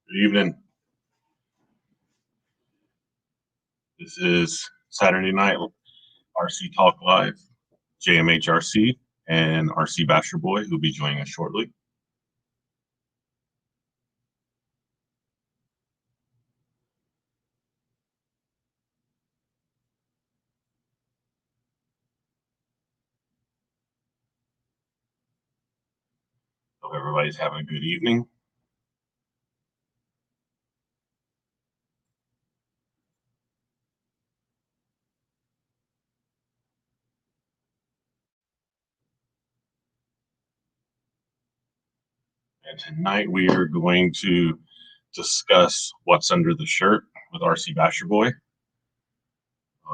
Good evening. This is Saturday night RC Talk Live, JMHRC, and RC Basher Boy, who'll be joining us shortly. Hope everybody's having a good evening. And tonight we are going to discuss what's under the shirt with RC Basher Boy.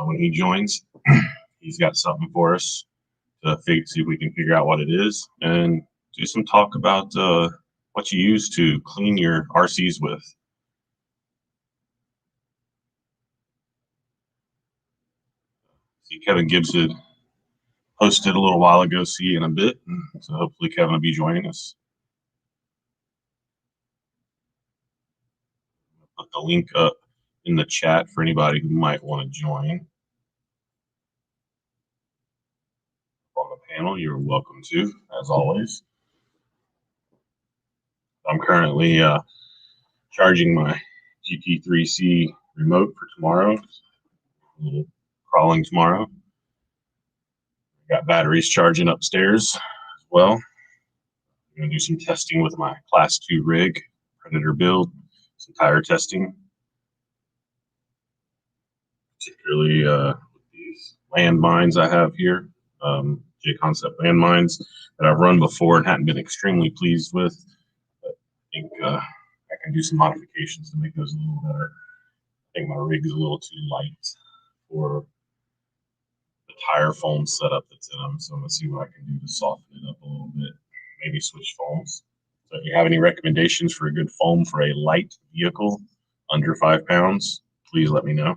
When he joins, he's got something for us to see if we can figure out what it is and do some talk about what you use to clean your RCs with. See, Kevin Gibbs had posted a little while ago, see you in a bit, so hopefully Kevin will be joining us. I'll put the link up in the chat for anybody who might want to join. On the panel, you're welcome to, as always. I'm currently charging my GT3C remote for tomorrow. A little crawling tomorrow. Got batteries charging upstairs as well. I'm going to do some testing with my Class 2 rig, Predator build, some tire testing. Particularly with these landmines I have here, J-Concept landmines that I've run before and hadn't been extremely pleased with. But I think I can do some modifications to make those a little better. I think my rig is a little too light for the tire foam setup that's in them, so I'm going to see what I can do to soften it up a little bit. Maybe switch foams. So if you have any recommendations for a good foam for a light vehicle under 5 pounds, please let me know.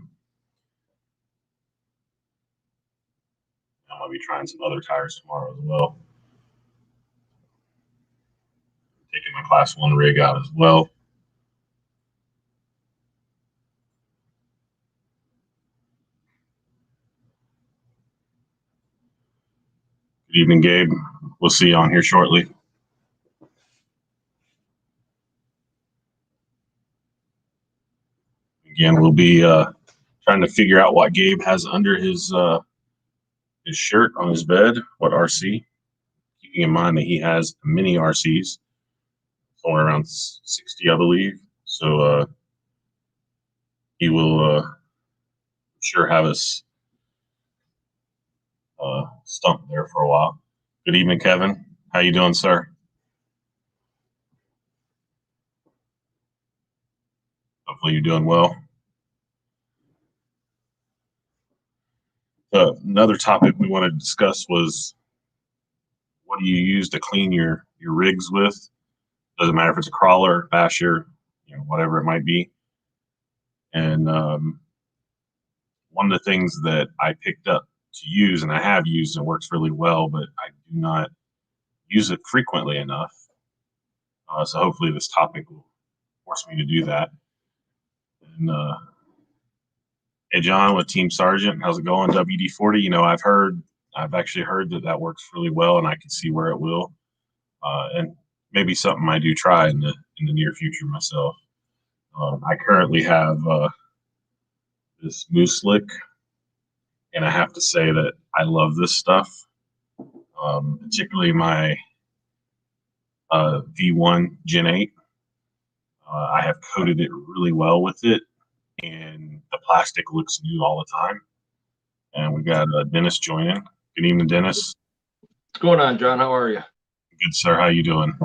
I'll be trying some other tires tomorrow as well. Taking my Class 1 rig out as well. Good evening, Gabe. We'll see you on here shortly. Again, we'll be trying to figure out what Gabe has under his shirt on his bed, what RC. Keeping in mind that he has mini RCs, somewhere around 60, I believe. So he will sure have us stumped there for a while. Good evening, Kevin. How you doing, sir? Hopefully you're doing well. Another topic we wanted to discuss was, what do you use to clean your rigs with? Doesn't matter if it's a crawler, basher, whatever it might be. And one of the things that I picked up to use, and I have used and works really well, but I do not use it frequently enough. So hopefully this topic will force me to do that. And hey, John with Team Sergeant, how's it going? WD-40, I've actually heard that works really well, and I can see where it will. And maybe something I do try in the near future myself. I currently have this Moose Slick, and I have to say that I love this stuff, particularly my V1 Gen 8. I have coated it really well with it, and the plastic looks new all the time. And we got Dennis joining. Good evening, Dennis. What's going on, John? How are you? Good, sir. How you doing?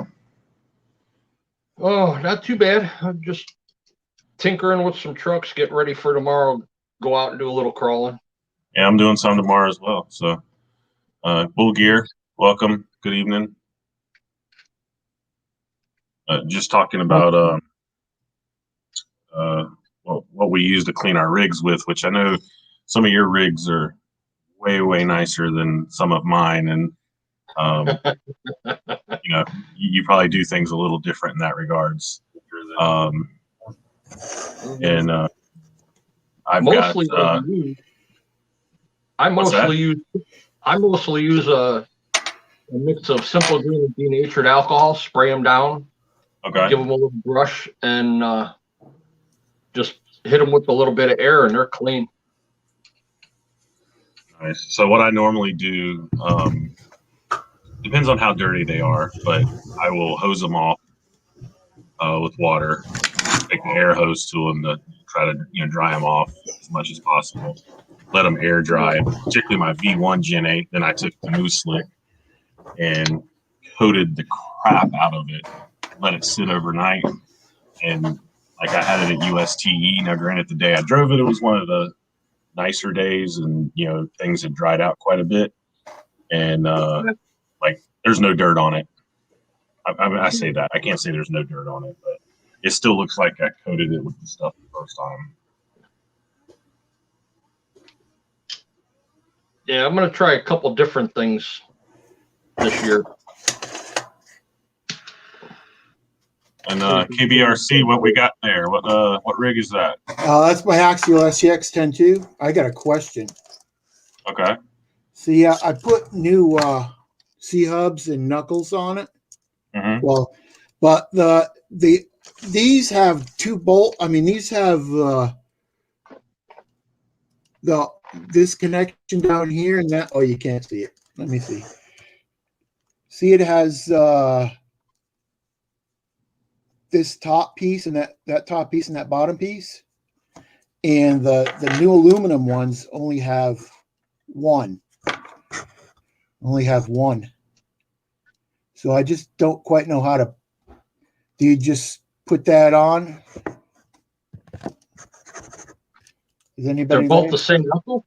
Oh, not too bad. I'm just tinkering with some trucks, getting ready for tomorrow. Go out and do a little crawling. Yeah, I'm doing some tomorrow as well. So, Bull Gear, welcome. Good evening. Just talking about what we use to clean our rigs with, which I know some of your rigs are way, way nicer than some of mine. And, you probably do things a little different in that regards. And I've mostly got I what's that? mostly use a mix of Simple Green and denatured alcohol. Spray them down, Okay. give them a little brush, and just hit them with a little bit of air, and they're clean. Nice. So what I normally do depends on how dirty they are, but I will hose them off with water. Take the air hose to them to try to dry them off as much as possible. Let them air dry, particularly my V1 Gen 8. Then I took the Mousse Slick and coated the crap out of it. Let it sit overnight, and like I had it at USTE. Now, granted, the day I drove it, it was one of the nicer days, and things had dried out quite a bit, and like there's no dirt on it. I say that I can't say there's no dirt on it, but it still looks like I coated it with the stuff the first time. Yeah, I'm gonna try a couple different things this year. And KBRC, what we got there? What rig is that? That's my Axial SCX 10.2. I got a question. Okay. See, I put new C-hubs and knuckles on it. Mm-hmm. Well, but these have two bolt. I mean, these have this connection down here and that. Oh, you can't see it. Let me see. See, it has this top piece and that top piece and that bottom piece, and the new aluminum ones only have one. So I just don't quite know how to. Do you just put that on? Is anybody? They're both there? the same knuckle?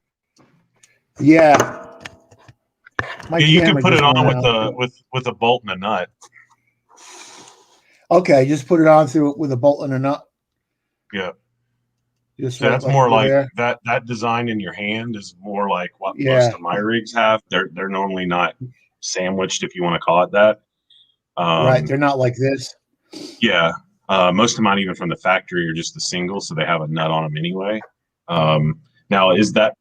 Yeah. You can put it on with a bolt and a nut. Okay, just put it on through it with a bolt and a nut. Yeah. Just so that's more like that design in your hand is more like what most of my rigs have. They're normally not sandwiched, if you want to call it that. Right, they're not like this. Yeah. Most of mine, even from the factory, are just the single, so they have a nut on them anyway. Now, is that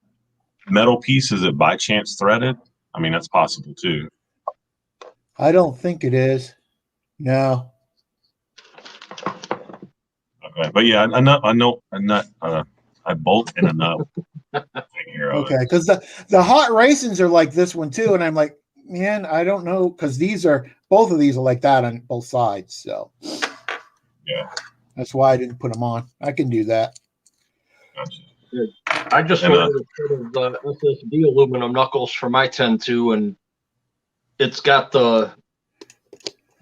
metal piece, is it by chance threaded? I mean, that's possible too. I don't think it is. No. Okay, but yeah, a nut, a bolt and a nut. Okay, because the hot racings are like this one too, and I'm like, man, I don't know, because both of these are like that on both sides. So yeah, that's why I didn't put them on. I can do that. Gotcha. I just ordered a set of SSD aluminum knuckles for my 10.2, and it's got the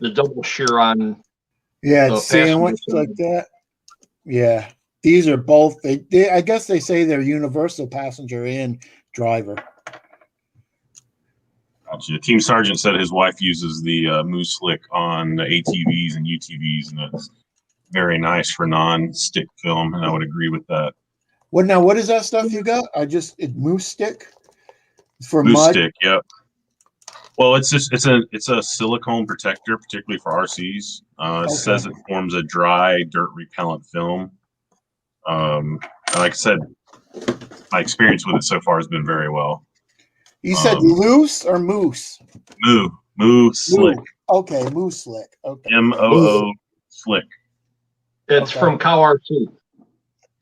double shear on. Yeah, it's sandwiched like that. Yeah, these are both. They I guess they say they're universal passenger and driver. Gotcha. Team Sergeant said his wife uses the Mousse Slick on the ATVs and UTVs, and it's very nice for non-stick film, and I would agree with that. What is that stuff you got? Mousse stick for Mousse mud. stick, yep. Well, it's a silicone protector, particularly for RCs. It says it forms a dry, dirt repellent film. And like I said, my experience with it so far has been very well. You said loose or moose? Mousse Slick. Okay, Mousse Slick. Okay. MOO Slick. It's from Cow RC.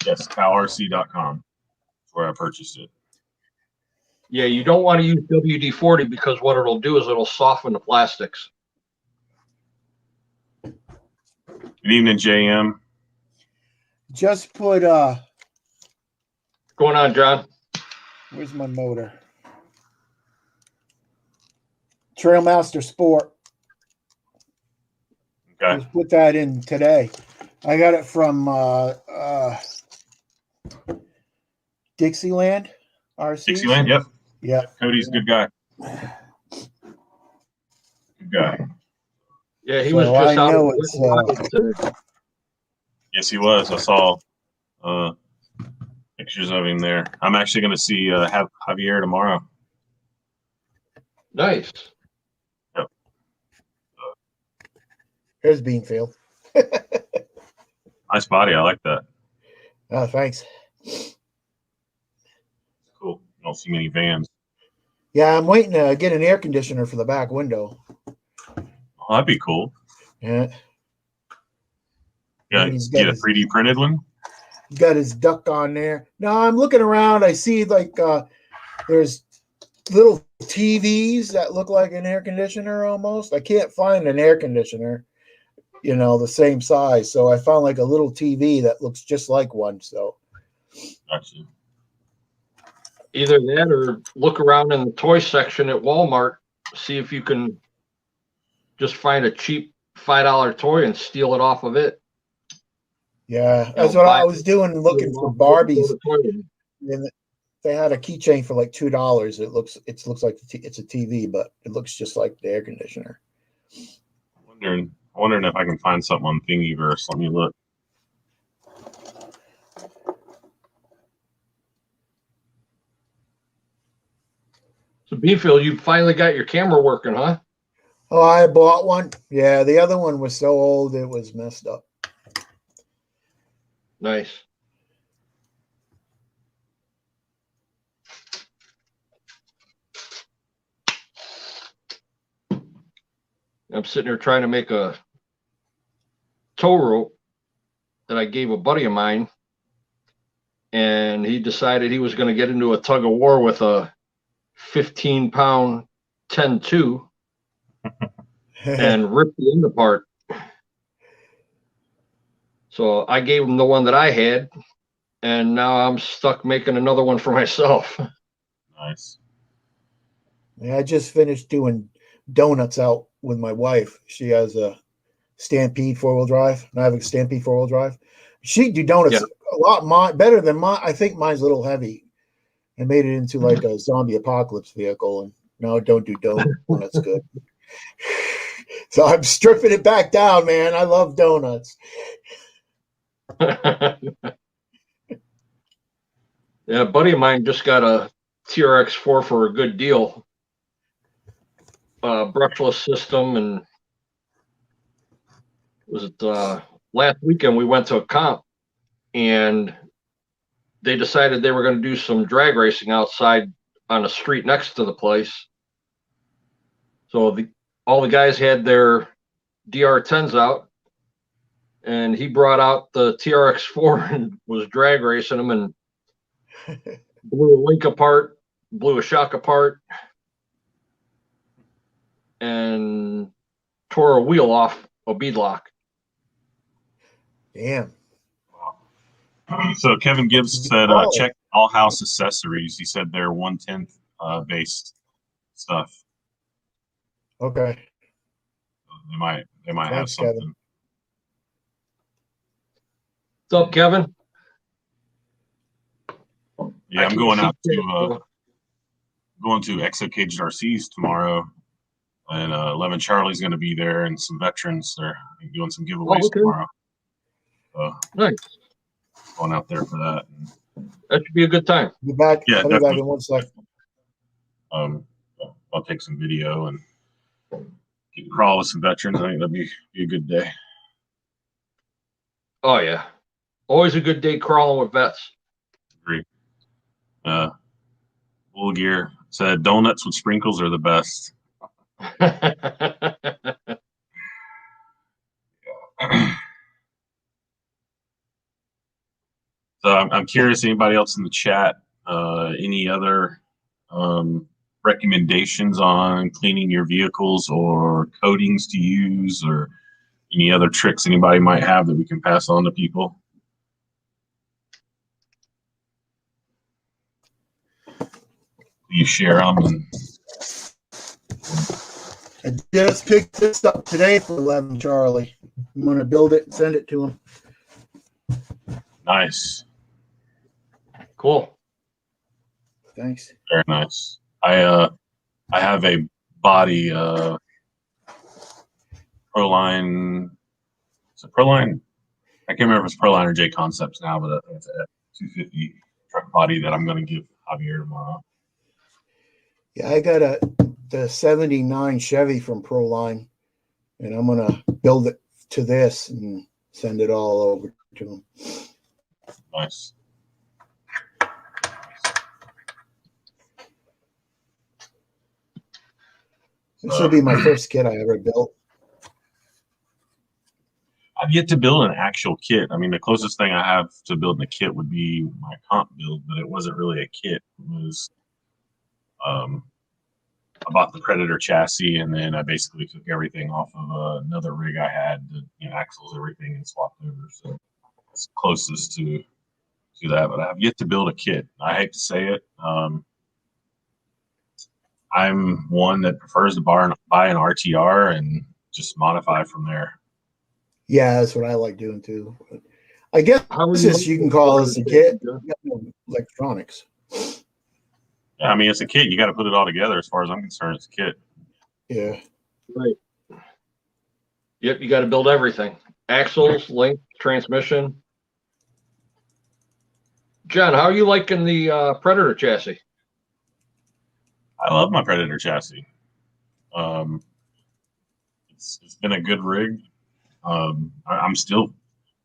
Yes, cowrc.com. That's where I purchased it. Yeah, you don't want to use WD-40 because what it'll do is it'll soften the plastics. Good evening, JM. Just put What's going on, John? Where's my motor? Trailmaster Sport. Okay. Just put that in today. I got it from Dixieland RC. Dixieland, yep. Yeah. Cody's a good guy. Good guy. Yeah, he was just out. Yes, he was. I saw pictures of him there. I'm actually going to see Javier tomorrow. Nice. Yep. Here's Beanfield. Nice body. I like that. Oh, thanks. Cool. I don't see many vans. Yeah, I'm waiting to get an air conditioner for the back window. Oh, that'd be cool. Yeah. Yeah, get a 3D printed one. Got his duck on there. No, I'm looking around. I see like there's little TVs that look like an air conditioner almost. I can't find an air conditioner, the same size. So I found like a little TV that looks just like one. So Gotcha. Either that or look around in the toy section at Walmart, see if you can just find a cheap $5 toy and steal it off of it. Yeah, that's what I was doing, looking for Barbies. And they had a keychain for like $2. It looks like it's a TV, but it looks just like the air conditioner. Wondering if I can find something on Thingiverse. Let me look. So Beanfield, you finally got your camera working, huh? Oh, I bought one. Yeah, the other one was so old it was messed up. Nice. I'm sitting here trying to make a tow rope that I gave a buddy of mine, and he decided he was going to get into a tug of war with a 15-pound 10-2 and rip the end apart. So I gave him the one that I had, and now I'm stuck making another one for myself. Nice. Yeah, I just finished doing donuts out with my wife. She has a Stampede 4-wheel drive, and I have a Stampede 4-wheel drive. She do donuts a lot better than mine. I think mine's a little heavy. I made it into like a zombie apocalypse vehicle, and no, don't do donuts good. So I'm stripping it back down, man. I love donuts. Yeah, a buddy of mine just got a TRX4 for a good deal. Brushless system, and was it last weekend we went to a comp, and they decided they were going to do some drag racing outside on the street next to the place. So all the guys had their DR10s out, and he brought out the TRX4 and was drag racing them and blew a link apart, blew a shock apart, and tore a wheel off a bead lock. Damn. So Kevin Gibbs said, check all house accessories. He said they're 1/10 based stuff. Okay. They might Thanks, have something. Kevin. What's up, Kevin? Yeah, I'm going out to Exocaged RCs tomorrow, and Lemon Charlie's going to be there, and some veterans. They're doing some giveaways tomorrow. Nice. Going out there for that. That should be a good time. Be back. Yeah, I'll be back in 1 second. I'll take some video and crawl with some veterans. I think that'd be a good day. Oh yeah, always a good day crawling with vets. Agree. Wool Gear said donuts with sprinkles are the best. So I'm curious, anybody else in the chat, any other recommendations on cleaning your vehicles or coatings to use, or any other tricks anybody might have that we can pass on to people? You share them. I just picked this up today for Lemon Charlie. I'm going to build it and send it to him. Nice. Cool. Thanks. Very nice. I have a body Proline. Is it Proline? I can't remember if it's Proline or J Concepts now, but it's a 250 truck body that I'm going to give Javier tomorrow. Yeah, I got the 79 Chevy from Proline, and I'm going to build it to this and send it all over to him. Nice. This will be my first kit I ever built. I've yet to build an actual kit. I mean, the closest thing I have to building a kit would be my comp build, but it wasn't really a kit. It was, I bought the Predator chassis, and then I basically took everything off of another rig I had, axles, everything, and swapped over. So it's closest to that, but I've yet to build a kit. I hate to say it. I'm one that prefers to buy an RTR and just modify from there. Yeah, that's what I like doing too. But I guess you can call this a kit. Electronics. Yeah, I mean, it's a kit. You got to put it all together. As far as I'm concerned, it's a kit. Yeah. Right. Yep, you got to build everything: axles, link, transmission. John, how are you liking the Predator chassis? I love my Predator chassis. It's been a good rig. I'm still,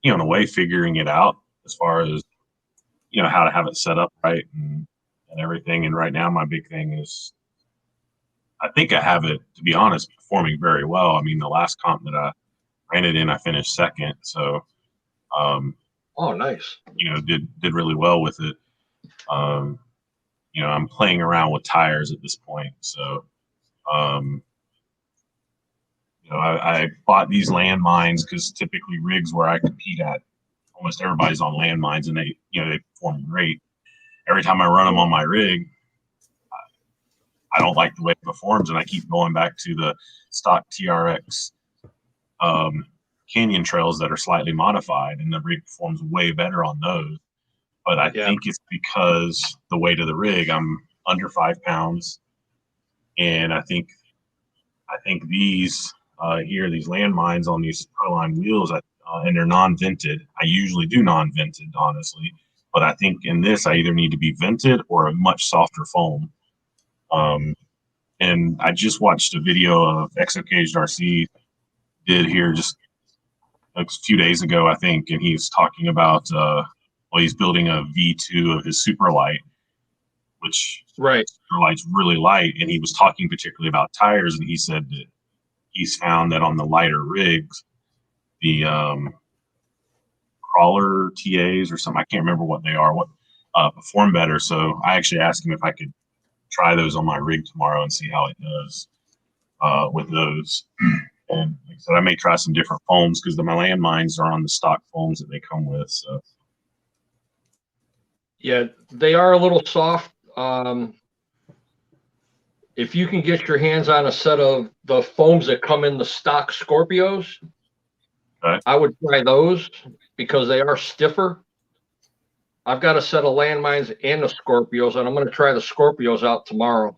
in a way, figuring it out as far as, how to have it set up right and everything. And right now, my big thing is, I think I have it, to be honest, performing very well. I mean, the last comp that I ran it in, I finished second. So, oh, nice. Did really well with it. I'm playing around with tires at this point. So, I bought these landmines because typically rigs where I compete at, almost everybody's on landmines, and they perform great. Every time I run them on my rig, I don't like the way it performs, and I keep going back to the stock TRX canyon trails that are slightly modified, and the rig performs way better on those. But I think it's because the weight of the rig, I'm under 5 pounds, and I think these these landmines on these Proline wheels, and they're non-vented. I usually do non-vented, honestly, but I think in this I either need to be vented or a much softer foam. And I just watched a video of Exocaged RC did here just a few days ago, I think, and he's talking about he's building a V2 of his Superlight, which Superlight's really light, and he was talking particularly about tires, and he said that he's found that on the lighter rigs, the crawler TAs or something, I can't remember what they are, perform better. So I actually asked him if I could try those on my rig tomorrow and see how it does with those. And like I said, I may try some different foams because my landmines are on the stock foams that they come with. So yeah, they are a little soft. If you can get your hands on a set of the foams that come in the stock Scorpios, I would try those because they are stiffer. I've got a set of landmines and the Scorpios, and I'm going to try the Scorpios out tomorrow.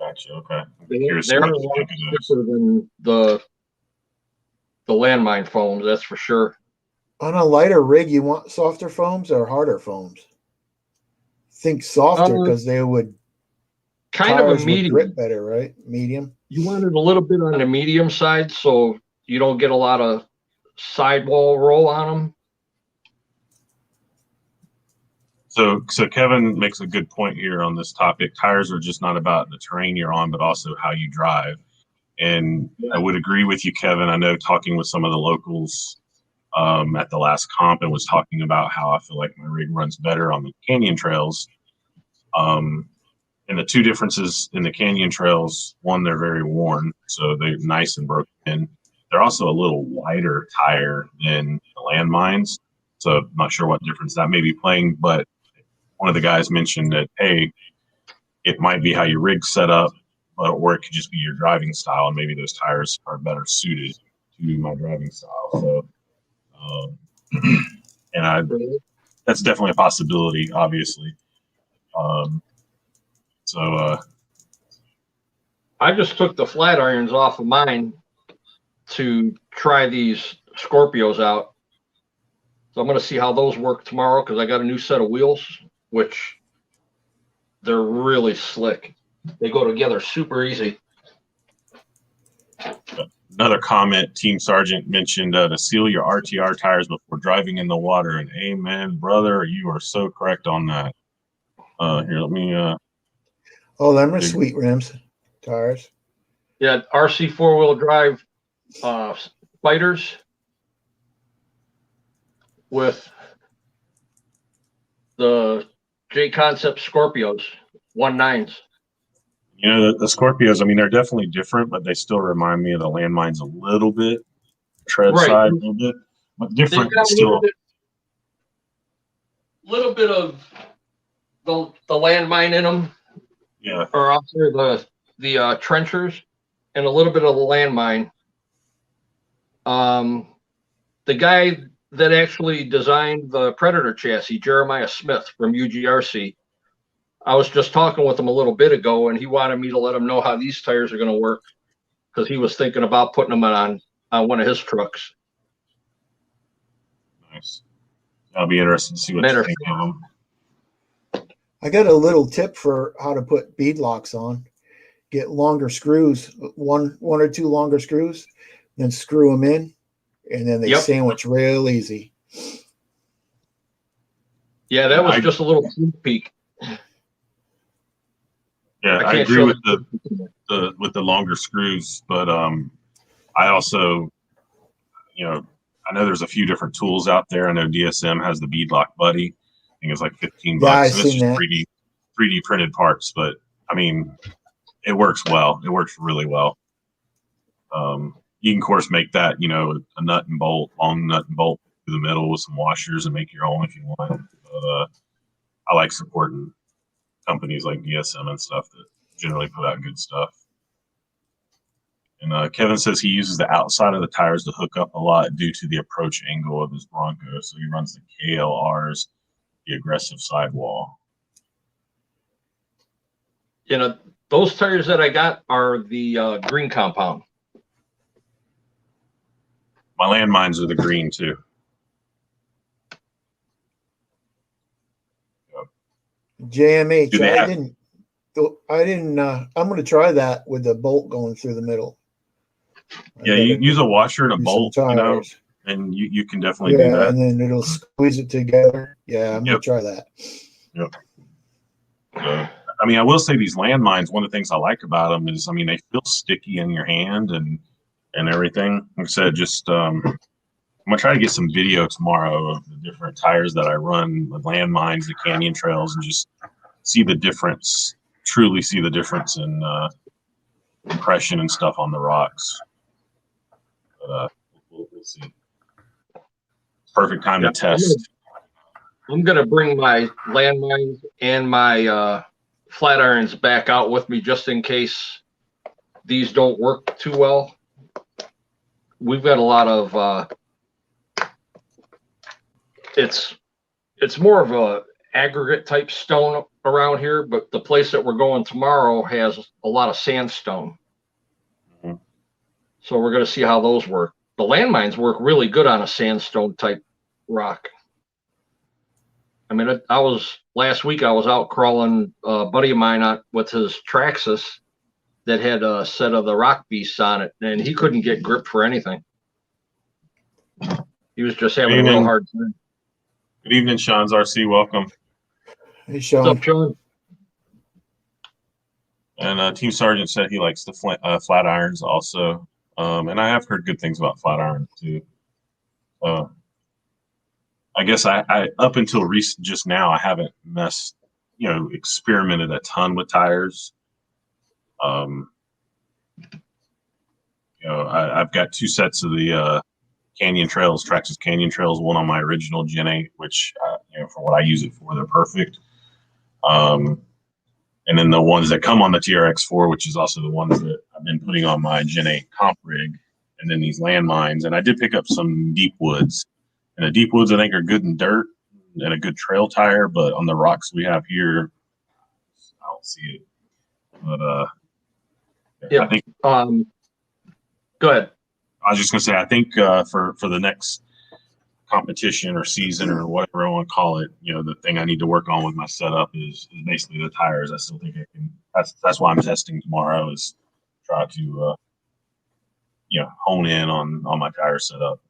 Gotcha. Okay. They're a lot stiffer than the landmine foams, that's for sure. On a lighter rig, you want softer foams or harder foams? Think softer because they would kind of a medium grip better, right? Medium. You want it a little bit on the medium side so you don't get a lot of sidewall roll on them. So Kevin makes a good point here on this topic. Tires are just not about the terrain you're on, but also how you drive. And I would agree with you, Kevin. I know talking with some of the locals at the last comp and was talking about how I feel like my rig runs better on the canyon trails. And the two differences in the canyon trails, one, they're very worn, so they're nice and broken in. They're also a little wider tire than the landmines. So I'm not sure what difference that may be playing, but one of the guys mentioned that, hey, it might be how your rig's set up, or it could just be your driving style, and maybe those tires are better suited to my driving style. So, that's definitely a possibility, obviously. I just took the flat irons off of mine to try these Scorpios out. So I'm going to see how those work tomorrow because I got a new set of wheels, which they're really slick. They go together super easy. Another comment, Team Sergeant mentioned to seal your RTR tires before driving in the water. And amen, brother, you are so correct on that. Here, let me. Oh, them are sweet rims, tires. Yeah, RC 4-wheel drive spiders with the J Concept Scorpios 1.9s. You know, the Scorpios, I mean, they're definitely different, but they still remind me of the landmines a little bit. Tread Right. side a little bit, but different. They've got Still, little bit of the landmine in them. yeah. Or also the trenchers and a little bit of the landmine. The guy that actually designed the Predator chassis, Jeremiah Smith from UGRC, I was just talking with him a little bit ago, and he wanted me to let him know how these tires are going to work because he was thinking about putting them on one of his trucks. Nice. I'll be interested to see what you think of them. I got a little tip for how to put bead locks on. Get longer screws, one or two longer screws, then screw them in, and then they sandwich real easy. Yeah, that was just a little sneak peek. Yeah, I agree with the longer screws, but I also, you know, I know there's a few different tools out there. I know DSM has the Bead Lock Buddy. I think it's like $15. Yeah, I've and it's seen just that. 3D printed parts, but I mean, it works well. It works really well. You can, of course, make that, you know, a nut and bolt, long nut and bolt through the middle with some washers and make your own if you want. But I like supporting companies like DSM and stuff that generally put out good stuff. And Kevin says he uses the outside of the tires to hook up a lot due to the approach angle of his Bronco. So he runs the KLRs, the aggressive sidewall. You know, those tires that I got are the green compound. My landmines are the green too. JMH. I didn't. I'm going to try that with the bolt going through the middle. Yeah, you use a washer and a bolt, you know, and you can definitely do that. And then it'll squeeze it together. Yeah, I'm going to try that. Yep. I mean, I will say these landmines, one of the things I like about them is, I mean, they feel sticky in your hand and everything. Like I said, just I'm going to try to get some video tomorrow of the different tires that I run, the landmines, the canyon trails, and just see the difference, truly see the difference in compression and stuff on the rocks. But we'll see. Perfect time to test. I'm going to bring my landmines and my flat irons back out with me just in case these don't work too well. We've got a lot of it's more of a aggregate type stone around here, but the place that we're going tomorrow has a lot of sandstone. Mm-hmm. So we're going to see how those work. The landmines work really good on a sandstone type rock. I mean, last week I was out crawling a buddy of mine with his Traxxas that had a set of the Rock Beasts on it, and he couldn't get grip for anything. He was just having a real hard time. Good evening, Sean's RC. Welcome. Hey, Sean. What's up, Sean? And Team Sergeant said he likes the flat irons also. And I have heard good things about flat irons too. I guess I up until recent, just now, I haven't experimented a ton with tires. I've got two sets of the Canyon Trails, Traxxas Canyon Trails, one on my original Gen 8, which, for what I use it for, they're perfect. And then the ones that come on the TRX4, which is also the ones that I've been putting on my Gen 8 comp rig, and then these landmines. And I did pick up some deep woods. And the deep woods, I think, are good in dirt and a good trail tire, but on the rocks we have here, I don't see it. But yeah, I think. Go ahead. I was just gonna say, I think for the next competition or season or whatever I want to call it, the thing I need to work on with my setup is basically the tires. I still think I can. That's why I'm testing tomorrow, is try to hone in on my tire setup.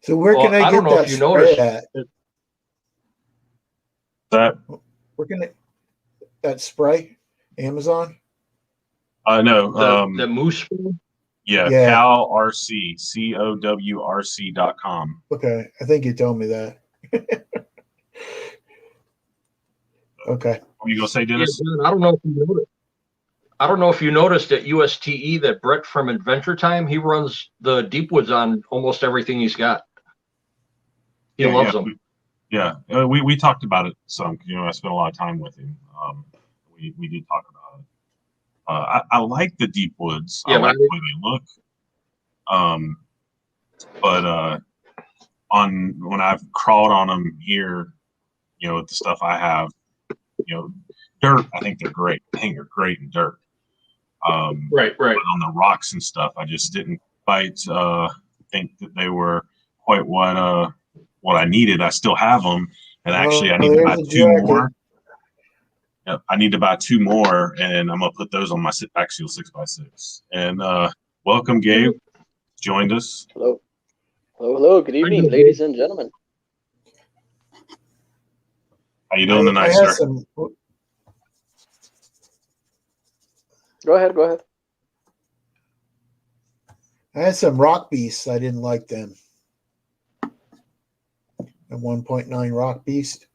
So where can I don't get know that if you spray noticed at? That Where can that spray? Amazon? no, the moose. yeah, Yeah. CowRC, COWRC.com. Okay. I think you told me that. Okay. What were you gonna say, Yeah, Dennis? I don't know if you noticed. I don't know if you noticed at USTE that Brett from Adventure Time, he runs the Deep Woods on almost everything he's got. He loves them. We talked about it some. I spent a lot of time with him. We did talk about it. I like the Deep Woods. Yeah, I like the way they look. But when I've crawled on them here, with the stuff I have, dirt, I think they're great. I think they're great in dirt. Right. But on the rocks and stuff, I just didn't quite think that they were quite what I needed. I still have them, and actually, I need to buy two more. Yep, I need to buy two more, and I'm gonna put those on my Axial 6x6. And welcome, Gabe, joined us. Hello. Good evening, ladies and gentlemen. How you doing tonight, sir? Go ahead. I had some rock beasts. I didn't like them. A 1.9 rock beast.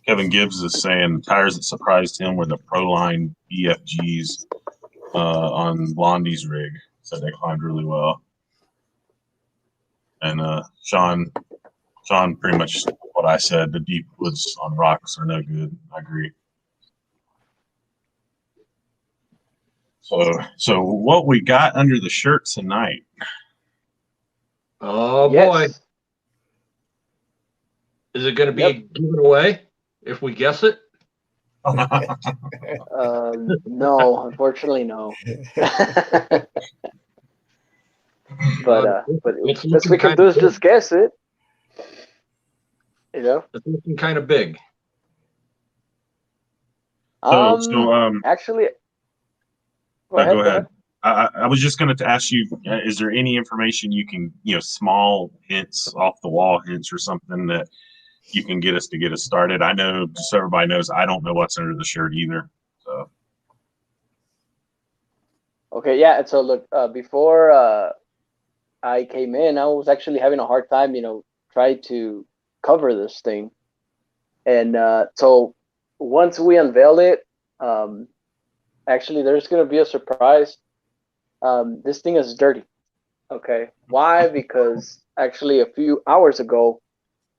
Kevin Gibbs is saying the tires that surprised him were the Proline BFGs on Blondie's rig. Said they climbed really well. And Sean pretty much what I said. The Deep Woods on rocks are no good. I agree. So what we got under the shirt tonight? Oh boy, is it going to be given away if we guess it? No, unfortunately, no. but best we can do is just guess it. It's looking kind of big. Actually, go ahead. I was just going to ask you: is there any information you can, small hints, off the wall hints, or something that you can get us started? I know, just so everybody knows, I don't know what's under the shirt either. So. Okay, yeah. So look, before I came in, I was actually having a hard time, trying to cover this thing, and so once we unveil it, actually, there's going to be a surprise. This thing is dirty. Okay. Why? Because actually a few hours ago,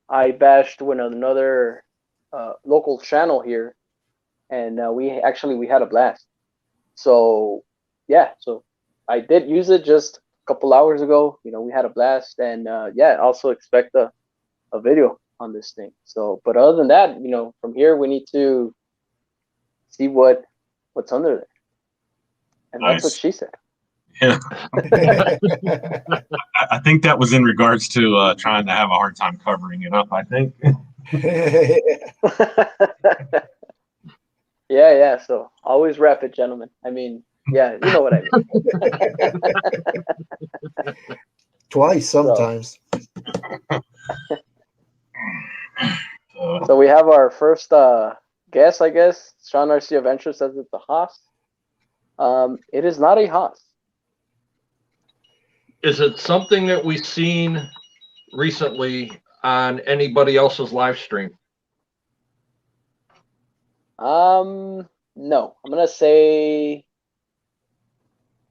I bashed with another local channel here, and we had a blast. So yeah, so I did use it just a couple hours ago. We had a blast, and also expect a video on this thing. So, but other than that, from here we need to see what's under there, and nice. That's what she said. Yeah. I think that was in regards to trying to have a hard time covering it up, I think. Yeah. So always wrap it, gentlemen. I mean, yeah, you know what I mean. Twice sometimes. So we have our first guess, I guess. Sean RC Adventure says it's a Haas. It is not a Haas. Is it something that we've seen recently on anybody else's live stream? No. I'm gonna say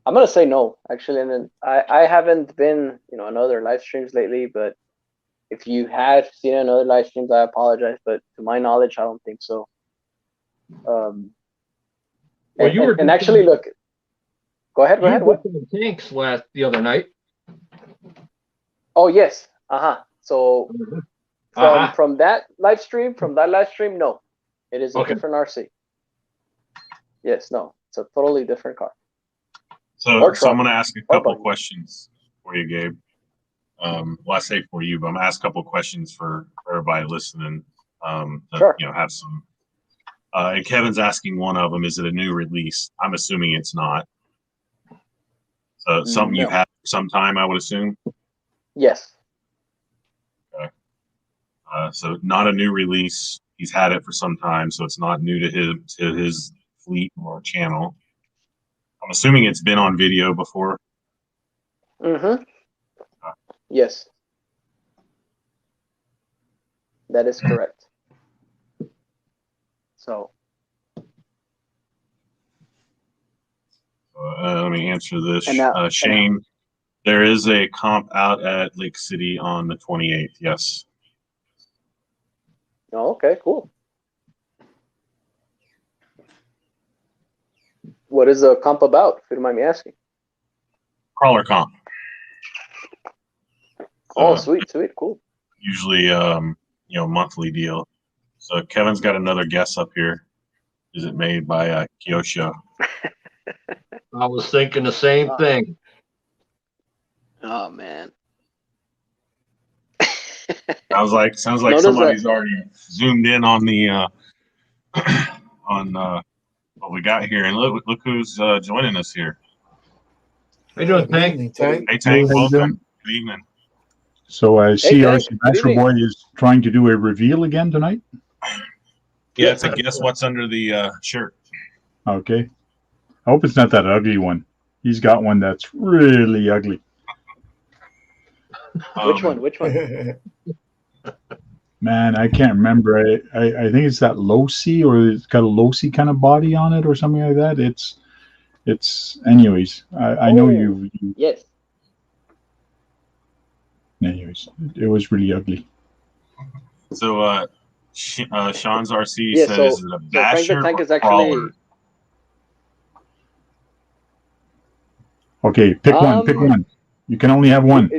no, actually. And then I haven't been, on other live streams lately, but if you have seen another live streams, I apologize, but to my knowledge, I don't think so. Well, and actually, look. Go ahead. What? Tanks the other night. Oh yes. So from that live stream, no, it is a different RC. Yes, no, it's a totally different car. So I'm going to ask a couple questions for you, Gabe. Well, I say for you, but I'm going to ask a couple questions for everybody listening. Sure. Have some And Kevin's asking one of them, is it a new release? I'm assuming it's not. Something you've No. had for some time, I would assume. Yes. So not a new release. He's had it for some time, so it's not new to his fleet or channel. I'm assuming it's been on video before. Mm-hmm. Yes. That is correct. So. Let me answer this. And now, Shane, there is a comp out at Lake City on the 28th. Yes. Oh, okay, cool. What is the comp about, if you don't mind me asking? Crawler comp. Oh, sweet, cool. Usually, monthly deal. So Kevin's got another guess up here. Is it made by Kyosho? I was thinking the same thing. Oh man. Sounds like somebody's already zoomed in on the on what we got here, and look who's joining us here. How you doing, Good Tank? evening, Tank. Hey Tank, How you welcome. doing? Good evening. So I see Tank. RC Good Bachelor evening. Boy is trying to do a reveal again tonight. Yeah, it's a guess what's under the shirt. Okay. I hope it's not that ugly one. He's got one that's really ugly. Which one? Man, I can't remember. I think it's that low-C, or it's got a low-C kind of body on it or something like that. It's anyways. I know you. Yes. Anyways, it was really ugly. So Sean's RC Yeah, says, so- is it a Frank the basher Tank or is actually crawler? Okay, pick one. Pick one. You can only have one.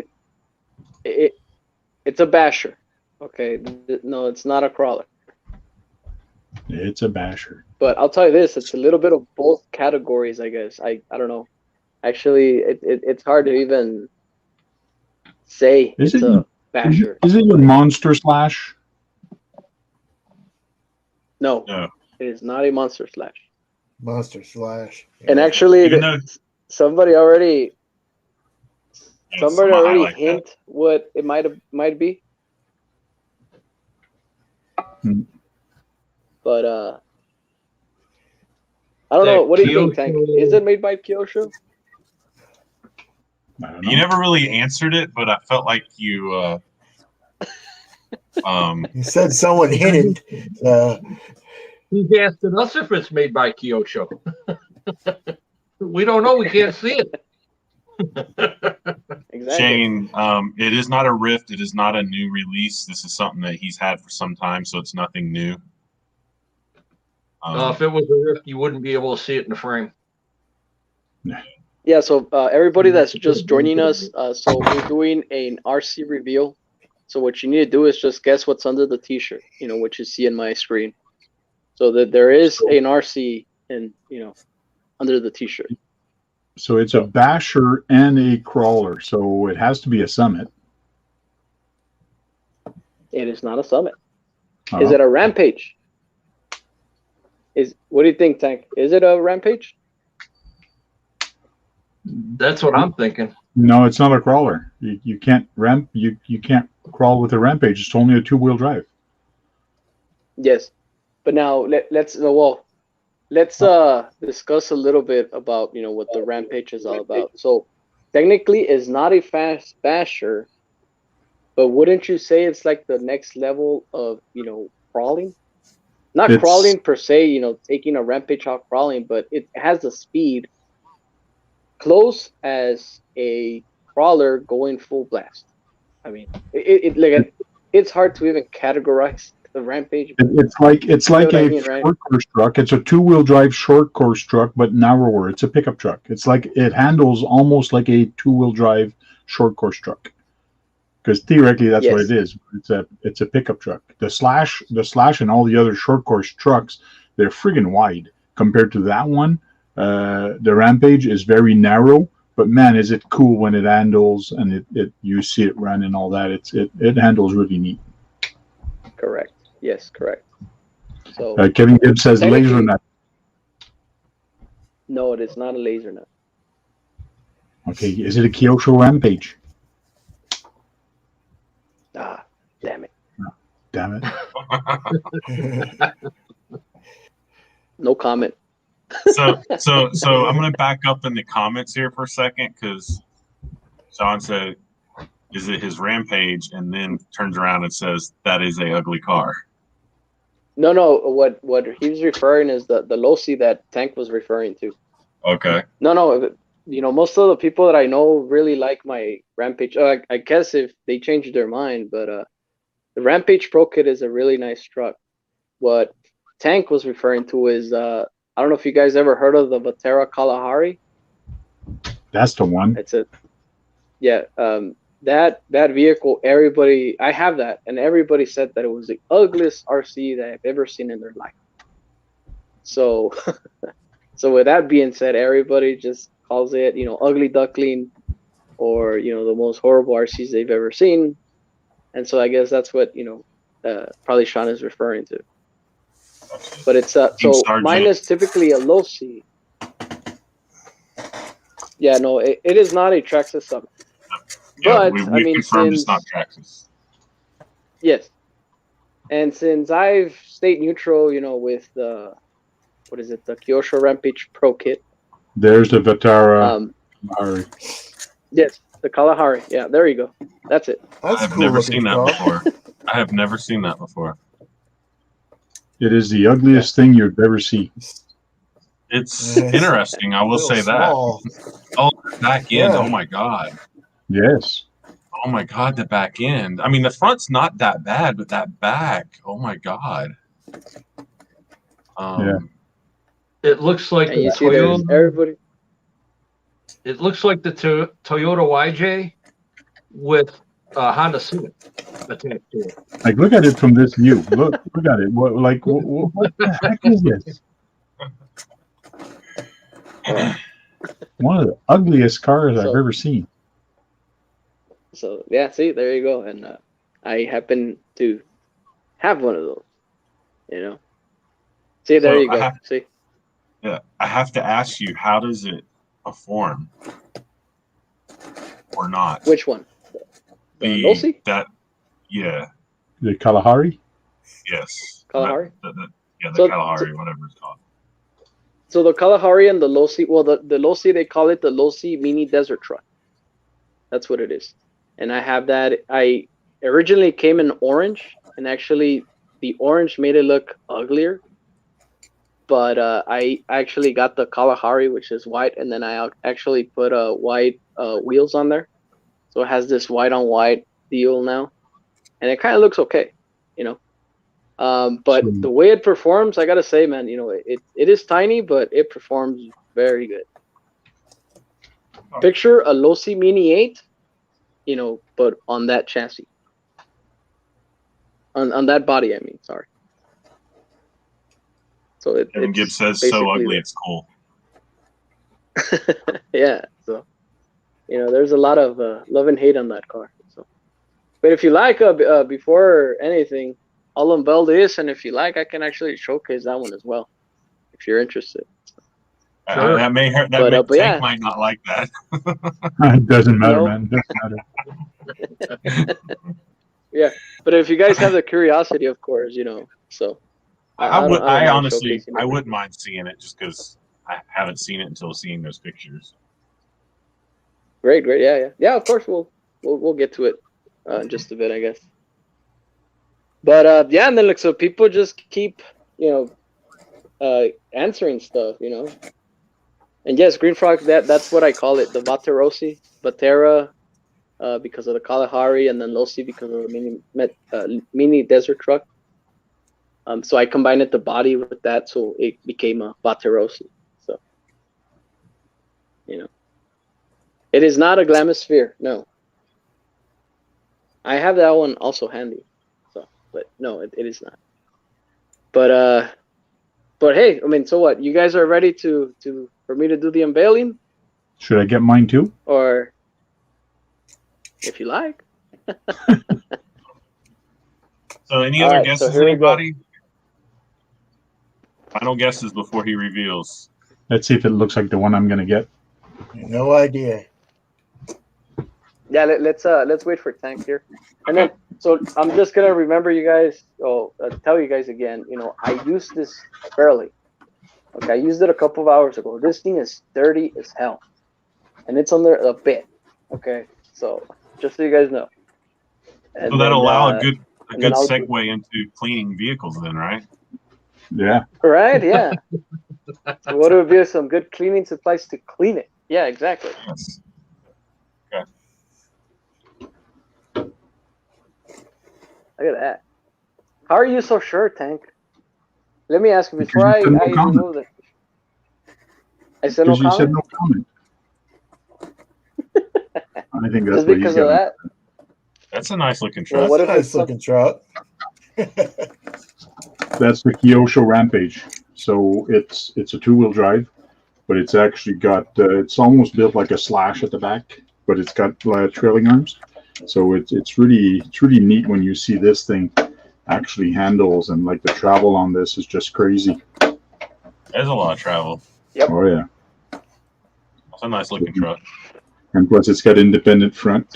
It's a basher. Okay. No, it's not a crawler. It's a basher. But I'll tell you this, it's a little bit of both categories, I guess. I don't know. Actually, it's hard to even say Is it's it- a basher. Is it a monster slash? No, No. it is not a monster slash. Monster Slash. And actually, Even though somebody already it's something I like that. hint what it might be. Hmm. But I don't know. What do you think, Tank? Kyosho- Is it made by Kyosho? I don't know. You never really answered it, but I felt like you You said someone hinted. He's asking us if it's made by Kyosho. We don't know. We can't see it. Exactly. Shane, it is not a Rift. It is not a new release. This is something that he's had for some time, so it's nothing new. If it was a Rift, you wouldn't be able to see it in the frame. Yeah, so everybody that's just joining us, so we're doing an RC reveal. So what you need to do is just guess what's under the t-shirt, what you see in my screen. So that there is an RC under the t-shirt. So it's a basher and a crawler. So it has to be a summit. It is not a summit. Oh. Is it a rampage? What do you think, Tank? Is it a rampage? That's what I'm thinking. No, it's not a crawler. You can't ramp. You can't crawl with a rampage. It's only a 2-wheel drive. Yes. But now let's discuss a little bit about what the rampage is all about. So technically it's not a fast basher, but wouldn't you say it's like the next level of crawling? Not It's- crawling per se, taking a rampage out crawling, but it has the speed close as a crawler going full blast. I mean, it's hard to even categorize the rampage. It's like what I a mean, right? short course truck. It's a 2-wheel drive short course truck, but narrower. It's a pickup truck. It's like it handles almost like a 2-wheel drive short course truck. Because theoretically, that's what Yes. it is. It's a pickup truck. The slash, and all the other short course trucks, they're friggin' wide compared to that one. The Rampage is very narrow, but man, is it cool when it handles and you see it run and all that. It handles really neat. Correct. Yes, correct. So Kevin Gibbs says Technically- laser nut. no, it is not a laser nut. Okay, is it a Kyosho Rampage? Ah, damn it. Damn it. No comment. So I'm gonna back up in the comments here for a second because Sean said, "Is it his Rampage?" and then turns around and says, "That is a ugly car." No, what he was referring is the Losi that Tank was referring to. Okay. No, most of the people that I know really like my Rampage. I guess if they changed their mind, but the Rampage Pro Kit is a really nice truck. What Tank was referring to is I don't know if you guys ever heard of the Vatera Kalahari. That's the one. It's that vehicle. I have that, and everybody said that it was the ugliest RC that I've ever seen in their life. So, so with that being said, everybody just calls it, ugly duckling, or the most horrible RCs they've ever seen, and so I guess that's what probably Sean is referring to. But it's so Sergeant. mine is typically a low C. Yeah, no, it is not a Traxxas Summit. Yeah, But we confirmed it's not Traxxas. Yes, and since I've stayed neutral, with the the Kyosho Rampage Pro Kit. There's the Vatara. Yes, the Kalahari. Yeah, there you go. That's it. That's I've cool never looking seen that car. before. I have never seen that before. It is the ugliest thing you've ever seen. It's Yes. interesting. I will say Small. that. Oh, the back end. Yeah. Oh my god. Yes. Oh my god, the back end. I mean, the front's not that bad, but that back. Oh my god. Yeah. It looks like And the you see, there's Toyota. everybody. It looks like the Toyota YJ with Honda Civic attached to it. Like, look at it from this view. Look at it. What the heck is this? One of the ugliest cars I've ever seen. So yeah, see, there you go. And I happen to have one of those. See, there So you go. See. Yeah, I have to ask you, how does it perform or not? Which one? The Losi? Yeah, The Kalahari? yes. Kalahari? The So- Kalahari, whatever it's called. So the Kalahari and the Losi, well, the Losi, they call it the Losi Mini Desert Truck. That's what it is. And I have that. I originally came in orange, and actually the orange made it look uglier. But I actually got the Kalahari, which is white, and then I actually put white wheels on there. So it has this white on white deal now. And it kind of looks okay, But the way it performs, I gotta say, man, it is tiny, but it performs very good. Picture a Losi Mini 8, but on that chassis. On that body, I mean, sorry. So Kevin it's Gibbs says, so basically ugly, that. it's cool. Yeah, so there's a lot of love and hate on that car. So, but if you like, before anything, I'll unveil this, and if you like, I can actually showcase that one as well, if you're interested. Sure. That may hurt. But Tank yeah. might not like that. It doesn't matter, No. man. It doesn't matter. Yeah, but if you guys have the curiosity, of course, so. I don't mind honestly, showcasing I it. wounn't mind seeing it just because I haven't seen it until seeing those pictures. Great, yeah. Of course, we'll get to it in just a bit, I guess. But yeah, and then so people just keep answering stuff, And yes, Green Frog, that's what I call it, the Vatera, because of the Kalahari, and then Losi because of the mini desert truck. So I combined the body with that, so it became a Vaterosi. So, it is not a Glamisphere, no. I have that one also handy, so, but no, it is not. But hey, I mean, so what? You guys are ready for me to do the unveiling, Should I get mine too? or if you like? So any All other right, guesses, so here we go. anybody? Final guesses before he reveals. Let's see if it looks like the one I'm gonna get. No idea. Yeah, let's wait for Tank here, and then so I'm just gonna remember you guys. Tell you guys again. You know, I used this barely. Okay, I used it a couple of hours ago. This thing is dirty as hell, and it's under a bit. Okay, so just so you guys know. And So that'll allow a good then I'll- segue into cleaning vehicles, then, right? Yeah. Right? Yeah. So what would be some good cleaning supplies to clean it? Yeah, exactly. Yes. Look at that. How are you so sure, Tank? Let me ask you before I Because you said no comment. remove it. I said no Because you said comment. no comment. I think that's Just what he's because of got. that. That's a nice looking Well, truck. what That's if a it's nice looking truck. That's the Kyosho Rampage. So it's a two-wheel drive, but it's actually got it's almost built like a Slash at the back, but it's got trailing arms. So it's really neat when you see this thing actually handles, and like the travel on this is just crazy. There's a lot of travel. Yep. Oh yeah. It's a nice looking truck. And plus it's got independent front.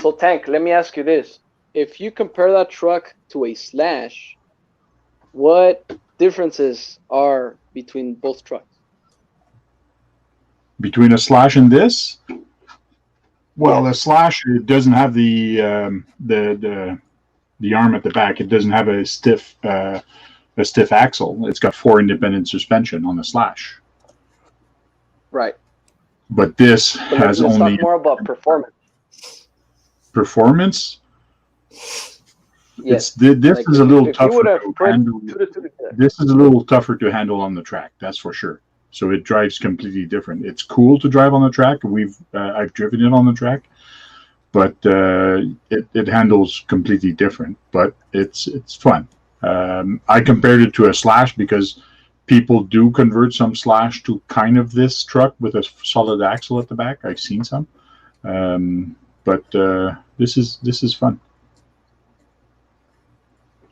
So Tank, let me ask you this. If you compare that truck to a Slash, what differences are between both trucks? Between a Slash and this, well, the Slash, it doesn't have the arm at the back. It doesn't have a stiff axle. It's got 4 independent suspension on the Slash. Right. But this But has let's only talk more about performance. performance. Yes. This Like, is a little if you would tougher have to put handle. 2 to 2 together. This is a little tougher to handle on the track. That's for sure. So it drives completely different. It's cool to drive on the track. I've driven it on the track, but it handles completely different. But it's fun. I compared it to a Slash because people do convert some Slash to kind of this truck with a solid axle at the back. I've seen some, but this is fun.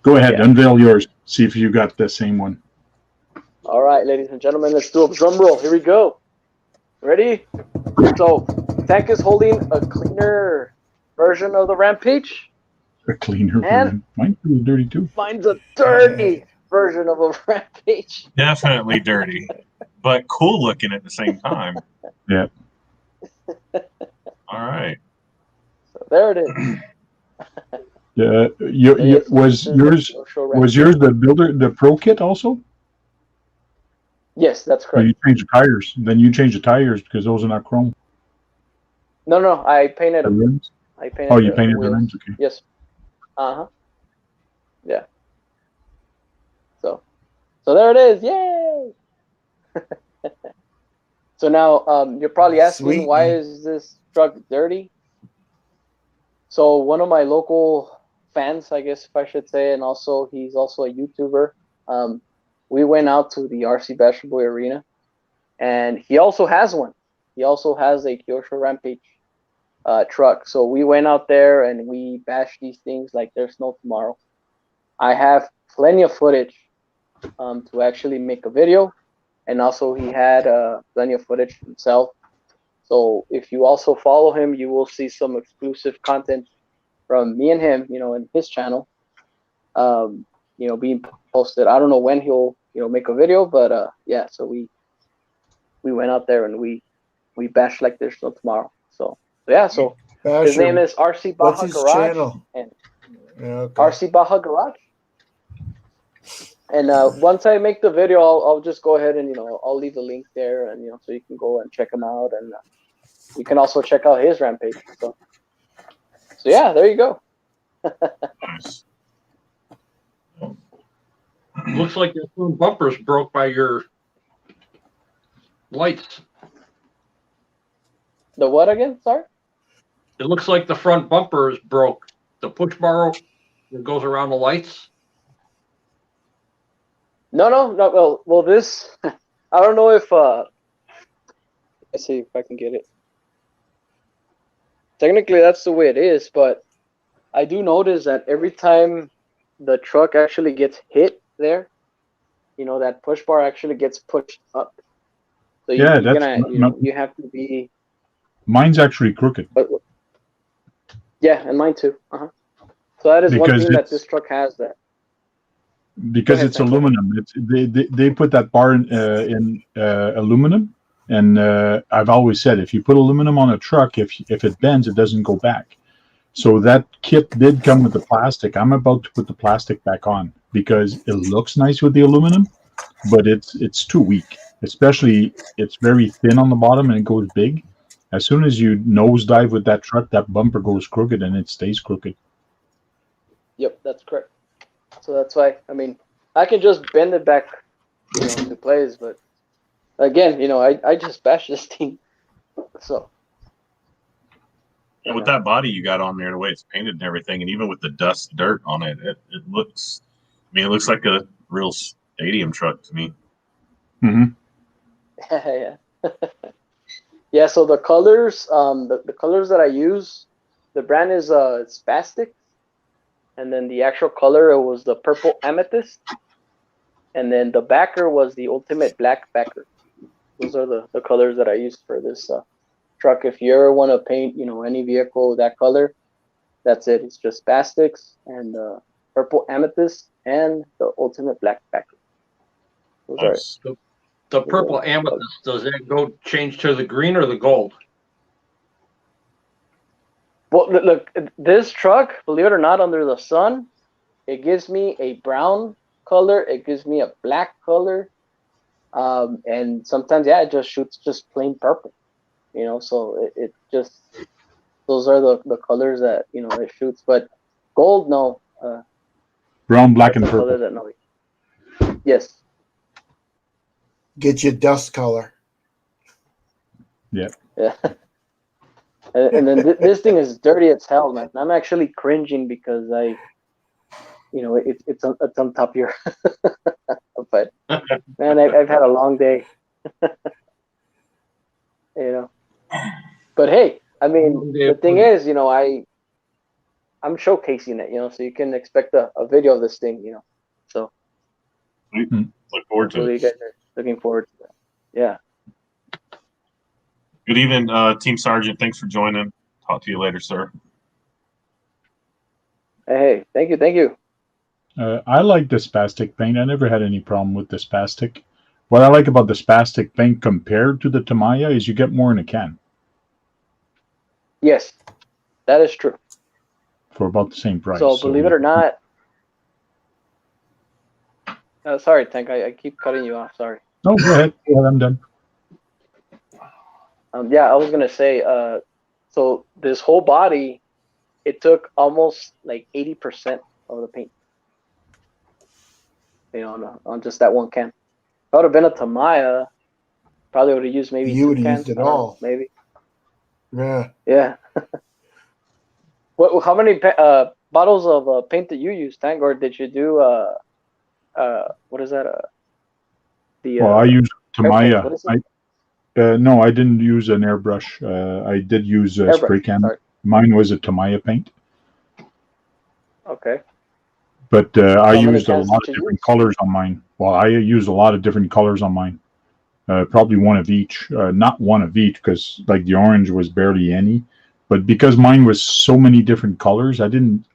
Go ahead, unveil yours. See if you got the same one. All right, ladies and gentlemen, let's do a drum roll. Here we go. Ready? So, Tank is holding a cleaner version of the Rampage. A cleaner And- version. Mine's pretty dirty too. Mine's a dirty version of a Rampage. Definitely dirty, but cool looking at the same time. Yeah. All right. So there it is. Was yours the builder, the Pro Kit also? Yes, that's Or correct. you changed the tires? Then you changed the tires because those are not chrome. No, I painted The them. rims? I painted Oh, you the painted the wheels. rims. Okay. Yes. Yeah. So there it is. Yay! So now you're probably asking, Sweet, why man. is this truck dirty? So one of my local fans, I guess if I should say, and also he's also a YouTuber. We went out to the RC Bashful Boy Arena, and he also has one. He also has a Kyosho Rampage truck. So we went out there and we bashed these things like there's no tomorrow. I have plenty of footage to actually make a video, and also he had plenty of footage himself. So if you also follow him, you will see some exclusive content from me and him, in his channel, being posted. I don't know when he'll, make a video, but yeah. So we went out there and we bashed like there's no tomorrow. So yeah. So his name is RC Baja What's his Garage. channel? And Yeah, okay. RC Baja Garage. And once I make the video, I'll just go ahead and I'll leave the link there, and so you can go and check him out, and you can also check out his Rampage. So yeah, there you go. Nice. Looks like your front bumper's broke by your lights. The what again? Sorry. It looks like the front bumper is broke. The push bar that goes around the lights. No. Well, this I don't know if let's see if I can get it. Technically, that's the way it is, but I do notice that every time the truck actually gets hit there, that push bar actually gets pushed up. So Yeah, you're that's gonna, you have to be. mine's actually crooked But, yeah, and mine too. So that is one because thing that this truck has. That ahead, it's Tank, go ahead. aluminum. They put that bar in aluminum, and I've always said if you put aluminum on a truck, if it bends, it doesn't go back. So that kit did come with the plastic. I'm about to put the plastic back on because it looks nice with the aluminum, but it's too weak. Especially it's very thin on the bottom and it goes big. As soon as you nosedive with that truck, that bumper goes crooked and it stays crooked. Yep, that's correct. So that's why, I can just bend it back, to place, but again, I just bashed this thing. So. And with that body you got on there, the way it's painted and everything, and even with the dust, dirt on it, it looks. It looks like a real stadium truck to me. Mm-hmm. Yeah. Yeah. So the colors, the colors that I use, the brand is Spastic, and then the actual color it was the purple amethyst, and then the backer was the ultimate black backer. Those are the colors that I used for this truck. If you ever want to paint, any vehicle that color, that's it. It's just Spastics and purple amethyst and the ultimate black backer. Those are it. The purple amethyst, does that go change to the green or the gold? Well, look, this truck, believe it or not, under the sun, it gives me a brown color. It gives me a black color. And sometimes, it just shoots just plain purple, so it just, those are the colors that, it shoots. But gold, no. Brown, black, and purple. Color that, no. Yes. Get your dust color. Yeah. Yeah. And then this thing is dirty as hell, man. I'm actually cringing because it's on top of your. But man, I've had a long day. But hey, the thing is, I'm showcasing it, so you can expect a video of this thing, so. Look forward to hopefully it. you guys are looking forward to that. Yeah. Good evening, Team Sergeant. Thanks for joining. Talk to you later, sir. Hey, thank you. I like the Spastic paint. I never had any problem with the Spastic. What I like about the Spastic paint compared to the Tamiya is you get more in a can Yes, that is true. for about the same price. So believe it or not, sorry, Tank, I keep cutting you off. Sorry. No, go ahead. I'm done. Yeah, I was gonna say, so this whole body, it took almost like 80% of the paint. On just that one can. If I would have been a Tamiya, probably would have used maybe You 2 would have cans. used it I don't know, all. maybe. Yeah. Yeah. How many bottles of paint did you use, Tank, or did you do what is that? Well, I used Tamiya. What is it? No, I didn't use an airbrush. I did use a spray can. Sorry. Mine was a Tamiya paint. Okay. But I used a cans lot did of you different use? colors on mine. Well, I used a lot of different colors on mine. Probably one of each. Not one of each, because like the orange was barely any. But because mine was so many different colors, I didn't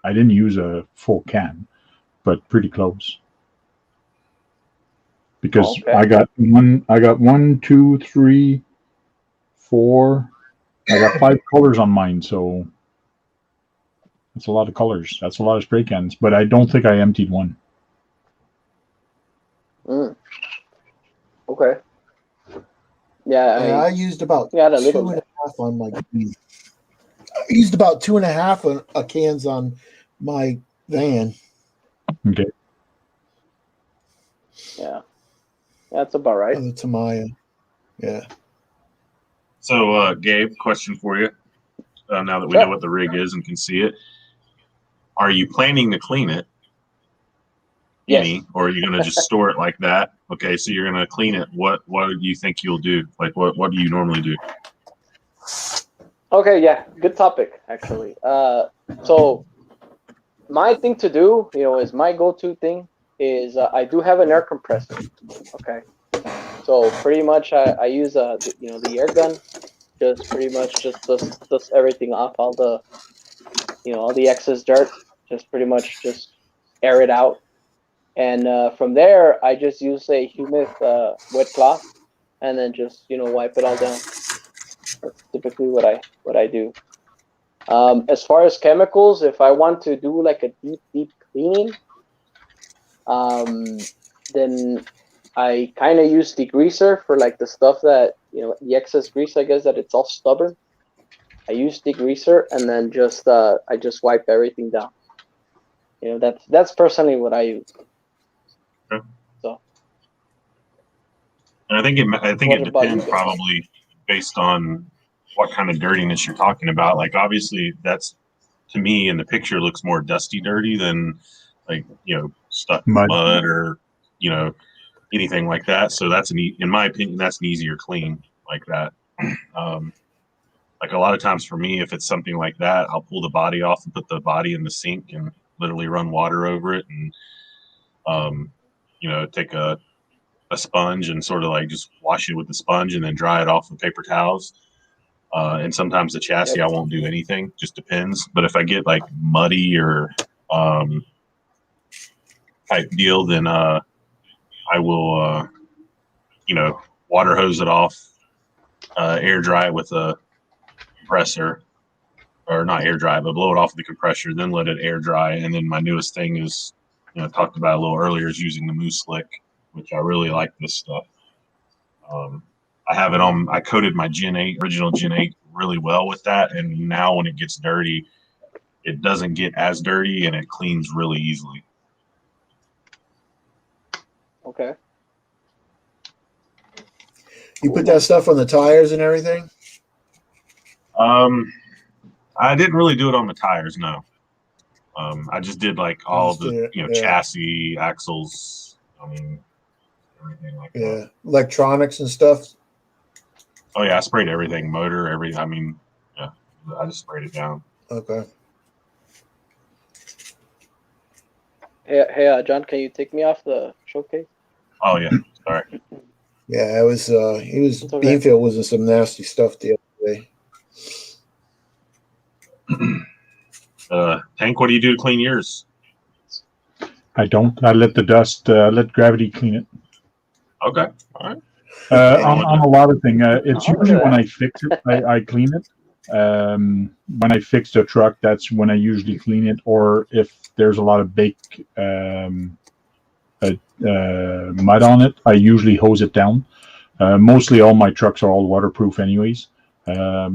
use a full can, but pretty close. Because Okay. I got 1, 2, 3, 4. I got 5 colors on mine, so that's a lot of colors. That's a lot of spray cans. But I don't think I emptied one. Okay. Yeah, I used about had a little 2.5 on my. I used about 2.5 cans on my van. Okay. Yeah, that's about right. Of the Tamiya. Yeah. So, Gabe, question for you. Now that we Sure. know what the rig is and can see it, are you planning to clean it? Yes. Or are you going to just store it like that? Okay, so you're going to clean it. What do you think you'll do? Like, what do you normally do? Okay, yeah, good topic actually. So my thing to do, is my go-to thing is I do have an air compressor. Okay, so pretty much I use the air gun, just pretty much just dust everything off, all the all the excess dirt, just pretty much just air it out, and from there I just use a humid wet cloth, and then just wipe it all down. That's typically what I do. As far as chemicals, if I want to do like a deep cleaning, then I kind of use degreaser for like the stuff that the excess grease. I guess that it's all stubborn. I use degreaser, and then I just wipe everything down. That's personally what I use. Okay. So. And I think What it about you depends guys? probably based on what kind of dirtiness you're talking about. Like obviously that's, to me in the picture, looks more dusty dirty than like stuck in Mud. mud or anything like that. So that's in my opinion, that's an easier clean like that. Like a lot of times for me, if it's something like that, I'll pull the body off and put the body in the sink and literally run water over it, and take a sponge and sort of like just wash it with the sponge and then dry it off with paper towels. And sometimes the chassis, Yep. I won't do anything, just depends. But if I get like muddy or type deal, then I will water hose it off, air dry it with a compressor, or not air dry, but blow it off with the compressor, then let it air dry. And then my newest thing is, talked about a little earlier, is using the Moose Slick, which I really like this stuff. I have it on. I coated my original Gen 8 really well with that, and now when it gets dirty, it doesn't get as dirty and it cleans really easily. Okay. You put that stuff on the tires and everything? I didn't really do it on the tires, no. I just did like all the chassis, axles, everything like that. Yeah, electronics and stuff. Oh yeah, I sprayed everything, motor, everything. Yeah, I just sprayed it down. Okay. Hey, John, can you take me off the showcase? Oh yeah, sorry. Yeah, it was. He was. It's okay. Beanfield was in some nasty stuff the other day. Tank, what do you do to clean yours? I don't. I let the dust, let gravity clean it. Okay, all right. On a lot of things, it's Oh, usually look at when that. I fix it, I clean it. When I fix the truck, that's when I usually clean it. Or if there's a lot of baked mud on it, I usually hose it down. Mostly all my trucks are all waterproof anyways. I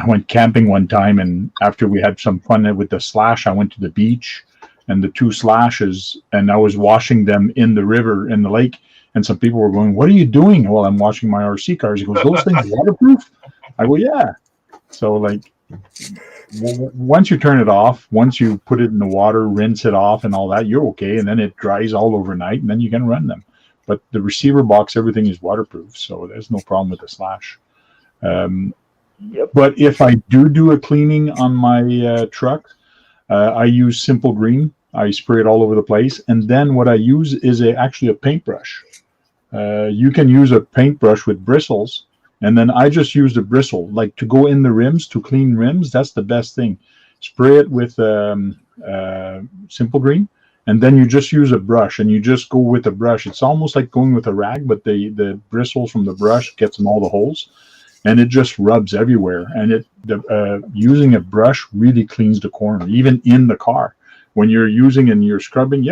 went camping one time, and after we had some fun with the slash, I went to the beach and the two slashes, and I was washing them in the river, in the lake, and some people were going, "What are you doing?" Well, I'm washing my RC cars. He goes, "Those things waterproof?" I go, "Yeah." So like, once you turn it off, once you put it in the water, rinse it off and all that, you're okay, and then it dries all overnight, and then you can run them. But the receiver box, everything is waterproof, so there's no problem with the slash. Yep. But if I do a cleaning on my truck, I use Simple Green. I spray it all over the place, and then what I use is actually a paintbrush. You can use a paintbrush with bristles, and then I just use the bristle, like to go in the rims, to clean rims. That's the best thing. Spray it with Simple Green, and then you just use a brush, and you just go with a brush. It's almost like going with a rag, but the bristles from the brush gets in all the holes, and it just rubs everywhere. And using a brush really cleans the corner, even in the car. When you're using and you're scrubbing,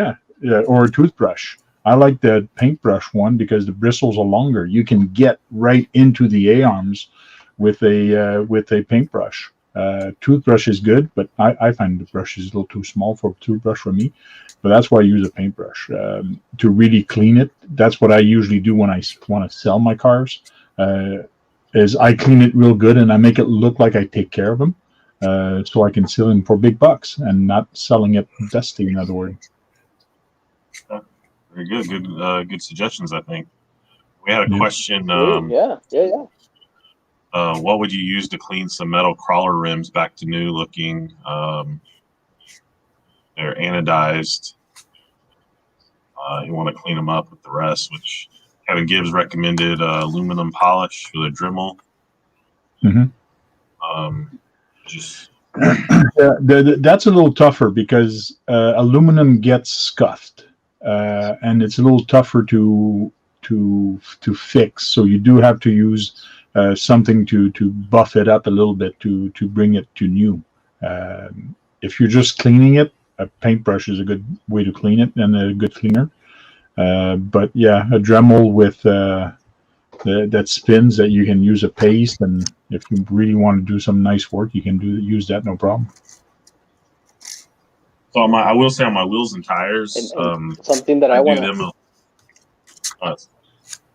or a toothbrush. I like the paintbrush one because the bristles are longer. You can get right into the A-arms with a paintbrush. Toothbrush is good, but I find the brush is a little too small for a toothbrush for me. But that's why I use a paintbrush to really clean it. That's what I usually do when I want to sell my cars. Is I clean it real good and I make it look like I take care of them, so I can sell them for big bucks and not selling it dusty. In other words. Very good. Good suggestions, I think. We had a Yeah. question. Yeah. What would you use to clean some metal crawler rims back to new looking? They're anodized. You want to clean them up with the rest, which Kevin Gibbs recommended aluminum polish for the Dremel. Just that's a little tougher because aluminum gets scuffed, and it's a little tougher to fix. So you do have to use something to buff it up a little bit to bring it to new. If you're just cleaning it, a paintbrush is a good way to clean it and a good cleaner. But yeah, a Dremel with that spins that you can use a paste, and if you really want to do some nice work, you can use that, no problem. So I will say on my wheels and tires, and something that I want to.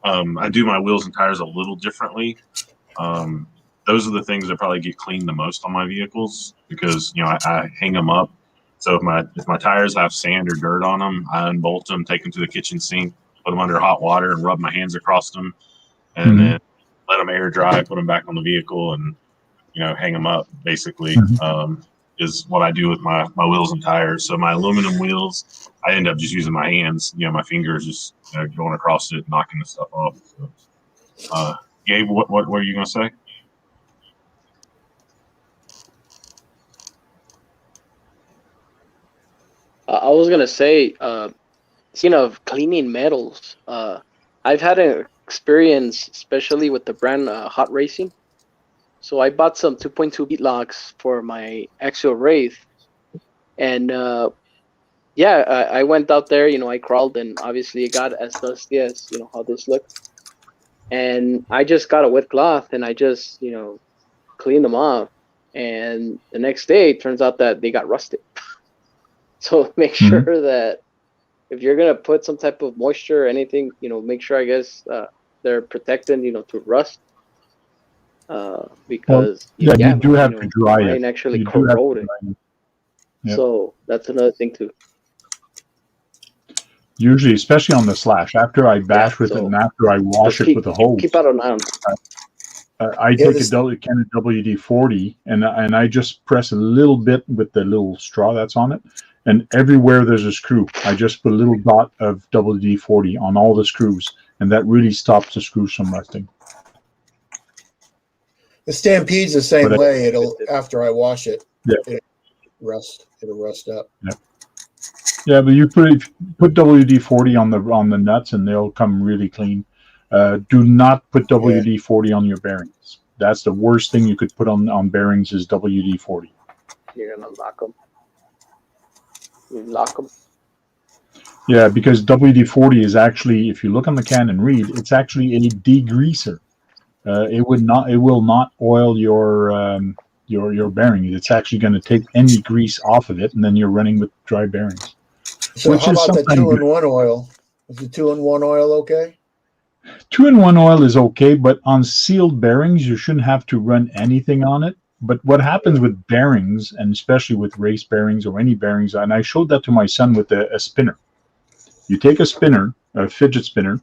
I do my wheels and tires a little differently. Those are the things that probably get cleaned the most on my vehicles because I hang them up. So if my tires have sand or dirt on them, I unbolt them, take them to the kitchen sink, put them under hot water, and rub my hands across them, and then let them air dry, put them back on the vehicle, and hang them up. Basically, is what I do with my wheels and tires. So my aluminum wheels, I end up just using my hands. My fingers just going across it, knocking the stuff off. So, Gabe, what were you gonna say? I was gonna say, speaking of cleaning metals, I've had an experience, especially with the brand Hot Racing. So I bought some 2.2 bead locks for my axial wraith, and I went out there. I crawled, and obviously it got as dusty as how this looked. And I just got a wet cloth, and I just cleaned them off. And the next day, it turns out that they got rusted. So make sure that if you're gonna put some type of moisture or anything, make sure I guess they're protected, to rust. Because you do have to dry it. Mine actually corroded. Yep. So that's another thing too. Usually, especially on the slash, after I bash with it and after I wash it with a hose, keep out an eye on I take a can of WD-40 and I just press a little bit with the little straw that's on it. And everywhere there's a screw, I just put a little dot of WD-40 on all the screws, and that really stops the screws from rusting. The Stampede's the same way. It'll after I wash it, it'll rust up. Yeah, but you put WD-40 on the nuts, and they'll come really clean. Do not put WD-40 on your bearings. That's the worst thing you could put on bearings is WD-40. You're gonna lock them. You lock them. Yeah, because WD-40 is actually, if you look on the can and read, it's actually a degreaser. It will not oil your bearings. It's actually going to take any grease off of it, and then you're running with dry bearings. So how about the 2-in-1 oil? Is the 2-in-1 oil okay? 2-in-1 oil is okay, but on sealed bearings, you shouldn't have to run anything on it. But what happens with bearings, and especially with race bearings or any bearings, and I showed that to my son with a spinner. You take a spinner, a fidget spinner,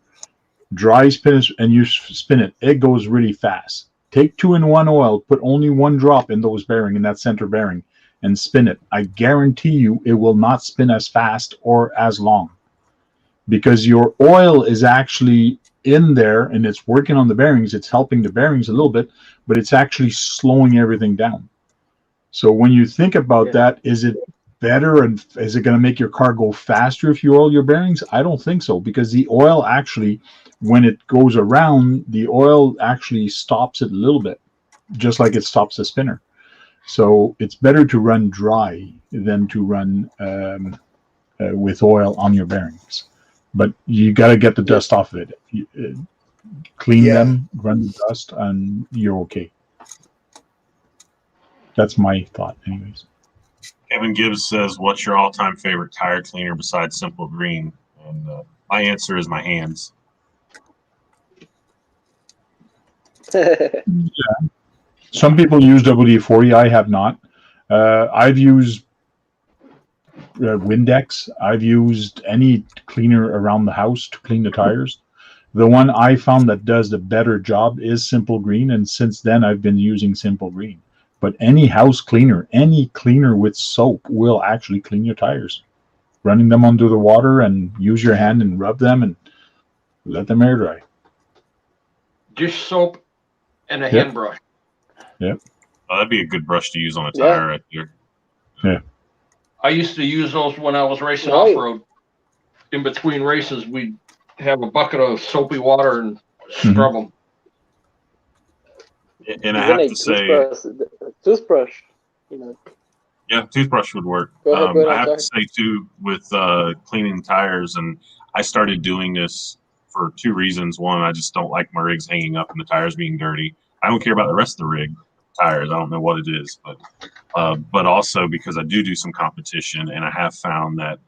dry spin, and you spin it. It goes really fast. Take 2-in-1 oil, put only one drop in those bearing, in that center bearing, and spin it. I guarantee you it will not spin as fast or as long because your oil is actually in there and it's working on the bearings. It's helping the bearings a little bit, but it's actually slowing everything down. So when you think about that, is it better and is it going to make your car go faster if you oil your bearings? I don't think so, because the oil actually, when it goes around, the oil actually stops it a little bit, just like it stops the spinner. So it's better to run dry than to run with oil on your bearings. But you got to get the dust off of it. Clean them, run the dust, and you're okay. That's my thought, anyways. Kevin Gibbs says, "What's your all-time favorite tire cleaner besides Simple Green?" And my answer is my hands. Some people use WD-40. I have not. I've used Windex. I've used any cleaner around the house to clean the tires. The one I found that does the better job is Simple Green, and since then I've been using Simple Green. But any house cleaner, any cleaner with soap will actually clean your tires. Running them under the water and use your hand and rub them and let them air dry. Dish soap and a Yep. hand brush. Oh, that'd be a good brush to use on a Yeah. tire right there. I used to use those when I was racing Right. off-road. In between races, we'd have a bucket of soapy water and scrub them. And I Even have a to say, toothbrush, you know. yeah, toothbrush would work. Go ahead, go ahead, I I'm have to sorry. say too, with cleaning tires, and I started doing this for two reasons. One, I just don't like my rigs hanging up and the tires being dirty. I don't care about the rest of the rig tires. I don't know what it is, but also because I do some competition, and I have found that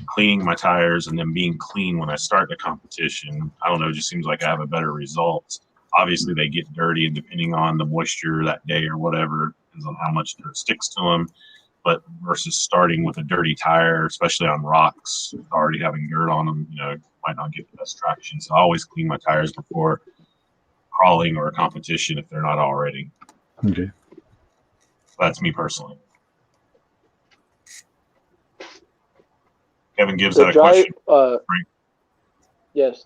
cleaning my tires and then being clean when I start the competition, I don't know, it just seems like I have a better result. Obviously, they get dirty, and depending on the moisture that day or whatever, depends on how much dirt sticks to them. But versus starting with a dirty tire, especially on rocks, already having dirt on them, might not get the best traction. So I always clean my tires before crawling or a competition if they're not already. Okay. That's me personally. Kevin gives The that a dry, question. yes.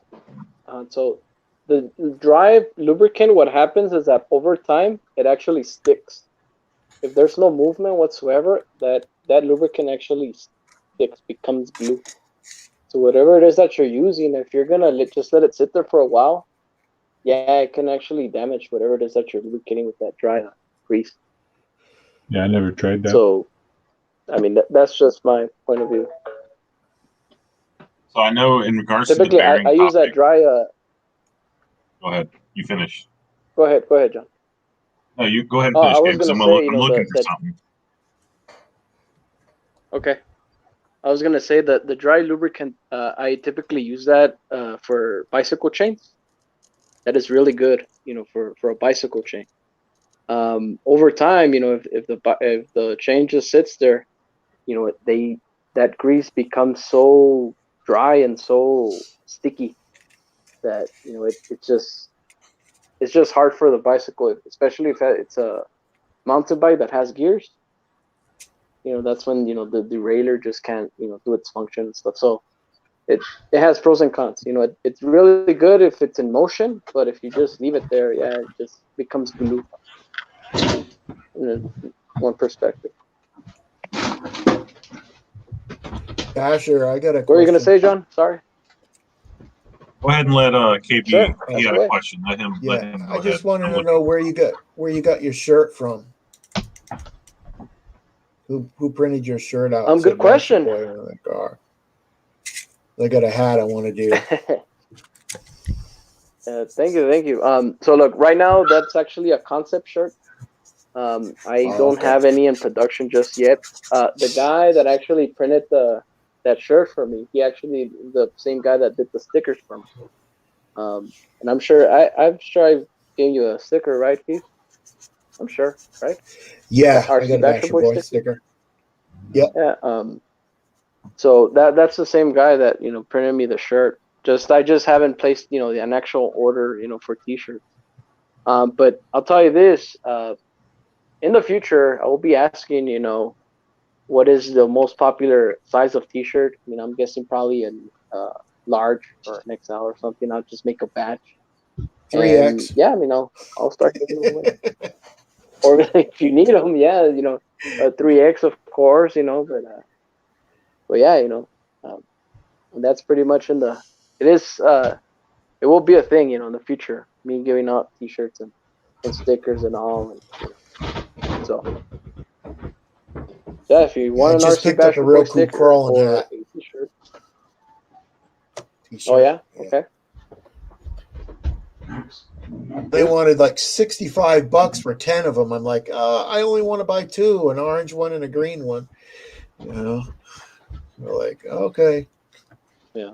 So the dry lubricant, what happens is that over time it actually sticks. If there's no movement whatsoever, that lubricant actually sticks, becomes glue. So whatever it is that you're using, if you're gonna just let it sit there for a while, yeah, it can actually damage whatever it is that you're lubricating with that dry grease. Yeah, I never tried that. So, I mean, that's just my point of view. So I know in regards Typically, to the bearing I use that topic, dry. go ahead. You finish. Go ahead, John. No, you go ahead and Oh, finish, I was Gabe, 'cause gonna I'm say, I'm looking for something. Okay. I was gonna say that the dry lubricant, I typically use that for bicycle chains. That is really good, for a bicycle chain. Over time, if the chain just sits there, that grease becomes so dry and so sticky that it's just hard for the bicycle, especially if it's a mountain bike that has gears. That's when the derailleur just can't do its function and stuff. So it has pros and cons. It's really good if it's in motion, but if you just leave it there, yeah, it just becomes glue. In one perspective. Asher, I got a What were you gonna question. say, John? Sorry. Go ahead and let KB. Sure, He ask had away. a question. Let him Yeah, go I just ahead. wanted I'm to looking. know where you got your shirt from. Who printed your shirt out? Good Said question. Boy on the car. I got a hat I want to do. Thank you. So look, right now that's actually a concept shirt. I don't Okay. have any in production just yet. The guy that actually printed that shirt for me, he actually the same guy that did the stickers for me. And I'm sure I've gave you a sticker, right, Keith? I'm sure, right? Yeah, That I got RC a Basher Basher Boy Boy sticker. sticker. Yep. Yeah. So that's the same guy that printed me the shirt. I just haven't placed an actual order for T-shirts. But I'll tell you this. In the future, I will be asking what is the most popular size of T-shirt. I mean, I'm guessing probably a large or an XL or something. I'll just make a batch. 3X. And yeah, I'll start giving them away. Or if you need them, yeah, a 3X of course, but yeah, and that's pretty much it will be a thing, in the future. Me giving out T-shirts and stickers and all, and so yeah, if you want I an just RC picked up Basher a real Boy cool sticker crawling or hat. a T-shirt. T-shirt. Oh yeah, okay. They wanted like $65 for 10 of them. I'm like, I only want to buy 2, an orange one and a green one. They're like, okay. Yeah.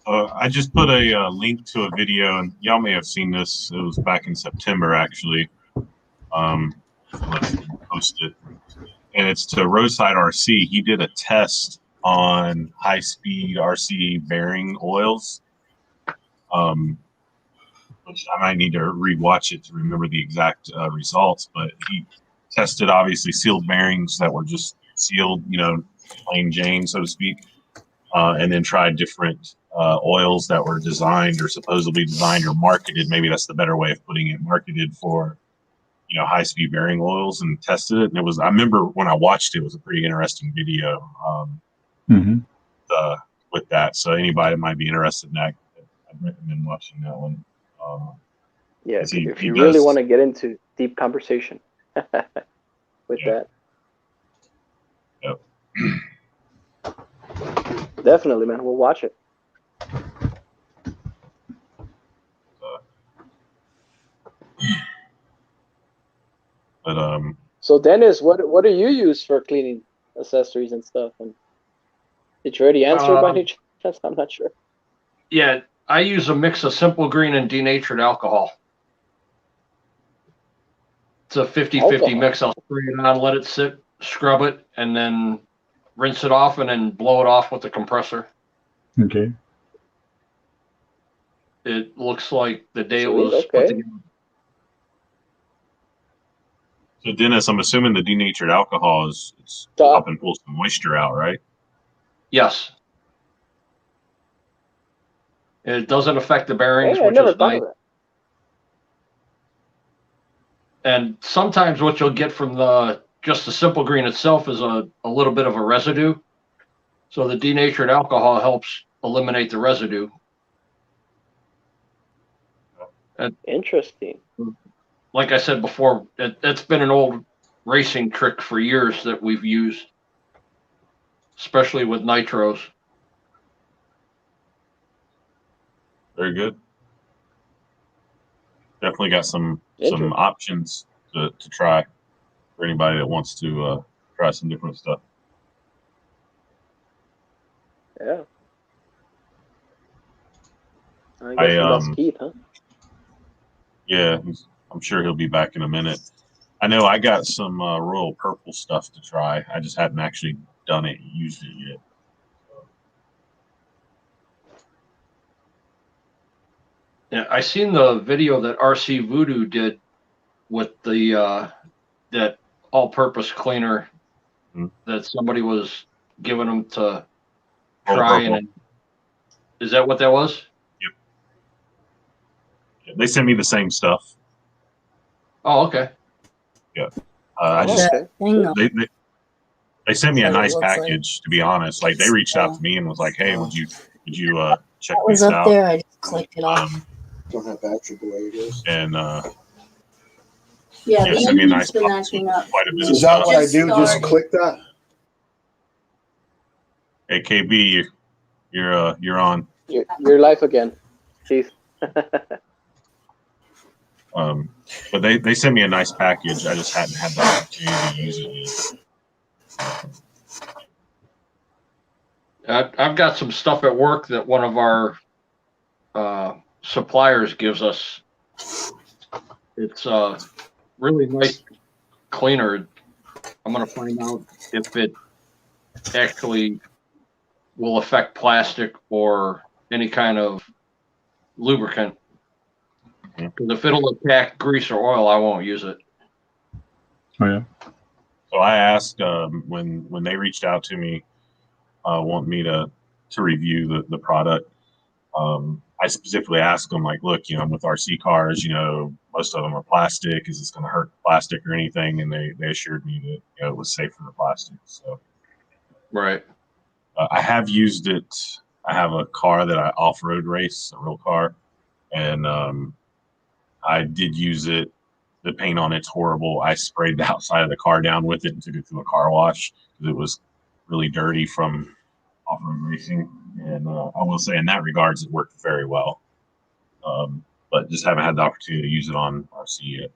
I just put a link to a video, and y'all may have seen this. It was back in September, actually. Let's post it. And it's to Roadside RC. He did a test on high-speed RC bearing oils. which I might need to rewatch it to remember the exact results. But he tested obviously sealed bearings that were just sealed, plain Jane, so to speak, and then tried different oils that were designed or supposedly designed or marketed. Maybe that's the better way of putting it. Marketed for high-speed bearing oils, and tested it. And it was, I remember when I watched it, it was a pretty interesting video with that. So anybody that might be interested in that, I'd recommend watching that one. Yeah, if you really want to get into deep conversation with that. Yep. Definitely, man. We'll watch it. But So Dennis, what do you use for cleaning accessories and stuff? And did you already answer by any chance? I'm not sure. Yeah, I use a mix of Simple Green and denatured alcohol. It's a 50-50 mix. I'll spray it on, let it sit, scrub it, and then rinse it off, and then blow it off with the compressor. Okay. It looks like the day it was put together. So Dennis, I'm assuming the denatured alcohol it's help and pull some moisture out, right? Yes. It doesn't affect the bearings, I which never is thought nice. of that. And sometimes what you'll get from just the Simple Green itself is a little bit of a residue. So the denatured alcohol helps eliminate the residue. Interesting. Like I said before, it's been an old racing trick for years that we've used, especially with nitros. Very good. Definitely got some options to try for anybody that wants to try some different stuff. Yeah. I guess that's Keith, huh? Yeah, I'm sure he'll be back in a minute. I know I got some Royal Purple stuff to try. I just hadn't actually done it, used it yet. Yeah, I seen the video that RC Voodoo did with the that all-purpose cleaner that somebody was giving them to try. And is that what that was? Yep. Yeah, they sent me the same stuff. Oh, okay. Yeah. I just they sent me a nice package. To be honest, like they reached out to me and was like, "Hey, would you check this out?" Up there. I just clicked it off. Don't have battery the way it is. And yeah, sent me a nice box with quite a bit of Is that stuff. what I do? Just click that. Hey KB, you're on. You're live again, Keith. But they sent me a nice package. I just hadn't had the opportunity to use it yet. I've got some stuff at work that one of our suppliers gives us. It's a really nice cleaner. I'm going to find out if it actually will affect plastic or any kind of lubricant. Because if it'll attack grease or oil, I won't use it. Oh yeah. So I asked when they reached out to me, want me to review the product. I specifically asked them, like, look, I'm with RC cars, most of them are plastic. Is this going to hurt plastic or anything? And they assured me that it was safe for the plastic. So, right. I have used it. I have a car that I off-road race, a real car, and I did use it. The paint on it's horrible. I sprayed the outside of the car down with it and took it through a car wash because it was really dirty from off-road racing. And I will say in that regards, it worked very well. But just haven't had the opportunity to use it on RC yet.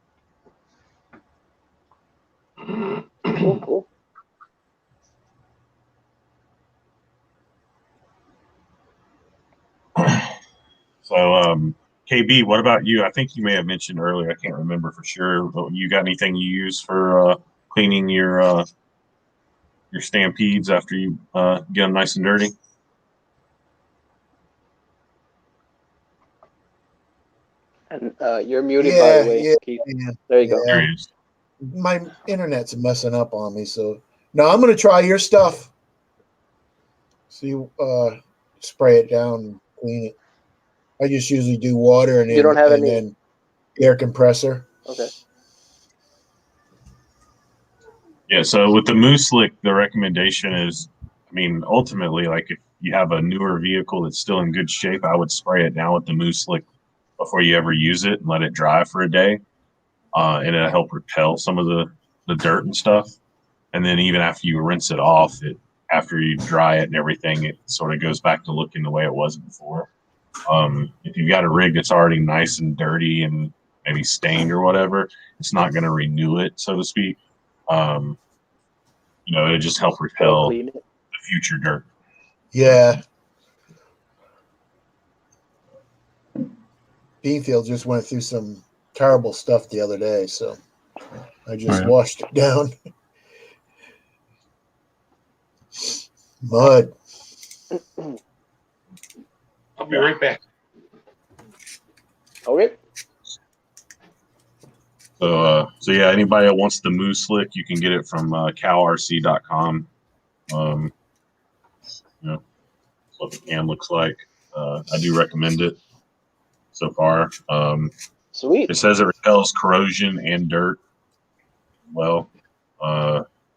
Cool. So, KB, what about you? I think you may have mentioned earlier, I can't remember for sure, but you got anything you use for cleaning your Stampedes after you get them nice and dirty? And you're muted, by Yeah, the way, yeah, Keith. yeah. There you go. There he is. My internet's messing up on me, so no, I'm gonna try your stuff. See, spray it down, and clean it. I just usually do water and You don't have any. then air compressor. Okay. Yeah, so with the Moose Lick, the recommendation is, I mean, ultimately, like if you have a newer vehicle that's still in good shape, I would spray it down with the Moose Lick before you ever use it and let it dry for a day. And it'll help repel some of the dirt and stuff. And then even after you rinse it off, after you dry it and everything, it sort of goes back to looking the way it was before. If you've got a rig that's already nice and dirty and maybe stained or whatever, it's not going to renew it, so to speak. It'll just help repel Clean it. the future dirt. Yeah. Beanfield just went through some terrible stuff the other day, so I just washed it down. Mud. I'll be right back. Okay. So yeah, anybody that wants the Moose Lick, you can get it from cowrc.com. That's what the can looks like. I do recommend it so far. Sweet. It says it repels corrosion and dirt. Well,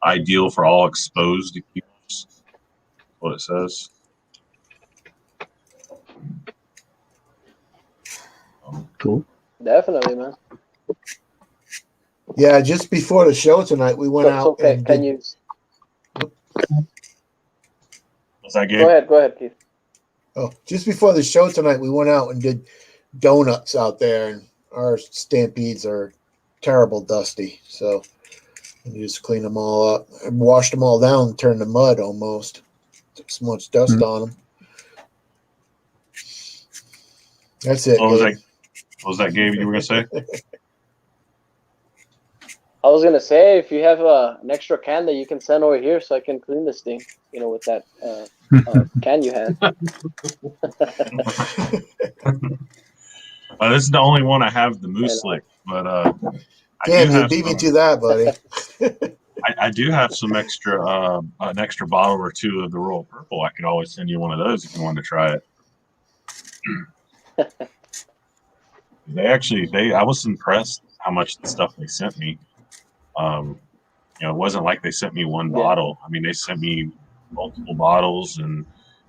ideal for all exposed accumulants. What it says. Cool. Definitely, man. Yeah, just before the show tonight, we went out. So can you? What's that, Gabe? Go ahead, Keith. Oh, just before the show tonight, we went out and did donuts out there, and our stampedes are terrible dusty. So we just cleaned them all up, and washed them all down, turned to mud almost. Took so much dust on them. That's it. What was that, Gabe, you were going to say? I was gonna say, if you have an extra can that you can send over here, so I can clean this thing, with that can you had. This is the only one I have the Moose Lick, but Damn, you beat me to that, buddy. I do have some extra, an extra bottle or two of the Royal Purple. I could always send you one of those if you wanted to try it. I was impressed how much the stuff they sent me. It wasn't like they sent me one bottle. I mean, they sent me multiple bottles and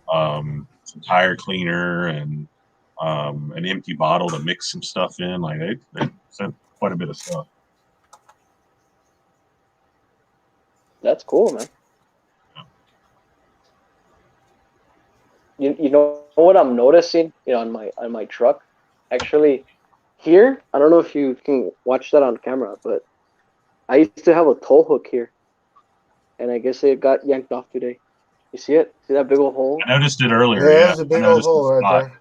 some tire cleaner and an empty bottle to mix some stuff in. Like they sent quite a bit of stuff. That's cool, man. You know what I'm noticing, on my truck? Actually, here, I don't know if you can watch that on camera, but I used to have a tow hook here, and I guess it got yanked off today. You see it? See that big old hole? I noticed it earlier. Yeah, there's a big old hole right there.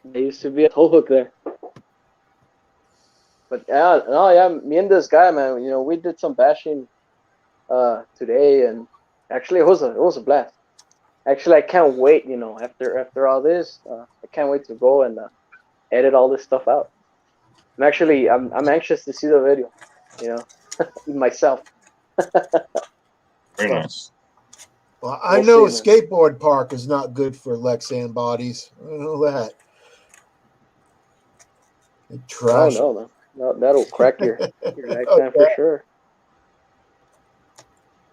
There used to be a tow hook there. But me and this guy, man, we did some bashing today, and actually it was a blast. Actually, I can't wait, after all this, I can't wait to go and edit all this stuff out. I'm anxious to see the video, myself. Very nice. Well, I know a skateboard park is not good for Lexan bodies. I know that. Trash. No, that'll crack your Lexan for sure.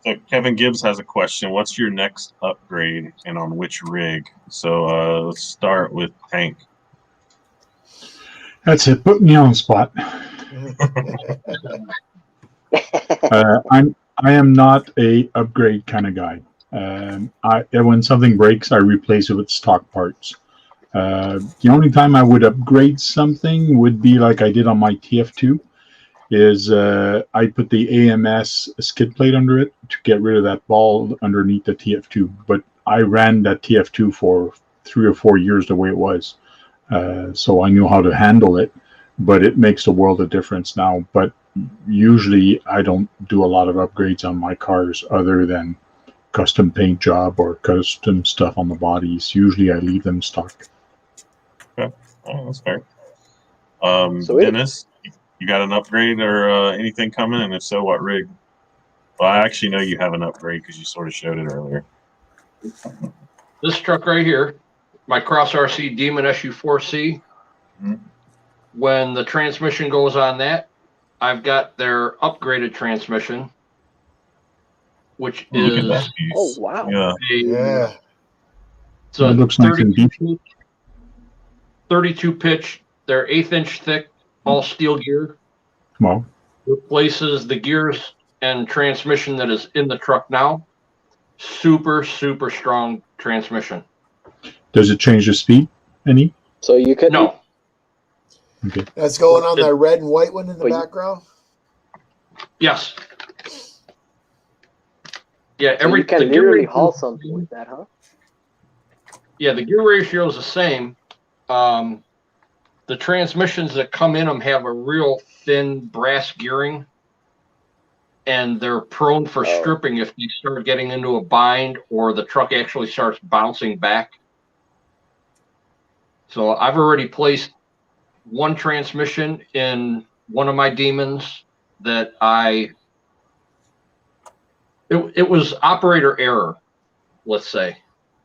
So Kevin Gibbs has a question. What's your next upgrade and on which rig? So let's start with Tank. That's it. Put me on the spot. I am not a upgrade kind of guy. When something breaks, I replace it with stock parts. The only time I would upgrade something would be like I did on my TF2. I put the AMS skid plate under it to get rid of that ball underneath the TF2. But I ran that TF2 for 3 or 4 years the way it was. So I knew how to handle it, but it makes a world of difference now. But usually I don't do a lot of upgrades on my cars other than custom paint job or custom stuff on the bodies. Usually I leave them stock. Okay. Oh, that's fair. Sweet. Dennis, you got an upgrade or anything coming? And if so, what rig? Well, I actually know you have an upgrade because you sort of showed it earlier. This truck right here, my Cross RC Demon SU4C, when the transmission goes on that, I've got their upgraded transmission, which Look at is that piece. Oh, wow. Yeah. Yeah. It's a It looks nice and deep. 32 pitch. They're 1/8 inch thick, all steel gear. Well, Replaces the gears and transmission that is in the truck now. Super, super strong transmission. does it change the speed any? So you could No, Okay. That's going on that red and white one in the But you- background. yes. Yeah, So you can the gear literally ratio- haul something with that, huh? Yeah, the gear ratio is the same. The transmissions that come in them have a real thin brass gearing, and they're prone for Oh. stripping if you start getting into a bind or the truck actually starts bouncing back. So I've already placed one transmission in one of my Demons that it was operator error, let's say.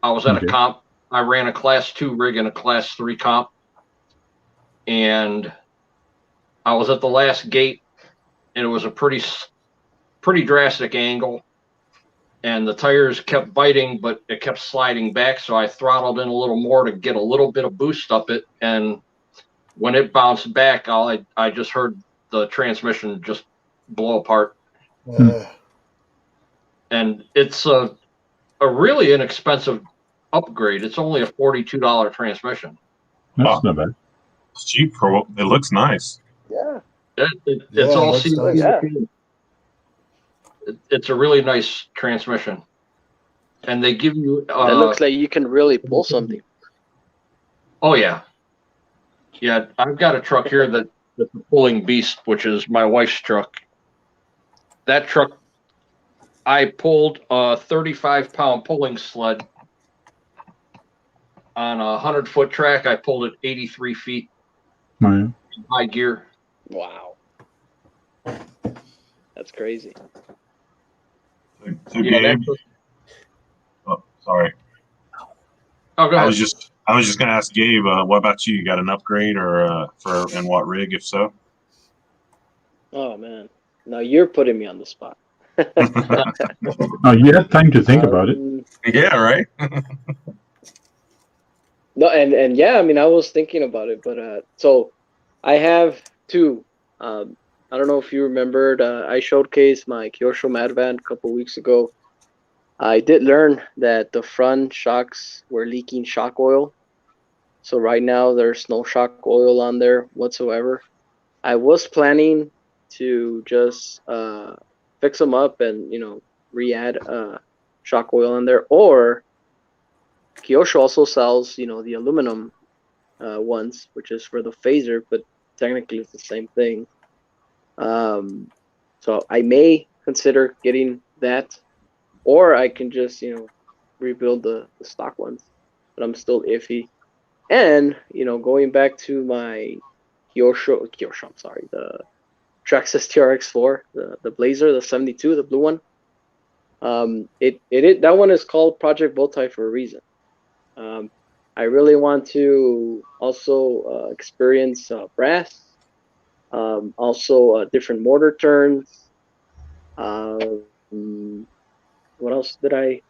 I was at Okay. a comp. I ran a class 2 rig and a class 3 comp. And I was at the last gate, and it was a pretty drastic angle. And the tires kept biting, but it kept sliding back. So I throttled in a little more to get a little bit of boost up it. And when it bounced back, I just heard the transmission just blow apart. And it's a really inexpensive upgrade. It's only a $42 transmission. That's Wow. not bad. It's cheap for what it looks nice. Yeah. It's Yeah, all it looks CVT. nice. It's a really nice transmission. And they give you That looks like you can really pull something. oh yeah. Yeah, I've got a truck here that's a pulling beast, which is my wife's truck. That truck, I pulled a 35-pound pulling sled on a 100-foot track. I pulled it 83 feet Oh, yeah. in high gear. Wow. That's crazy. So Yeah, Gabe, oh, sorry. Oh, go I ahead. was just gonna ask Gabe, what about you? You got an upgrade or for and what rig, if so? Oh man. Now you're putting me on the spot. Oh, you had time to think about it. Yeah, right. No, and yeah, I mean, I was thinking about it, but so I have two. I don't know if you remembered, I showcased my Kyosho Mad Van a couple weeks ago. I did learn that the front shocks were leaking shock oil. So right now there's no shock oil on there whatsoever. I was planning to just fix them up and, re-add shock oil on there, or Kyosho also sells, the aluminum ones, which is for the phaser, but technically it's the same thing. So I may consider getting that, or I can just, rebuild the stock ones, but I'm still iffy. And, going back to my Kyosho, I'm sorry, the Traxxas TRX4, the Blazer, the 72, the blue one. That one is called Project Bowtie for a reason. I really want to also experience brass, also different mortar turns. What else did I?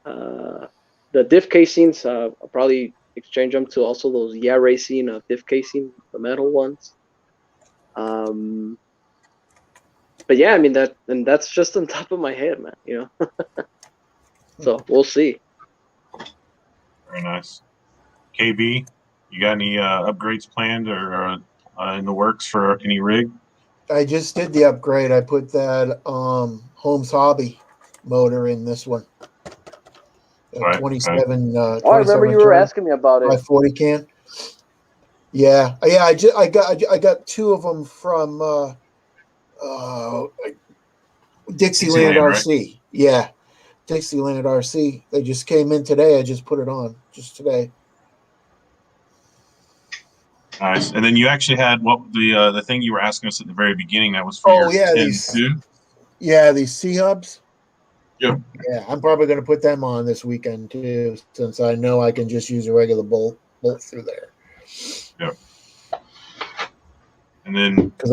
The diff casings, I'll probably exchange them to also those Racing diff casing, the metal ones. But yeah, I mean that's just on top of my head, man. So we'll see. Very nice. KB, you got any upgrades planned or in the works for any rig? I just did the upgrade. I put that Holmes Hobby motor in this one. Right, 27. Oh, I remember you were asking me about it. 540 can. Yeah. I got two of them from Dixieland RC. Right? Yeah, Dixieland RC. They just came in today. I just put it on just today. Nice. And then you actually had what the thing you were asking us at the very beginning that was for Oh, your yeah, 10 these- too? Yeah, these C hubs. Yep. Yeah, I'm probably going to put them on this weekend too, since I know I can just use a regular bolt through there. Yep. And then, Because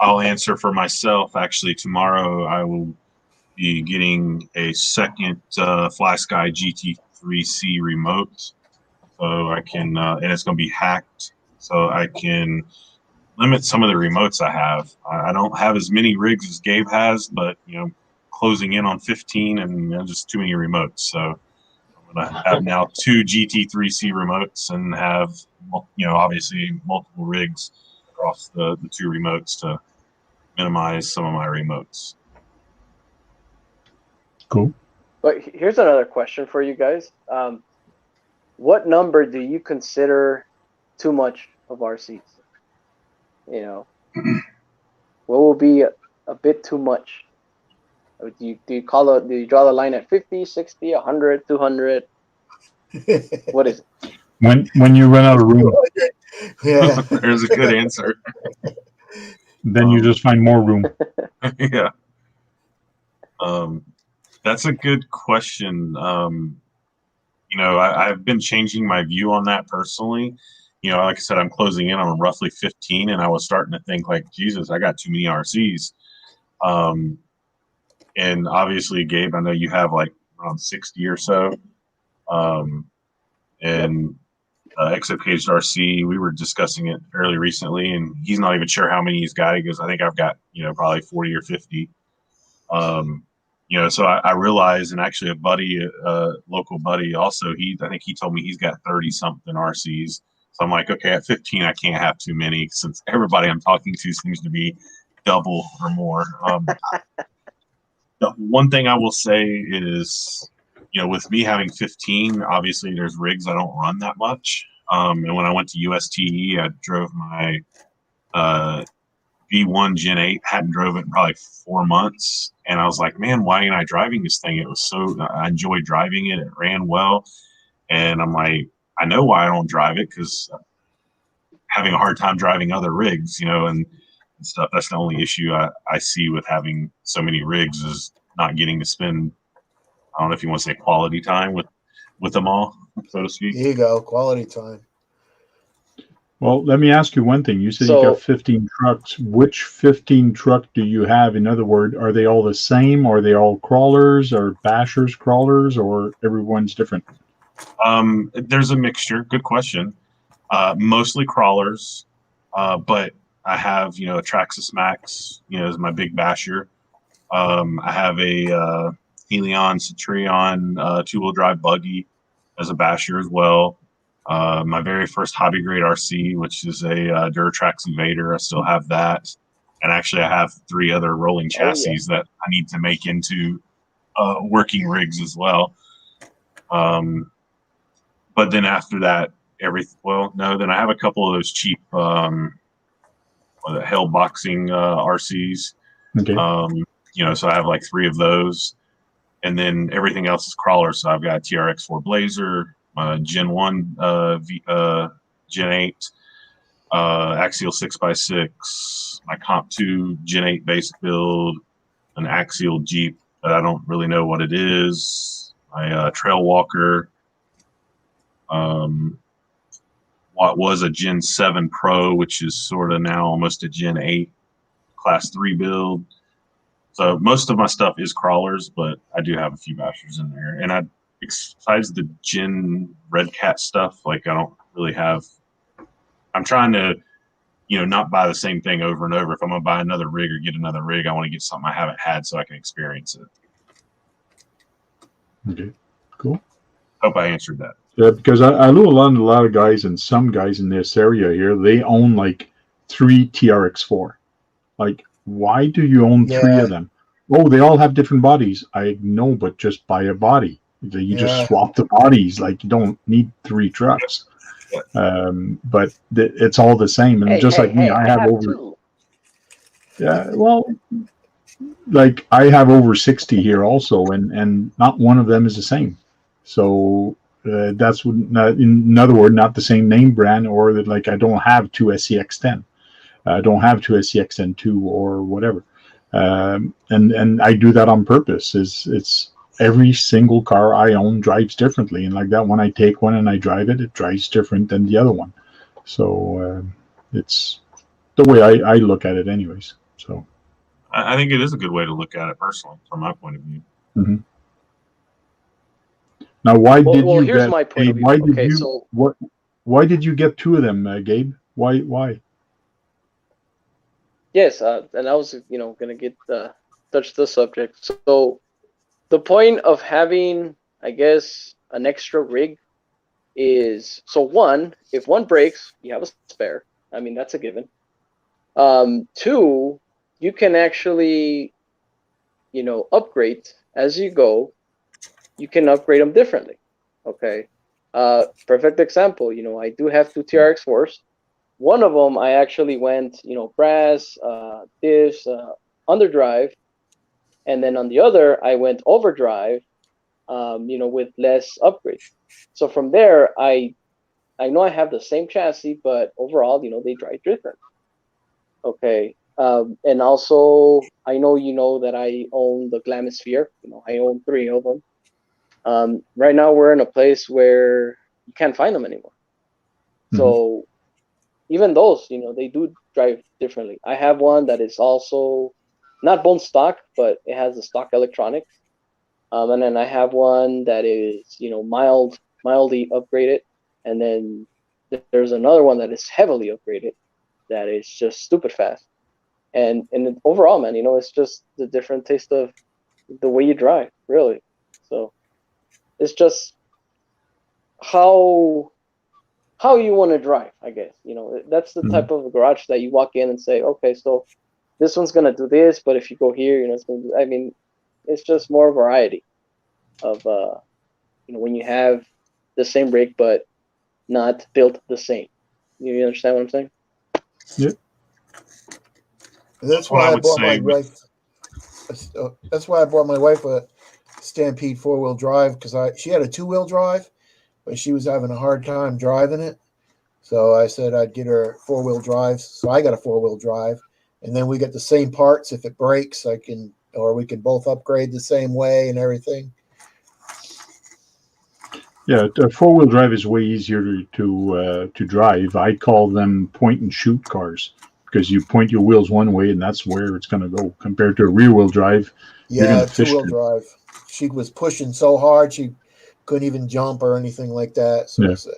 I'll answer for myself. Actually, tomorrow I will be getting a second FlySky GT3C remote, so I can, and it's going to be hacked, so I can limit some of the remotes I have. I don't have as many rigs as Gabe has, but closing in on 15, and just too many remotes. So I'm going to have now 2 GT3C remotes and have obviously multiple rigs across the 2 remotes to minimize some of my remotes. Cool. But here's another question for you guys. What number do you consider too much of RCs? What will be a bit too much? Do you draw the line at 50, 60, 100, 200? What is it? When you run out of room, Yeah. There's a good answer. then you just find more room. Yeah. That's a good question. I've been changing my view on that personally. Like I said, I'm closing in on roughly 15, and I was starting to think like, Jesus, I got too many RCs. And obviously, Gabe, I know you have like around 60 or so. And Exo Caged RC, we were discussing it fairly recently, and he's not even sure how many he's got. He goes, I think I've got, probably 40 or 50. So I realized, and actually a buddy, local buddy also, I think he told me he's got 30 something RCs. So I'm like, okay, at 15, I can't have too many since everybody I'm talking to seems to be double or more. The one thing I will say is, with me having 15, obviously there's rigs I don't run that much. And when I went to USTE, I drove my V1 Gen 8, hadn't drove it in probably 4 months. And I was like, man, why ain't I driving this thing? I enjoyed driving it. It ran well. And I'm like, I know why I don't drive it, because having a hard time driving other rigs, and stuff. That's the only issue I see with having so many rigs, is not getting to spend, I don't know if you want to say quality time with them all, so to speak. Here you go, quality time. Well, let me ask you one thing. You said you got 15 trucks. Which 15 truck do you have? In other words, are they all the same? Are they all crawlers or bashers crawlers, or everyone's different? There's a mixture. Good question. Mostly crawlers, but I have, a Traxxas Max, is my big basher. I have a Helion Citrion 2-wheel drive buggy as a basher as well. My very first hobby grade RC, which is a Duratrax Invader. I still have that. And actually, I have 3 other rolling chassis that I need to make into working rigs as well. But then after that, then I have a couple of those cheap Hell Boxing RCs. Okay. So I have like 3 of those. And then everything else is crawlers. So I've got a TRX4 Blazer, Gen 1 Gen 8, Axial 6x6, my Comp 2 Gen 8 base build, an Axial Jeep that I don't really know what it is, my Trail Walker, what was a Gen 7 Pro, which is sort of now almost a Gen 8 Class 3 build. So most of my stuff is crawlers, but I do have a few bashers in there. And besides the Gen Red Cat stuff, like I don't really have. I'm trying to, not buy the same thing over and over. If I'm gonna buy another rig or get another rig, I want to get something I haven't had so I can experience it. Okay, cool. Hope I answered that. Yeah, because I know a lot of guys, and some guys in this area here, they own like 3 TRX4. Like, why do you own 3 of them? Oh, they all have different bodies. I know, but just buy a body. You just swap the bodies. Like, you don't need 3 trucks. But it's all the same. And like me, I have over. 2. Yeah, well, like I have over 60 here also, and not one of them is the same. So that's not, in other words, not the same name brand, or that like I don't have two SCX10, I don't have two SCX10 2 or whatever, and I do that on purpose. It's every single car I own drives differently, and like that, when I take one and I drive it, it drives different than the other one. So it's the way I look at it, anyways. So I think it is a good way to look at it personally, from my point of view. mm-hmm. Now, why did well, you here's get? my point of view. Why did Okay, you? so What? Why did you get two of them, Gabe? Why? yes, and I was, gonna get touch the subject. So the point of having, I guess, an extra rig is, so one, if one breaks, you have a spare. I mean, that's a given. Two, you can actually, upgrade as you go. You can upgrade them differently. Okay. Perfect example. I do have two TRX4s. One of them I actually went, brass, diffs, underdrive, and then on the other I went overdrive, with less upgrades. So from there, I know I have the same chassis, but overall, they drive different. Okay. And also, I know that I own the Glamisphere. I own 3 of them. Right now, we're in a place where you can't find them anymore. Mm-hmm. So even those, they do drive differently. I have one that is also not bone stock, but it has the stock electronics. And then I have one that is, mildly upgraded. And then there's another one that is heavily upgraded that is just stupid fast. And overall, man, it's just the different taste of the way you drive, really. So it's just how you want to drive, I guess. That's the type of garage that you walk in and say, okay, so this one's gonna do this, but if you go here, it's gonna do, I mean, it's just more variety of when you have the same rig but not built the same. You understand what I'm saying? Yeah. That's why I bought my wife. That's why I bought my wife a Stampede 4-wheel drive, because she had a 2-wheel drive, but she was having a hard time driving it. So I said I'd get her 4-wheel drive. So I got a 4-wheel drive, and then we get the same parts. If it breaks, we can both upgrade the same way and everything. Yeah, a 4-wheel drive is way easier to drive. I call them point and shoot cars, because you point your wheels one way and that's where it's going to go. Compared to a rear-wheel drive, yeah, 2-wheel drive. She was pushing so hard she couldn't even jump or anything like that. So yeah. I said,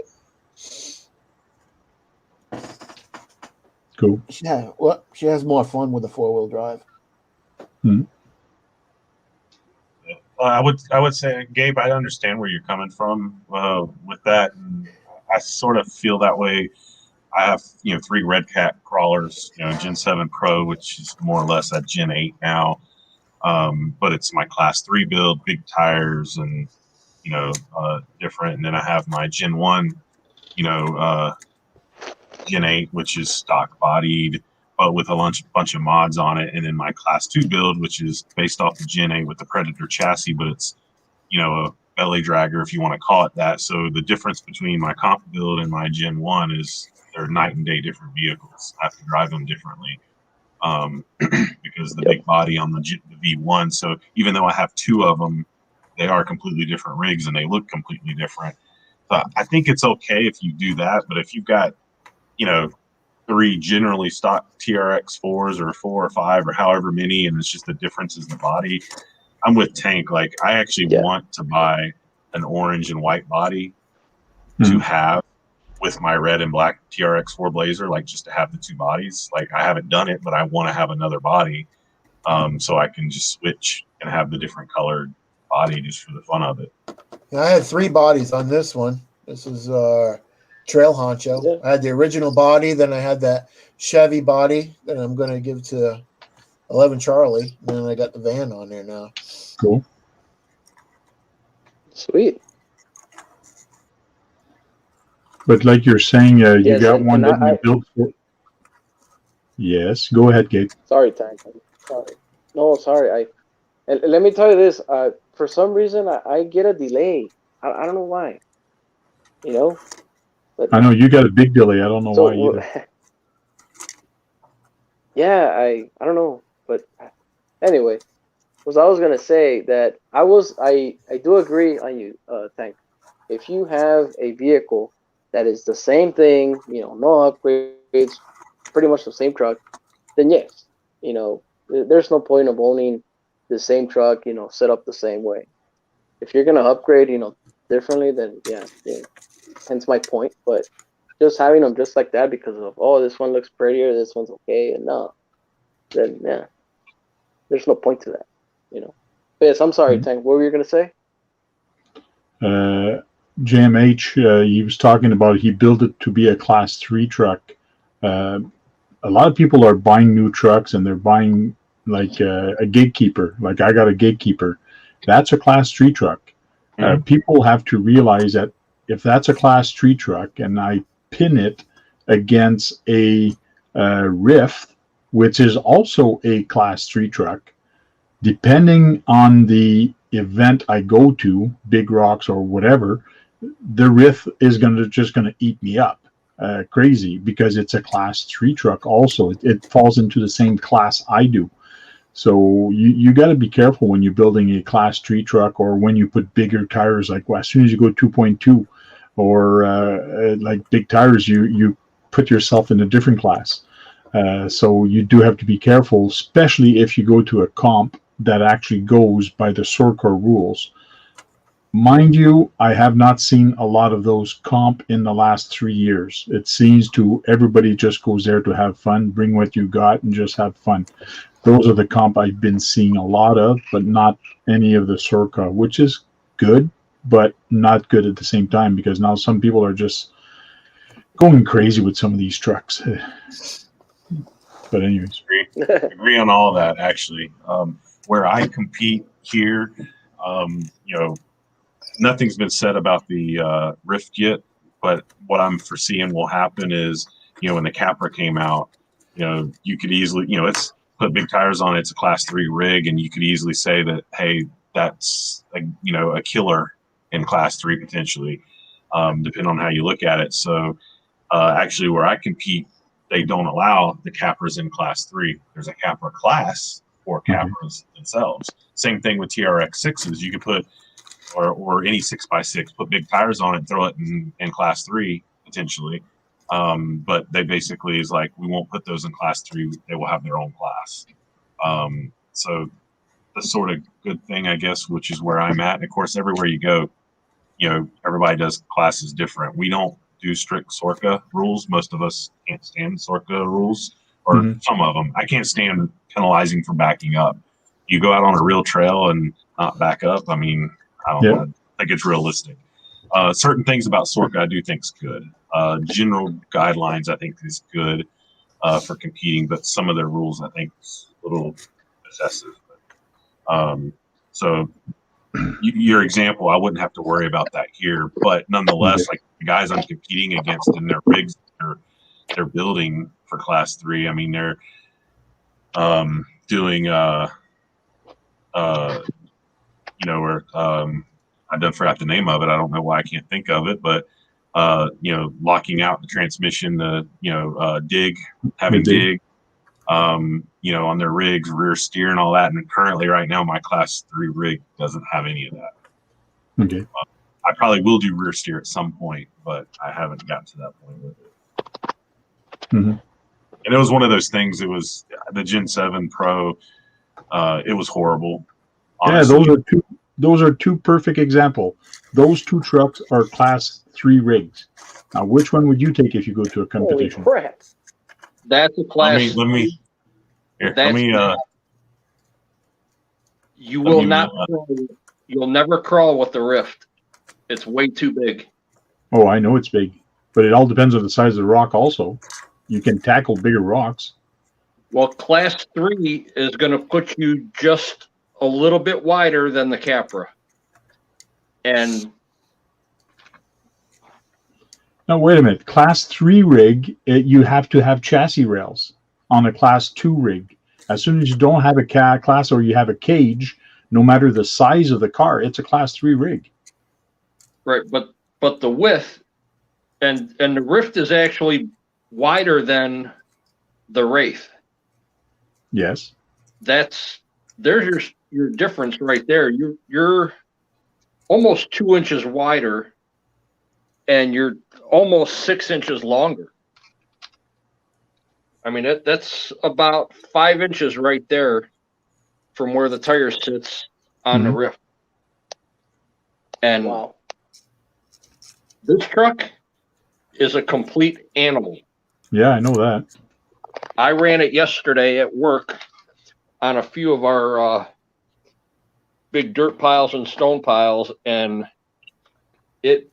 cool. Yeah, well, she has more fun with a 4-wheel drive. I would say, Gabe, I understand where you're coming from with that, and I sort of feel that way. I have 3 Red Cat crawlers, Gen 7 Pro, which is more or less at Gen 8 now, but it's my Class 3 build, big tires, and different. And then I have my Gen 1, Gen 8, which is stock bodied, but with a bunch of mods on it. And then my Class 2 build, which is based off the Gen 8 with the Predator chassis, but it's, a belly dragger, if you want to call it that. So the difference between my comp build and my Gen 1 is they're night and day different vehicles. I have to drive them differently because the big body on the V1. So even though I have 2 of them, they are completely different rigs and they look completely different. So I think it's okay if you do that. But if you've got, 3 generally stock TRX4s or 4 or 5 or however many, and it's just the difference is the body, I'm with Tank. Like, I actually want to buy an orange and white body to have with my red and black TRX4 Blazer, like just to have the 2 bodies. Like, I haven't done it, but I want to have another body so I can just switch and have the different colored body just for the fun of it. Yeah, I had 3 bodies on this one. This is Trail Honcho. Yeah. I had the original body, then I had that Chevy body that I'm going to give to 11 Charlie, and then I got the van on there now. Cool. Sweet. But like you're saying, you got one that you built for. Yes, go ahead, Gabe. Sorry, Tank. Sorry. No, sorry. And let me tell you this. For some reason, I get a delay. I don't know why. you know. But I know you got a big delay. I don't know why so either. yeah, I don't know, but anyway, was I was gonna say that I do agree on you, Tank. If you have a vehicle that is the same thing, no upgrades, pretty much the same truck, then yes, there's no point of owning the same truck, set up the same way. If you're gonna upgrade, differently, then yeah, hence my point. But just having them just like that because of, oh, this one looks prettier, this one's okay, and no, then yeah, there's no point to that, But yes, I'm sorry, Tank. What were you gonna say? JMH, he was talking about he built it to be a class 3 truck. A lot of people are buying new trucks and they're buying like a gatekeeper. Like I got a gatekeeper. That's a class 3 truck. People have to realize that if that's a class 3 truck and I pin it against a Rift, which is also a class 3 truck, depending on the event I go to, Big Rocks or whatever, the Rift is just going to eat me up crazy because it's a class 3 truck also. It falls into the same class I do. So you got to be careful when you're building a class 3 truck or when you put bigger tires, like as soon as you go 2.2 or like big tires, you put yourself in a different class. So you do have to be careful, especially if you go to a comp that actually goes by the Sorcar rules. Mind you, I have not seen a lot of those comp in the last 3 years. It seems to everybody just goes there to have fun, bring what you got, and just have fun. Those are the comp I've been seeing a lot of, but not any of the Sorcar, which is good, but not good at the same time because now some people are just going crazy with some of these trucks. But anyways, agree on all that. Actually, where I compete here, nothing's been said about the Rift yet, but what I'm foreseeing will happen is, when the Capra came out, you could easily, it's put big tires on it. It's a class 3 rig, and you could easily say that, hey, that's a killer in class 3 potentially, depending on how you look at it. So actually, where I compete, they don't allow the Capras in class 3. There's a Capra class for Capras themselves. Same thing with TRX 6s. You could put or any 6x6, put big tires on it, throw it in class 3 potentially. But they basically is like, we won't put those in class 3. They will have their own class. So the sort of good thing, I guess, which is where I'm at. And of course, everywhere you go, everybody does classes different. We don't do strict Sorca rules. Most of us can't stand Sorca rules, or some of them. I can't stand penalizing for backing up. You go out on a real trail and not back up. I mean, I don't know. I think it's realistic. Certain things about Sorca I do think is good. General guidelines I think is good for competing, but some of their rules I think is a little excessive. So your example, I wouldn't have to worry about that here, but nonetheless, like the guys I'm competing against in their rigs, they're building for class 3. I mean, they're doing where I done forgot the name of it. I don't know why I can't think of it, but locking out the transmission, dig, having dig, on their rigs, rear steer and all that. And currently right now, my class 3 rig doesn't have any of that. Okay. I probably will do rear steer at some point, but I haven't gotten to that point with it. And it was one of those things. It was the Gen 7 Pro. It was horrible. Honestly. Yeah, those are two perfect examples. Those two trucks are class 3 rigs. Now, which one would you take if you go to a competition? Holy crap. That's a class. You will not. You'll never crawl with the Rift. It's way too big. Oh, I know it's big, but it all depends on the size of the rock. Also, you can tackle bigger rocks. Well, class 3 is going to put you just a little bit wider than the Capra, and now wait a minute. Class 3 rig, you have to have chassis rails. On a class 2 rig, as soon as you don't have a class or you have a cage, no matter the size of the car, it's a class 3 rig. Right, but the width And the Rift is actually wider than the Wraith. Yes. There's your difference right there. You're almost 2 inches wider, and you're almost 6 inches longer. I mean, that's about 5 inches right there from where the tire sits on the Rift. And Wow. this truck is a complete animal. Yeah, I know that. I ran it yesterday at work on a few of our big dirt piles and stone piles, and it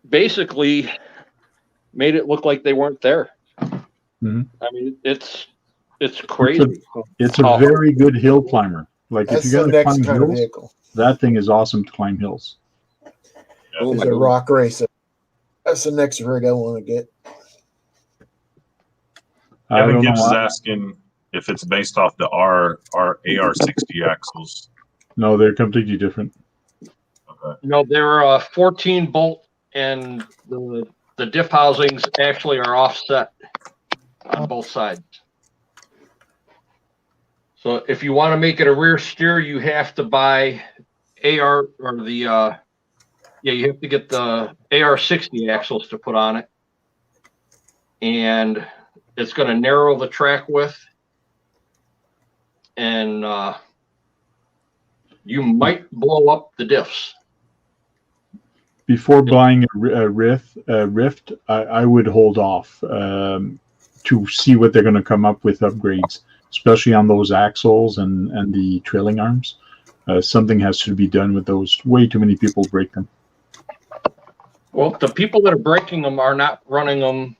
basically made it look like they weren't there. Mhm. I mean, it's crazy. It's a very good hill climber. Like That's if the you're gonna next climb kind of hills, vehicle. that thing is awesome to climb hills. Oh Is my a God. rock racer. That's the next rig I want to get. I Kevin don't Gibbs know. is asking if it's based off the AR60 axles. No, they're completely different. Okay. No, they're 14 bolt, and the diff housings actually are offset on both sides. So if you want to make it a rear steer, you have to buy AR or the you have to get the AR60 axles to put on it, and it's going to narrow the track width, and you might blow up the diffs. Before buying a Rift, I would hold off to see what they're going to come up with upgrades, especially on those axles and the trailing arms. Something has to be done with those. Way too many people break them. Well, the people that are breaking them are not running them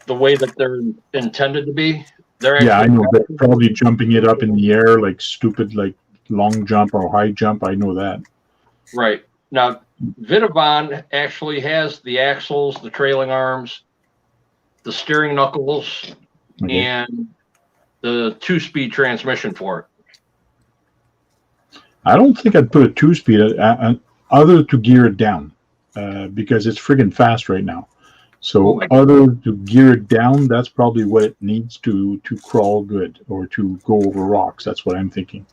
the way that they're intended to be. They're actually, Yeah, I know. They're probably jumping it up in the air like stupid, like long jump or high jump. I know that. right. Now, Vitavon actually has the axles, the trailing arms, the steering knuckles, Okay. and the 2-speed transmission for it. I don't think I'd put a 2-speed other to gear it down because it's friggin' fast right now. So Oh my God. other to gear it down, that's probably what it needs to crawl good or to go over rocks. That's what I'm thinking.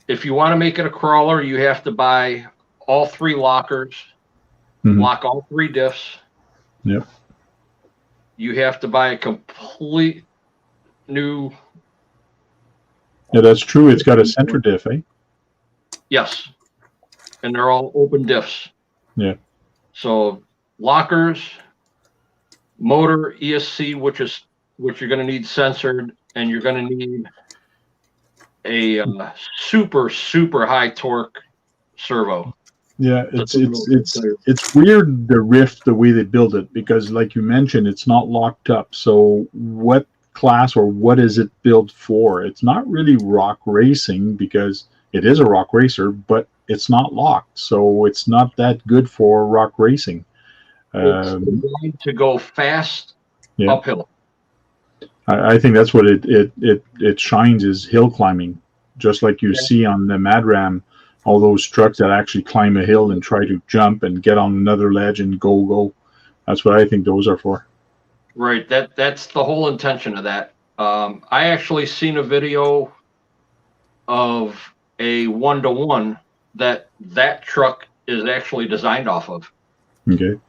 If you want to make it a crawler, you have to buy all 3 lockers, lock all 3 diffs. Yep. You have to buy a complete new. Yeah, that's true. It's got a center diff, eh? Yes. And they're all open diffs. Yeah. So lockers, motor, ESC, which you're going to need censored, and you're going to need a super high torque servo. Yeah, it's weird, the Rift, the way they build it, because like you mentioned, it's not locked up. So what class or what is it built for? It's not really rock racing because it is a rock racer, but it's not locked. So it's not that good for rock racing. It's designed to go fast uphill. I think that's what it shines, is hill climbing, just like you see on the Mad Ram, all those trucks that actually climb a hill and try to jump and get on another ledge and go. That's what I think those are for. Right. That's the whole intention of that. I actually seen a video of a 1-to-1 that truck is actually designed off of. Okay.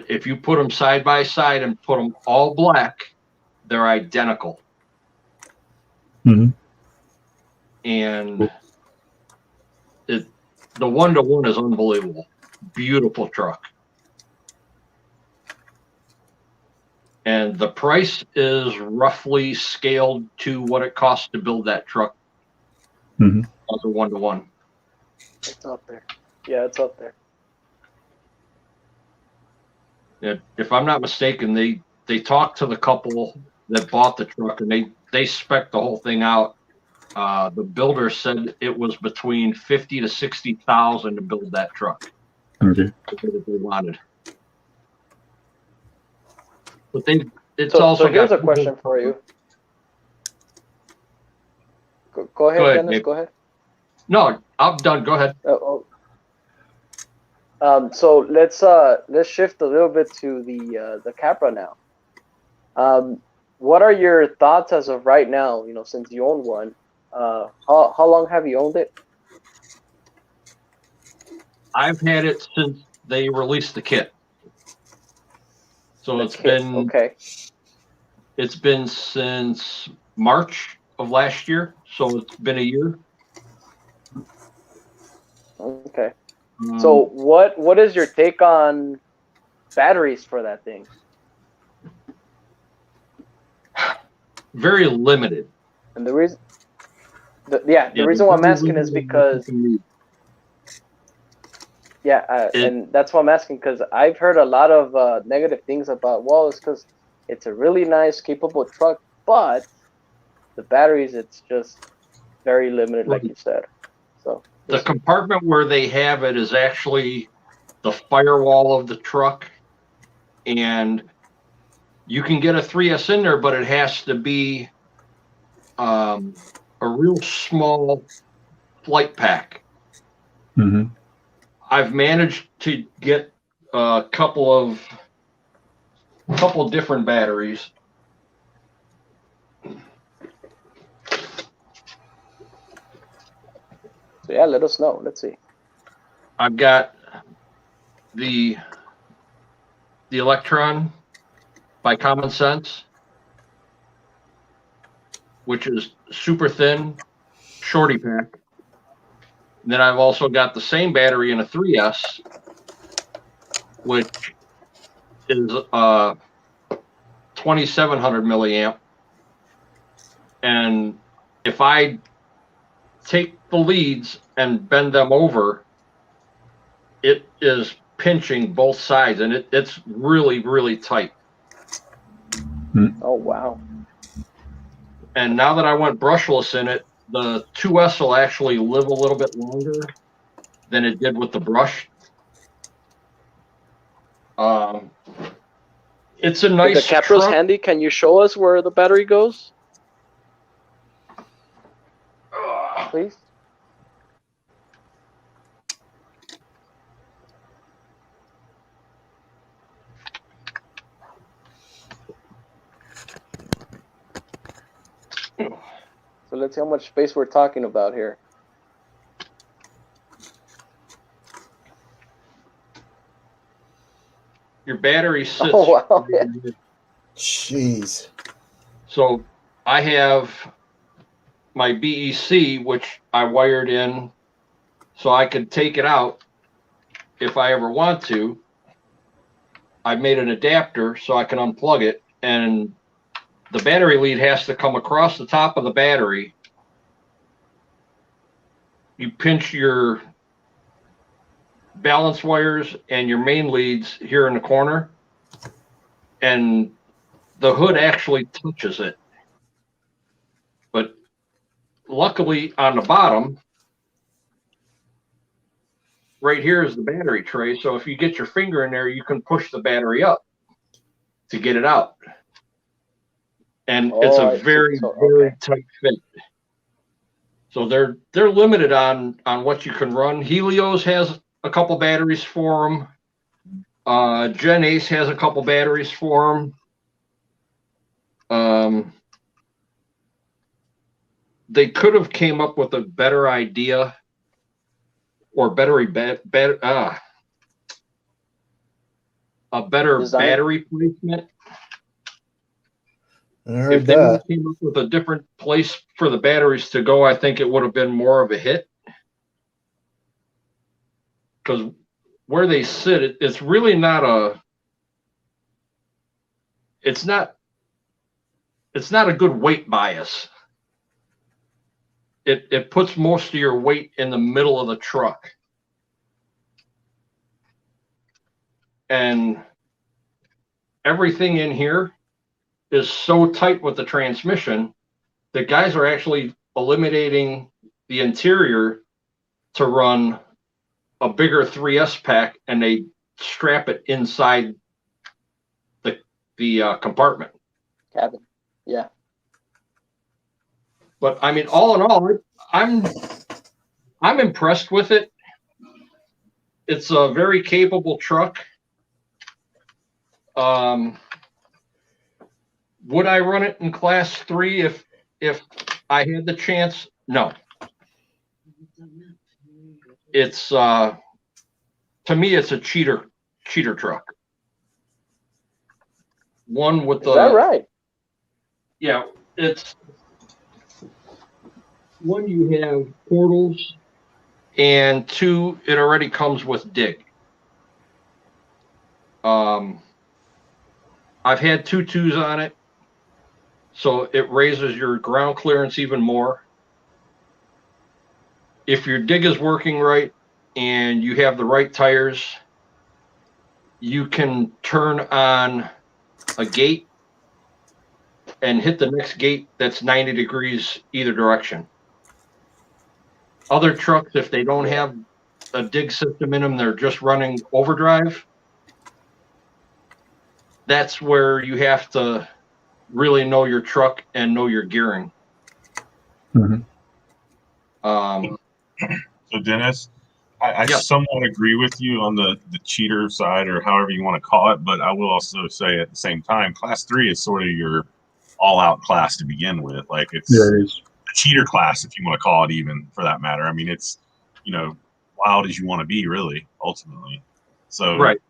If you put them side by side and put them all black, they're identical. Mm-hmm. And the 1-to-1 is unbelievable. Beautiful truck. And the price is roughly scaled to what it costs to build that truck as a 1-to-1. It's up there. Yeah, it's up there. If I'm not mistaken, they talked to the couple that bought the truck, and they spec'd the whole thing out. The builder said it was between $50,000 to $60,000 to build that truck. Okay. That they wanted. But it's So also here's got a question for you. Go ahead, Dennis. Dave. Go ahead. No, I'm done. Go ahead. So let's shift a little bit to the Capra now. What are your thoughts as of right now? You know, since you own one, how long have you owned it? I've had it since they released the kit. So The it's kit, been okay. it's been since March of last year. So it's been a year. Okay. So what is your take on batteries for that thing? Very limited. And the reason, the reason why I'm asking is because and that's why I'm asking, because I've heard a lot of negative things about, well, it's because it's a really nice, capable truck, but the batteries, it's just very limited, like you said. So the compartment where they have it is actually the firewall of the truck, and you can get a 3S in there, but it has to be a real small flight pack. Mm-hmm. I've managed to get a couple different batteries. So yeah, let us know. Let's see. I've got the Electron by Common Sense, which is super thin, shorty pack. And then I've also got the same battery in a 3S, which is 2700 milliamp. And if I take the leads and bend them over, it is pinching both sides, and it's really, really tight. Oh, wow. And now that I went brushless in it, the 2S will actually live a little bit longer than it did with the brush. It's a nice If the Capra's truck. handy, can you show us where the battery goes? Please. So let's see how much space we're talking about here. Your battery sits. Oh, wow. Jeez. So I have my BEC, which I wired in so I could take it out if I ever want to. I made an adapter so I can unplug it, and the battery lead has to come across the top of the battery. You pinch your balance wires and your main leads here in the corner, and the hood actually touches it. But luckily on the bottom, right here is the battery tray. So if you get your finger in there, you can push the battery up to get it out. And it's a very, very tight fit. So they're limited on what you can run. Helios has a couple batteries for them. Gen Ace has a couple batteries for them. They could have came up with a better idea or a better battery placement. If they came up with a different place for the batteries to go, I think it would have been more of a hit. Because where they sit, it's really not a. It's not a good weight bias. It puts most of your weight in the middle of the truck. And everything in here is so tight with the transmission that guys are actually eliminating the interior to run a bigger 3S pack, and they strap it inside the compartment. Cabin. Yeah. But I mean, all in all, I'm impressed with it. it's a very capable truck. Would I run it in Class 3 if I had the chance? No. It's to me, it's a cheater truck. One with Is that right? Yeah, it's one, you have portals, and two, it already comes with dig. I've had 2.2s on it, so it raises your ground clearance even more. If your dig is working right and you have the right tires, you can turn on a gate and hit the next gate that's 90 degrees either direction. Other trucks, if they don't have a dig system in them, they're just running overdrive. That's where you have to really know your truck and know your gearing. Mhm. So Dennis, I Yeah. somewhat agree with you on the cheater side, or however you want to call it, but I will also say at the same time, Class 3 is sort of your all-out class to begin with. Like, it's Yeah, it is. a cheater class, if you want to call it, even for that matter. I mean, it's, wild as you want to be, really, ultimately. So Right.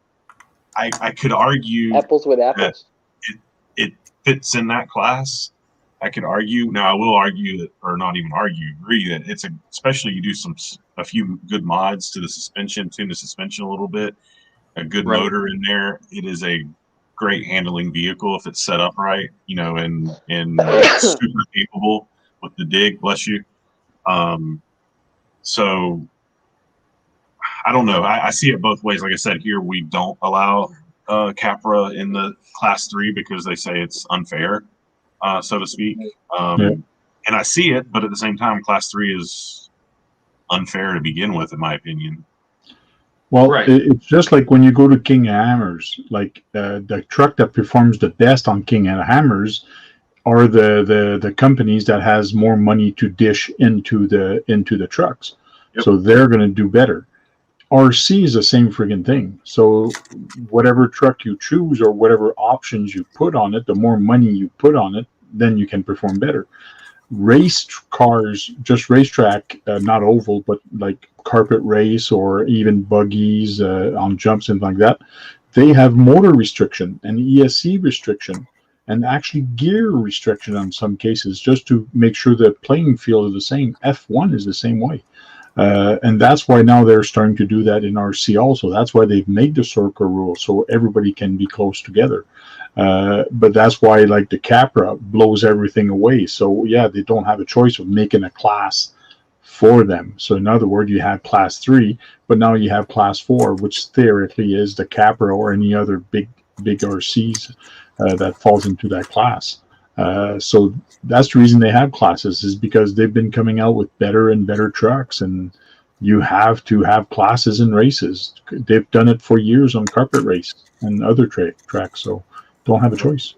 I could argue Apples with apples. it fits in that class. I could argue. Now, I will argue that, or not even argue, agree that especially you do a few good mods to the suspension, tune the suspension a little bit, a good Right. motor in there. It is a great handling vehicle if it's set up right, and super capable with the dig. Bless you. So I don't know. I see it both ways. Like I said, here we don't allow Capra in the Class 3 because they say it's unfair, so to speak. And I see it, but at the same time, Class 3 is unfair to begin with, in my opinion. Well, Right. it's just like when you go to King Hammers, like the truck that performs the best on King Hammers are the companies that has more money to dish into the trucks. Yep. So they're going to do better. RC is the same friggin' thing. So whatever truck you choose or whatever options you put on it, the more money you put on it, then you can perform better. Race cars, just racetrack, not oval, but like carpet race or even buggies on jumps and like that, they have motor restriction and ESC restriction and actually gear restriction on some cases just to make sure the playing field is the same. F1 is the same way. And that's why now they're starting to do that in RC also. That's why they've made the circle rule so everybody can be close together. But that's why like the Capra blows everything away. So yeah, they don't have a choice of making a class for them. So in other words, you have Class 3, but now you have Class 4, which theoretically is the Capra or any other big RCs that falls into that class. So that's the reason they have classes, is because they've been coming out with better and better trucks, and you have to have classes in races. They've done it for years on carpet race and other tracks, so don't have a choice.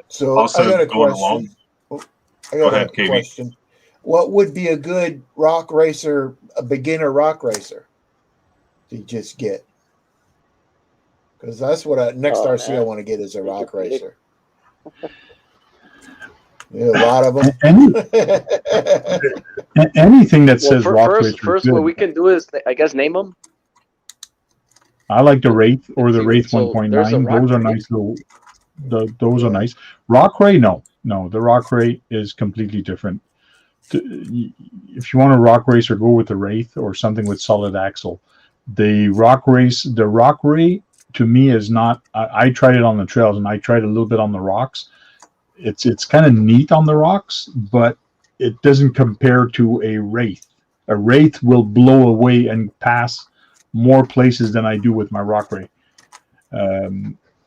So Also, I got a going question. along. I got ahead, a KB. question. What would be a good rock racer, a beginner rock racer, to just get? Because that's what next RC I want to get is a rock racer. Yeah, a lot of them. Anything that says rock racer. First, what we can do is, I guess, name them. I like the Wraith or the Wraith So 1.9. there's a Those are Rock Ray? nice. Those are nice. Rock Ray, no. The Rock Ray is completely different. If you want a rock racer, go with the Wraith or something with solid axle. The Rock Ray to me is not. I tried it on the trails and I tried a little bit on the rocks. It's kind of neat on the rocks, but it doesn't compare to a Wraith. A Wraith will blow away and pass more places than I do with my Rock Ray.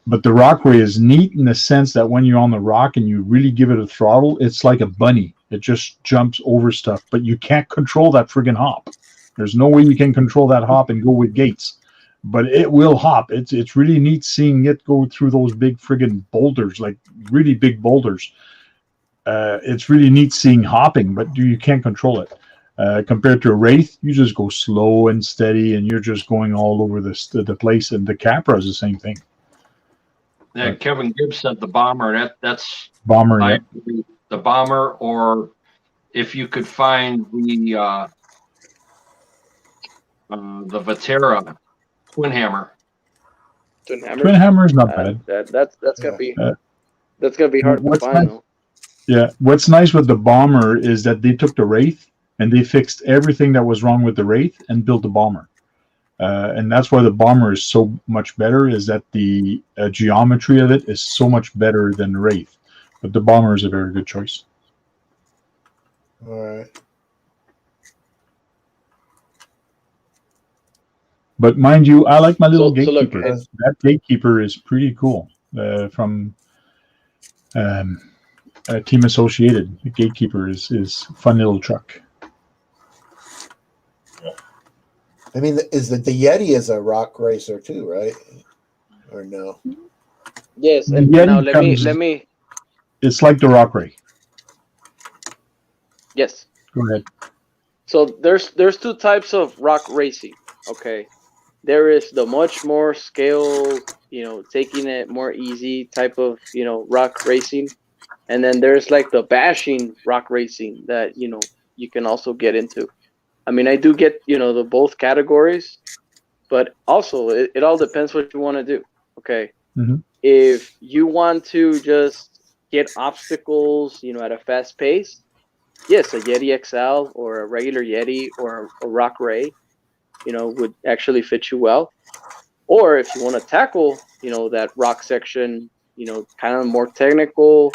But the Rock Ray is neat in the sense that when you're on the rock and you really give it a throttle, it's like a bunny. It just jumps over stuff, but you can't control that friggin' hop. There's no way you can control that hop and go with gates, but it will hop. It's really neat seeing it go through those big friggin' boulders, like really big boulders. It's really neat seeing hopping, but you can't control it. Compared to a Wraith, you just go slow and steady, and you're just going all over the place. And the Capra is the same thing. Yeah, Kevin Gibbs said the Bomber. That's Bomber, yeah. the Bomber, or if you could find the Vatera Twin Hammer. Twin Hammer. Twin Hammer is not bad. That's gonna be hard to find. Though. Yeah, what's nice with the Bomber is that they took the Wraith and they fixed everything that was wrong with the Wraith and built the Bomber. And that's why the Bomber is so much better, is that the geometry of it is so much better than the Wraith. But the Bomber is a very good choice. All right. But mind you, I like my little Gatekeeper. Look, that Gatekeeper is pretty cool. From Team Associated, the Gatekeeper is a fun little truck. I mean, the Yeti is a rock racer too, right? Or no? Yes, and now let me. It's like the Rock Ray. Yes. Go ahead. So there's two types of rock racing. Okay, there is the much more scale, taking it more easy type of rock racing, and then there's like the bashing rock racing that you can also get into. I mean, I do get the both categories, but also it all depends what you want to do. Okay, if you want to just get obstacles, at a fast pace, yes, a Yeti XL or a regular Yeti or a Rock Ray, would actually fit you well. Or if you want to tackle, that rock section, kind of more technical,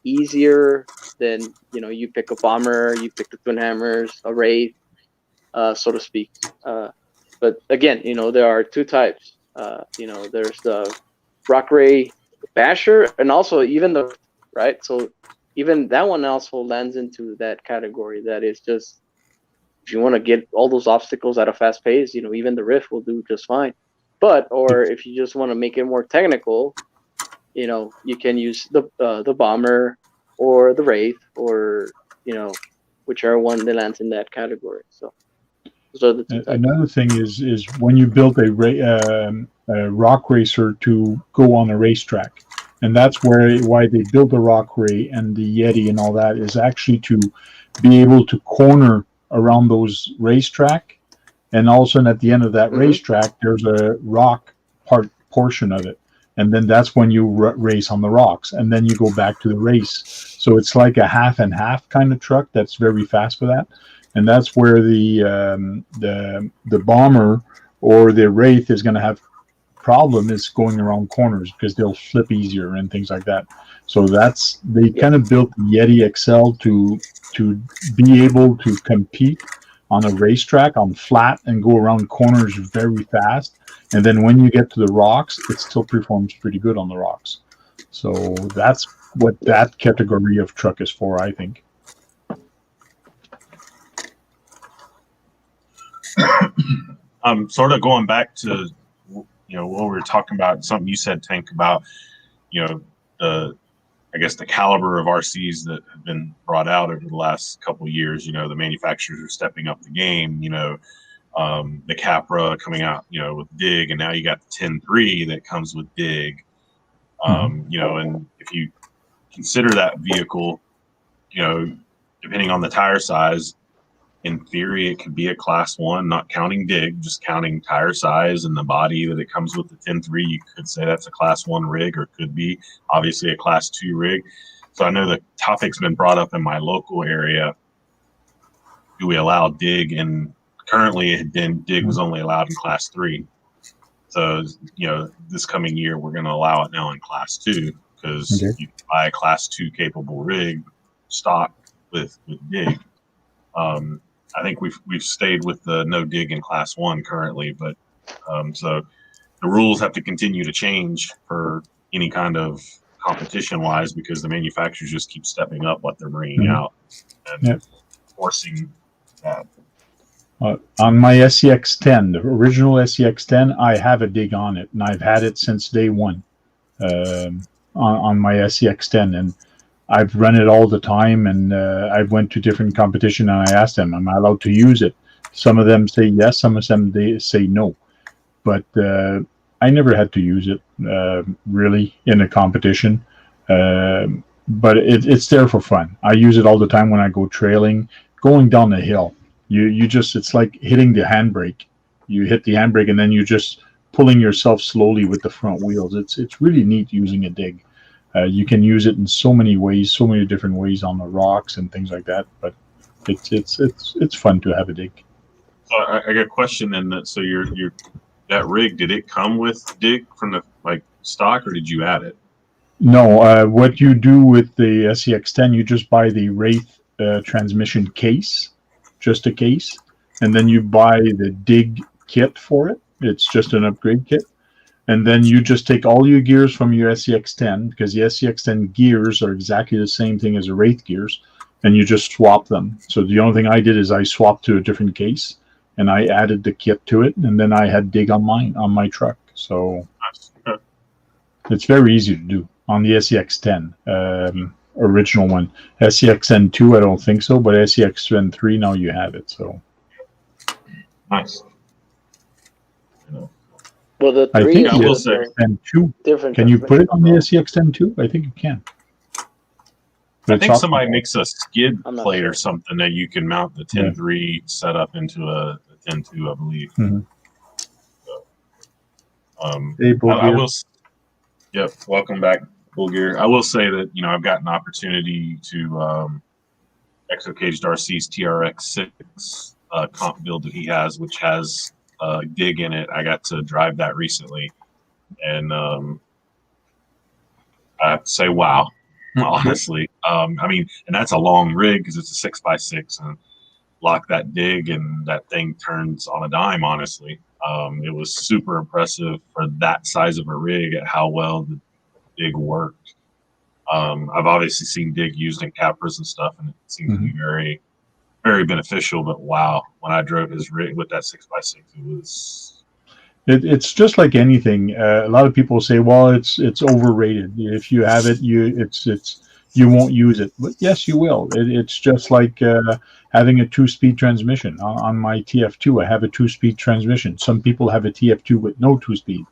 easier, then you pick a Bomber, you pick the Twin Hammers, a Wraith, so to speak. But again, there are two types. There's the Rock Ray Basher, and also even the right. So even that one also lands into that category. That is just, if you want to get all those obstacles at a fast pace, even the Rift will do just fine. Or if you just want to make it more technical, you can use the Bomber or the Wraith, or whichever one that lands in that category. So those are the two types. Another thing is when you build a rock racer to go on a racetrack, and that's why they built the Rock Ray and the Yeti and all that, is actually to be able to corner around those racetrack, and all of a sudden at the end of that racetrack there's a rock portion of it, and then that's when you race on the rocks, and then you go back to the race. So it's like a half and half kind of truck that's very fast for that, and that's where the Bomber or the Wraith is going to have problem, is going around corners because they'll flip easier and things like that. So they kind of built the Yeti XL to be able to compete on a racetrack on flat and go around corners very fast. And then when you get to the rocks, it still performs pretty good on the rocks. So that's what that category of truck is for, I think. Sort of going back to what we were talking about, something you said, Tank, about the caliber of RCs that have been brought out over the last couple of years. The manufacturers are stepping up the game. The Capra coming out, with Dig, and now you got the 10.3 that comes with Dig. And if you consider that vehicle, depending on the tire size, in theory, it could be a class 1, not counting Dig, just counting tire size and the body that it comes with the 10.3. You could say that's a class 1 rig, or it could be obviously a class 2 rig. So I know the topic's been brought up in my local area. Do we allow Dig? And currently Dig was only allowed in class 3. So, this coming year, we're going to allow it now in class 2, because you can buy a class 2 capable rig stock with Dig. I think we've stayed with the no Dig in class 1 currently, but so the rules have to continue to change for any kind of competition wise, because the manufacturers just keep stepping up what they're bringing out and forcing that. On my SCX10, the original SCX10, I have a Dig on it, and I've had it since day one on my SCX10, and I've run it all the time, and I went to different competition, and I asked them, "Am I allowed to use it?" Some of them say yes, some of them they say no. But I never had to use it really in a competition. But it's there for fun. I use it all the time when I go trailing, going down the hill. You just, it's like hitting the handbrake. You hit the handbrake and then you just pulling yourself slowly with the front wheels. It's really neat using a dig. You can use it in so many ways, so many different ways on the rocks and things like that. But it's fun to have a dig. So I got a question then. So your that rig, did it come with dig from the like stock, or did you add it? No, what you do with the SCX10, you just buy the Wraith transmission case, just a case, and then you buy the dig kit for it. It's just an upgrade kit. And then you just take all your gears from your SCX10, because the SCX10 gears are exactly the same thing as the Wraith gears, and you just swap them. So the only thing I did is I swapped to a different case, and I added the kit to it, and then I had dig on my truck. So it's very easy to do on the SCX10 original one. SCXN2, I don't think so, but SCXN3 now you have it. So nice. Well, the I 3 think I will say SCXN2. different. Can you put it on the SCX10 I think you can. I think somebody makes a skid I'm not plate sure. or something that you can mount the 10.3 setup into a 10.2, I believe. Mhm. So, Hey, I will. Yep. Welcome back, Bulgir. I will say that I've got an opportunity to ExoCage Darcy's TRX6 comp build that he has, which has dig in it. I got to drive that recently, and I have to say, wow. Honestly, I mean, and that's a long rig because it's a 6x6, and lock that dig and that thing turns on a dime. Honestly, it was super impressive for that size of a rig at how well the dig worked. I've obviously seen dig used in Capras and stuff, and it seems to be very, very beneficial. But wow, when I drove his rig with that 6x6, it was. It's just like anything. A lot of people say, "Well, it's overrated. If you have it, you won't use it." But yes, you will. It's just like having a 2-speed transmission. On my TF2, I have a 2-speed transmission. Some people have a TF2 with no 2-speed,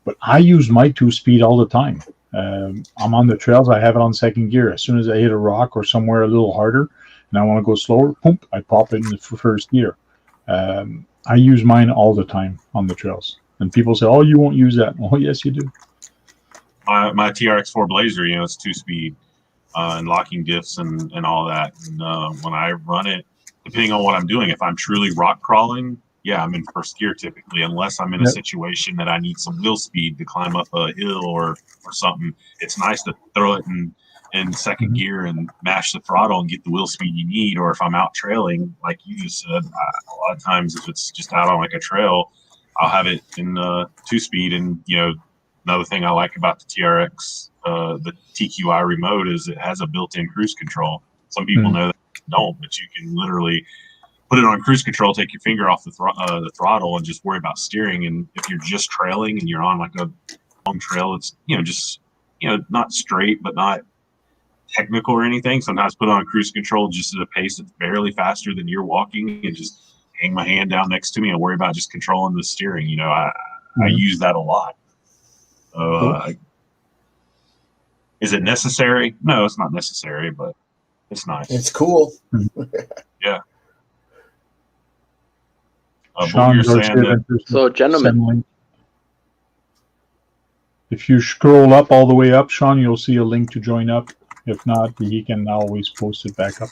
but I use my 2-speed all the time. I'm on the trails. I have it on second gear. As soon as I hit a rock or somewhere a little harder, and I want to go slower, boom, I pop it in the first gear. I use mine all the time on the trails, and people say, "Oh, you won't use that." Oh, yes, you do. My TRX4 Blazer, it's 2-speed and locking diffs and all that. And when I run it, depending on what I'm doing, if I'm truly rock crawling, yeah, I'm in first gear typically, unless I'm in a situation that I need some wheel speed to climb up a hill or something. It's nice to throw it in second gear and mash the throttle and get the wheel speed you need. Or if I'm out trailing, like you just said, a lot of times if it's just out on like a trail, I'll have it in 2-speed. And another thing I like about the TRX, the TQI remote, is it has a built-in cruise control. Some people know that don't, but you can literally put it on cruise control, take your finger off the throttle, and just worry about steering. And if you're just trailing and you're on like a long trail, it's just not straight but not technical or anything. Sometimes put on cruise control just at a pace that's barely faster than you're walking, and just hang my hand down next to me and worry about just controlling the steering. I use that a lot. Is it necessary? No, it's not necessary, but it's nice. It's cool. Yeah. Sean, you're saying that. So, gentlemen, if you scroll up all the way up, Sean, you'll see a link to join up. If not, he can always post it back up.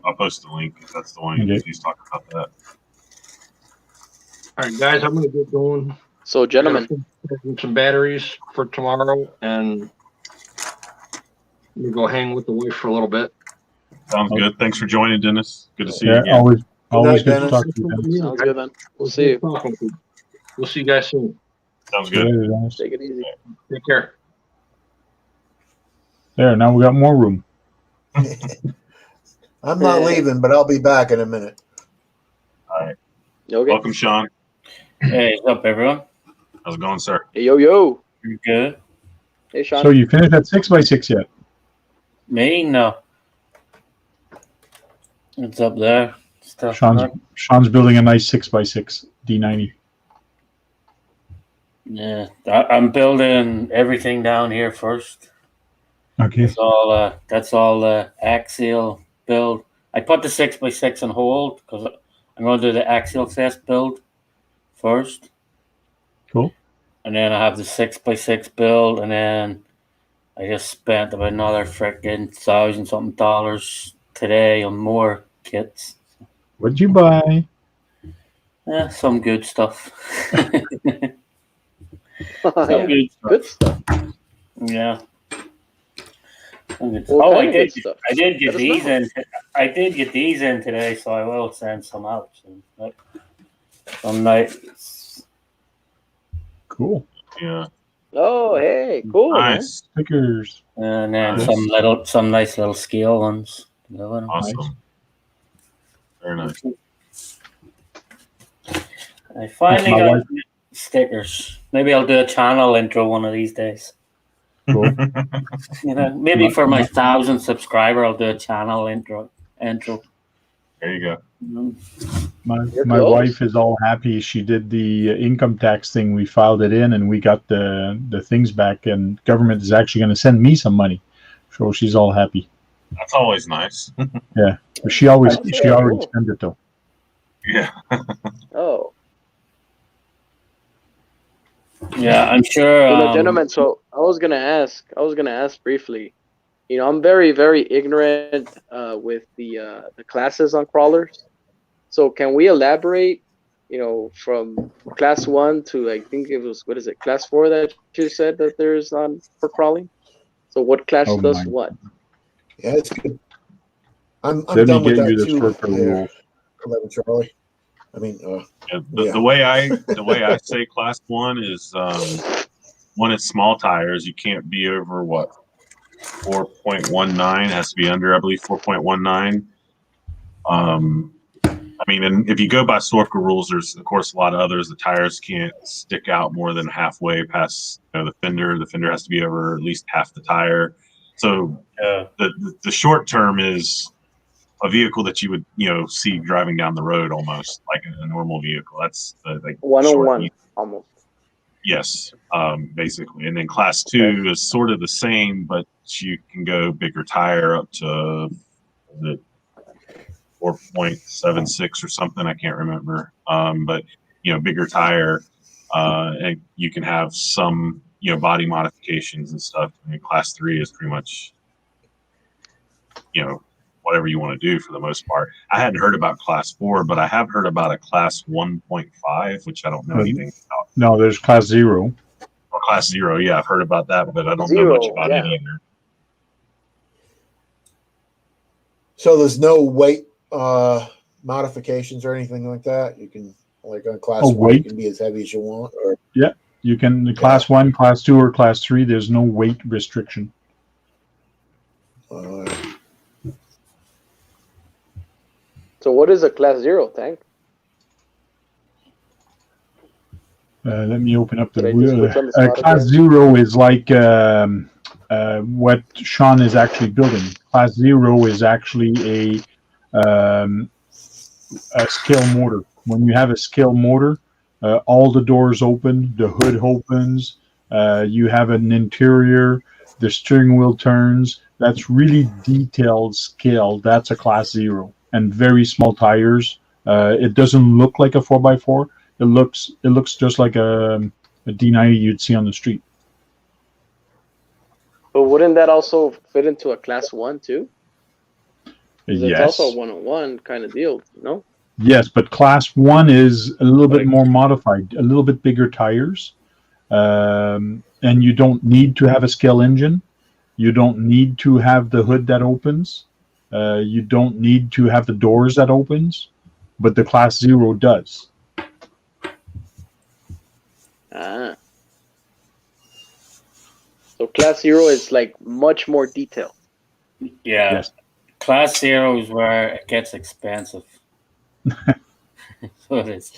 I'll post the link if that's the one he's talking about that. All right, guys, I'm going to get going. So, gentlemen, some batteries for tomorrow, and we go hang with the wife for a little bit. Sounds good. Thanks for joining, Dennis. Good to see you again. Always good good to talk to you, Dennis. sounds good, man. We'll see you. We'll see you guys soon. Sounds good. Take it easy. Take care. There, now we got more room. I'm not leaving, but I'll be back in a minute. All right. Okay. Welcome, Sean. Hey, what's up, everyone? How's it going, sir? Hey, yo. Pretty good. Hey, Sean. So you finished that 6x6 yet? Me? No. It's up there. Stuff. Sean's building a nice 6x6 D90. Yeah, I'm building everything down here first. Okay. That's all axial build. I put the 6x6 on hold because I'm going to do the axial fest build first. Cool. And then I have the 6x6 build, and then I just spent about another freaking $1,000 today on more kits. What'd you buy? Yeah, some good stuff. Oh, Some yeah. good stuff. Good stuff. Yeah. What kind of good stuff? I did get Let us these know. in. I did get these in today, so I will send some out soon. Some nice. Cool. Yeah. Oh, hey, cool, man. Nice. Stickers. And then Nice. some nice little scale ones. Awesome. Very nice. I finally My got wife- stickers. Maybe I'll do a channel intro one of these days. Cool. You know, maybe for my 1,000 subscriber, I'll do a channel intro. There you go. You're My close. wife is all happy. She did the income tax thing. We filed it in, and we got the things back. And government is actually going to send me some money, so she's all happy. That's always nice. Yeah, but she already Cool. spent it though. Yeah. Oh, Yeah, I'm sure. you know, gentlemen. So I was gonna ask briefly. You know, I'm very, very ignorant with the classes on crawlers. So can we elaborate? You know, from class 1 to I think it was what is it, class 4 that you said that there's on for crawling. So what class Oh does my. what? Yeah, it's good. I'm Let me done with get you that the too. short rules. 11 Charlie. I mean, Yeah, Yeah. the way I say class 1 is one is small tires. You can't be over what 4.19 has to be under, I believe, 4.19. I mean, and if you go by Sorka rules, there's of course a lot of others. The tires can't stick out more than halfway past the fender. The fender has to be over at least half the tire. So the short term is a vehicle that you would see driving down the road almost like a normal vehicle. That's the like One-on-one almost. Yes, basically. And then class 2 is sort of the same, but you can go bigger tire up to the 4.76 or something. I can't remember. But bigger tire, and you can have some body modifications and stuff. I mean, class 3 is pretty much whatever you want to do for the most part. I hadn't heard about class 4, but I have heard about a class 1.5, which I don't know anything about. No, there's class 0. Or class 0, yeah, I've heard about that, but I don't know much about it either. so there's no weight modifications or anything like that. You can like on class 1, you weight? can be as heavy as you want. Or You can class 1, class 2, or class 3. There's no weight restriction. So what is a class 0 tank? Let me open up the Did I just put on the spot class again? 0 is like what Sean is actually building. Class 0 is actually a scale motor. When you have a scale motor, all the doors open, the hood opens, you have an interior, the steering wheel turns. That's really detailed scale. That's a class 0. And very small tires. It doesn't look like a 4x4. It looks just like a D90 you'd see on the street. But wouldn't that also fit into a class 1 too? 'Cause Yes. It's also a one-on-one kind of deal, no? Yes, but class 1 is a little bit more modified, a little bit bigger tires, and you don't need to have a scale engine. You don't need to have the hood that opens. You don't need to have the doors that opens, but the class 0 does. Ah. So class 0 is like much more detailed. Yeah. Yes. Class 0 is where it gets expensive. So it is.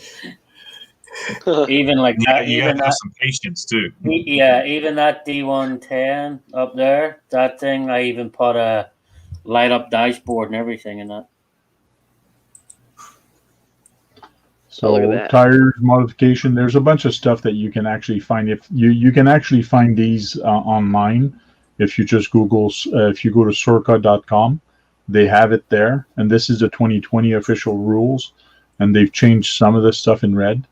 Even like Yeah, that, you have even to have that, some patience too. yeah, even that D110 up there, that thing, I even put a light up dashboard and everything in that. So look at that. tires modification, there's a bunch of stuff that you can actually find. If you can actually find these online, if you just Google, if you go to sorca.com, they have it there. And this is the 2020 official rules, and they've changed some of the stuff in red.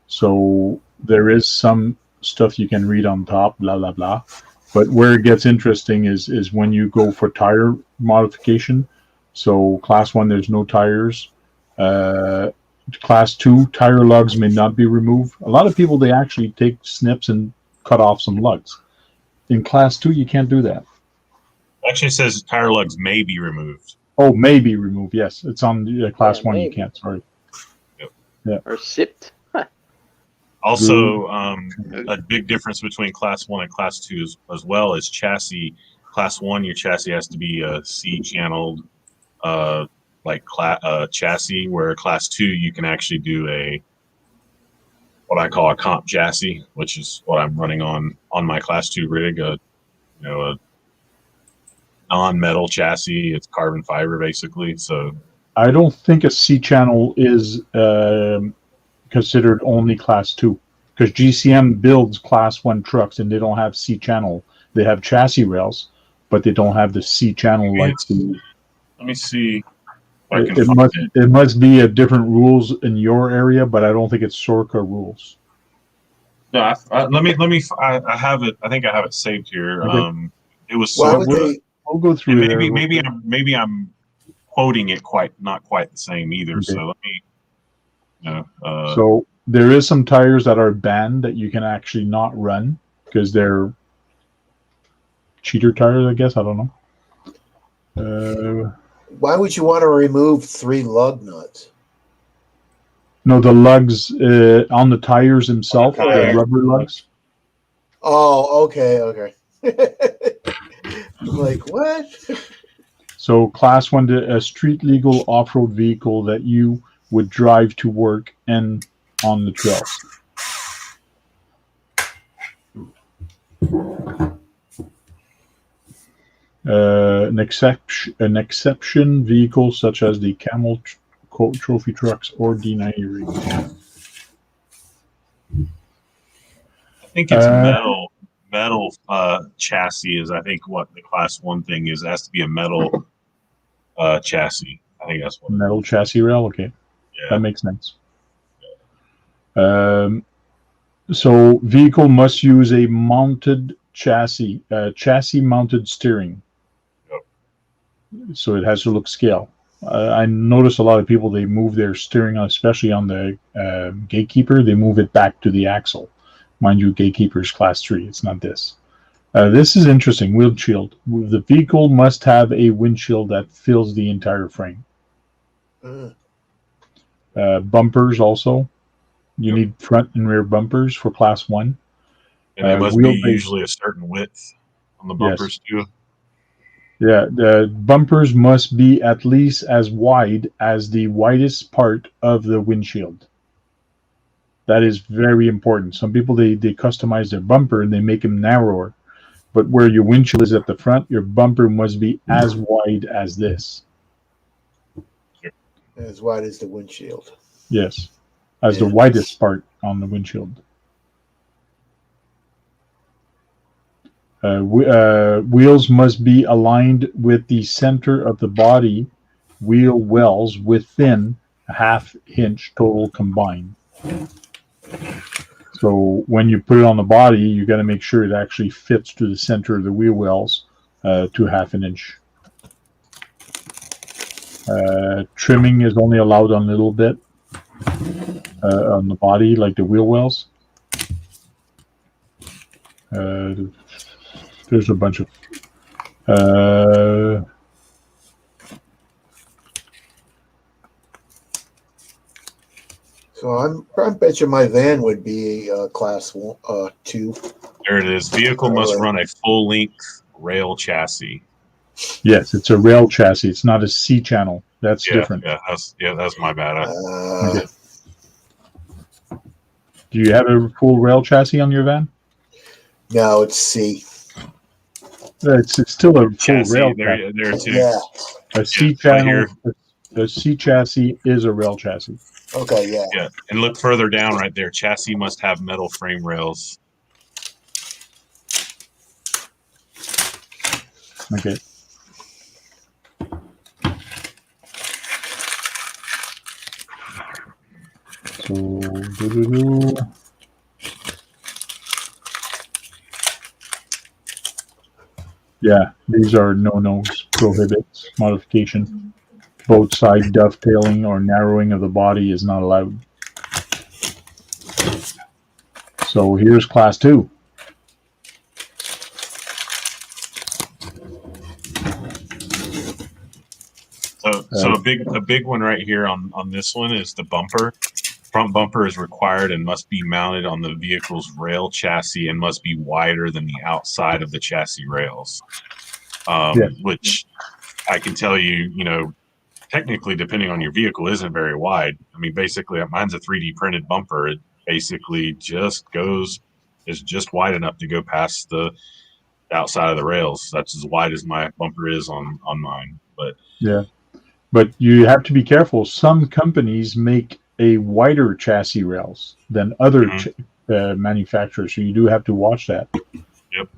So there is some stuff you can read on top, blah blah blah. But where it gets interesting is when you go for tire modification. So class 1, there's no tires. Class 2, tire lugs may not be removed. A lot of people, they actually take snips and cut off some lugs. In class 2, you can't do that. Actually, it says tire lugs may be removed. Oh, may be removed. Yes, it's on class 1. maybe. You can't. Sorry. Or sipped. Also, a big difference between class 1 and class 2 as well as chassis. Class 1, your chassis has to be a C-channeled chassis, where class 2 you can actually do what I call a comp chassis, which is what I'm running on my class 2 rig. A non-metal chassis. It's carbon fiber basically. So I don't think a C-channel is considered only class 2, because GCM builds class 1 trucks and they don't have C-channel. They have chassis rails, but they don't have the C-channel like the. Let me see. It must be a different rules in your area, but I don't think it's Sorca rules. No, I have it. I think I have it saved here. Okay. It was Why would Sorca. they? We'll go through there. Maybe I'm quoting it not quite the same either. Okay. So let me. So there is some tires that are banned that you can actually not run because they're cheater tires, I guess. I don't know. Why would you want to remove 3 lug nuts? No, the lugs on the tires themselves, the rubber lugs. Oh, okay. I'm like, what? So class 1, a street legal off-road vehicle that you would drive to work and on the trails. An exception vehicle such as the Camel trophy trucks or D90 rigs. I think it's metal chassis is I think what the class 1 thing is. It has to be a metal chassis. I think that's what metal chassis rail. Okay, yeah. That makes sense. So vehicle must use a mounted chassis mounted steering. So it has to look scale. I notice a lot of people, they move their steering, especially on the Gatekeeper, they move it back to the axle. Mind you, Gatekeeper is class 3. It's not this. This is interesting. Windshield. The vehicle must have a windshield that fills the entire frame. Bumpers also. You need front and rear bumpers for class 1. And it must be usually a certain width on the bumpers too. Yeah, the bumpers must be at least as wide as the widest part of the windshield. That is very important. Some people, they customize their bumper and they make them narrower. But where your windshield is at the front, your bumper must be as wide as this. As wide as the windshield. Yes, as the widest part on the windshield. Wheels must be aligned with the center of the body wheel wells within a half-inch total combined. So when you put it on the body, you got to make sure it actually fits to the center of the wheel wells to half an inch. Trimming is only allowed on a little bit on the body, like the wheel wells. There's a bunch of So I bet you my van would be class 2. There it is. Vehicle must run a full-length rail chassis. Yes, it's a rail chassis. It's not a C-channel. That's different. Yeah, that's my bad. Do you have a full rail chassis on your van? No, it's C. It's still a full Chassis rail there, chassis. there too. Yeah. A C right channel, here. the C chassis is a rail chassis. Okay. Yeah. Yeah, and look further down right there. Chassis must have metal frame rails. Okay. So, yeah, these are no-nos, prohibits, modification. Both side dovetailing or narrowing of the body is not allowed. So here's class 2. So a big one right here on this one is the bumper. Front bumper is required and must be mounted on the vehicle's rail chassis and must be wider than the outside of the chassis rails. Which I can tell you, technically, depending on your vehicle, isn't very wide. I mean, basically, mine's a 3D printed bumper. It basically is just wide enough to go past the outside of the rails. That's as wide as my bumper is on mine. But yeah, but you have to be careful. Some companies make a wider chassis rails than other manufacturers, so you do have to watch that. Yep.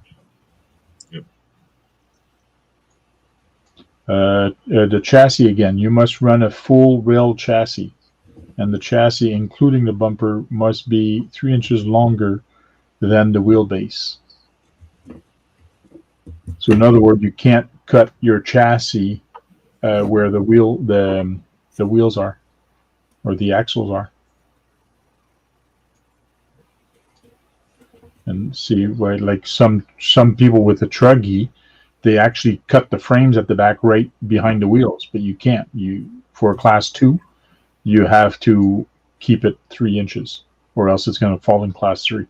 The chassis again, you must run a full rail chassis, and the chassis, including the bumper, must be 3 inches longer than the wheelbase. So, in other words, you can't cut your chassis where the wheels are, or the axles are. And see, where like some people with a truggy, they actually cut the frames at the back right behind the wheels, but you can't. For a class 2, you have to keep it 3 inches, or else it's going to fall in class 3.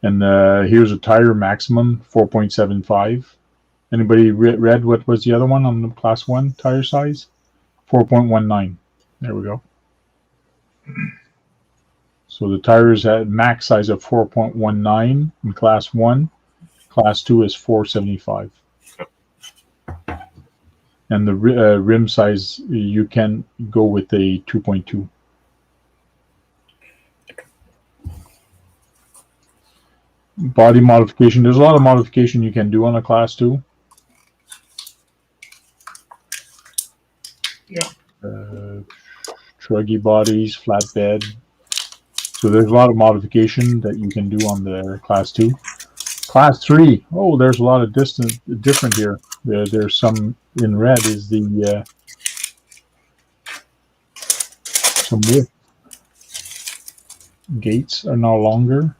And here's a tire maximum 4.75. Anybody read what was the other one on the class 1 tire size? 4.19. There we go. So the tires at max size of 4.19 in class 1. Class 2 is 4.75. And the rim size, you can go with a 2.2. Body modification. There's a lot of modification you can do on a class 2. Yeah. Truggy bodies, flatbed. So there's a lot of modification that you can do on the class 2. Class 3. Oh, there's a lot of different here. There's some in red is the some width. Gates are no longer.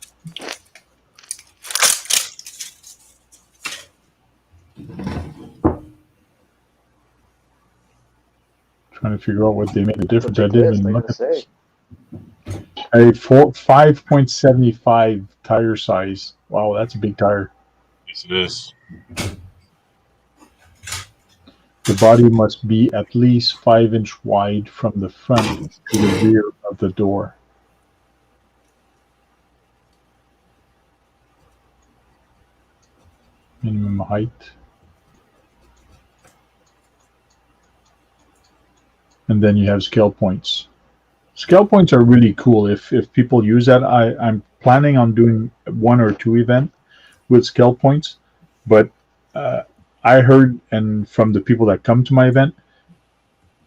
Trying to figure out what they made the difference. I didn't even look at this. A 5.75 tire size. Wow, that's a big tire. Yes, it is. The body must be at least 5 inch wide from the front to the rear of the door. Minimum height. And then you have scale points. Scale points are really cool. If people use that, I'm planning on doing 1 or 2 events with scale points. But I heard, and from the people that come to my event,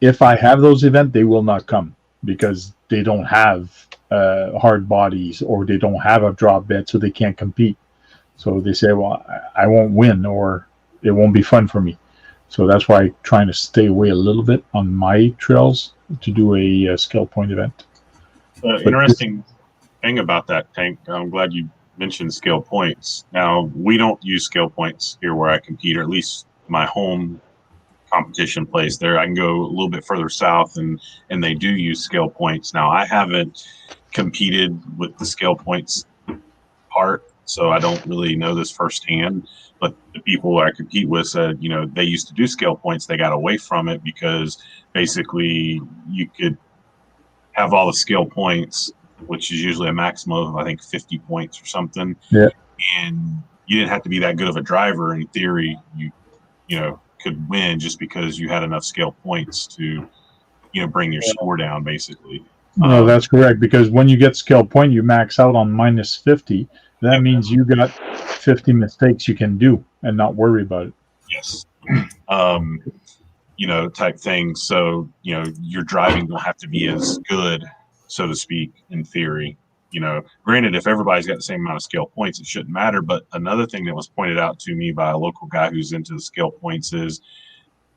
if I have those events, they will not come because they don't have hard bodies or they don't have a drop bed, so they can't compete. So they say, well, I won't win or it won't be fun for me. So that's why I'm trying to stay away a little bit on my trails to do a scale point event. Interesting thing about that, Tank, I'm glad you mentioned scale points. Now, we don't use scale points here where I compete, or at least my home competition place there. I can go a little bit further south and they do use scale points. Now, I haven't competed with the scale points part, so I don't really know this firsthand. But the people I compete with said, they used to do scale points. They got away from it because basically you could have all the scale points which is usually a maximum of I think 50 points or something. Yeah. And you didn't have to be that good of a driver. In theory, you know could win just because you had enough scale points to bring your score down basically. No, that's correct, because when you get skill point, you max out on minus 50. That Yep. means you got 50 mistakes you can do and not worry about it. Yes. Type thing. So, your driving don't have to be as good, so to speak, in theory. Granted, if everybody's got the same amount of scale points, it shouldn't matter. But another thing that was pointed out to me by a local guy who's into the scale points is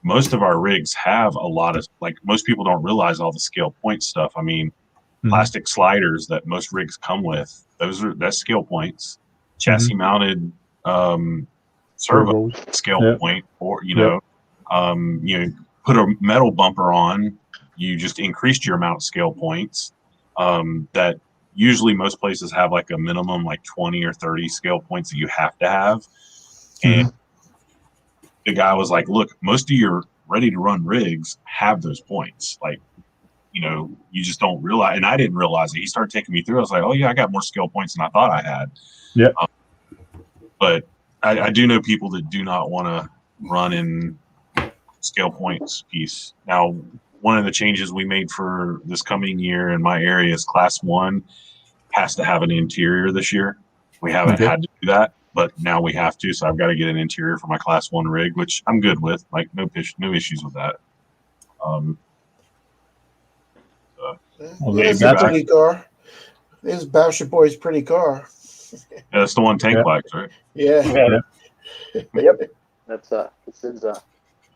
most of our rigs have a lot of, like, most people don't realize all the scale point stuff. I mean, plastic sliders that most rigs come with, that's scale points. Chassis mounted servo scale point, or put a metal bumper on, you just increased your amount of scale points. That usually most places have like a minimum like 20 or 30 scale points that you have to have. And the guy was like, look, most of your ready to run rigs have those points. Like, you just don't realize. And I didn't realize it. He started taking me through. I was like, oh yeah, I got more scale points than I thought I had. Yeah. But I do know people that do not want to run in scale points piece. Now, one of the changes we made for this coming year in my area is Class 1 has to have an interior this year. We haven't had to do that, but now we have to. So I've got to get an interior for my Class 1 rig, which I'm good with. Like, no issues with that. It's a pretty car. This is Basher Boy's pretty car. Yeah, that's the one Tank likes, right? Yeah. Yep. That's this is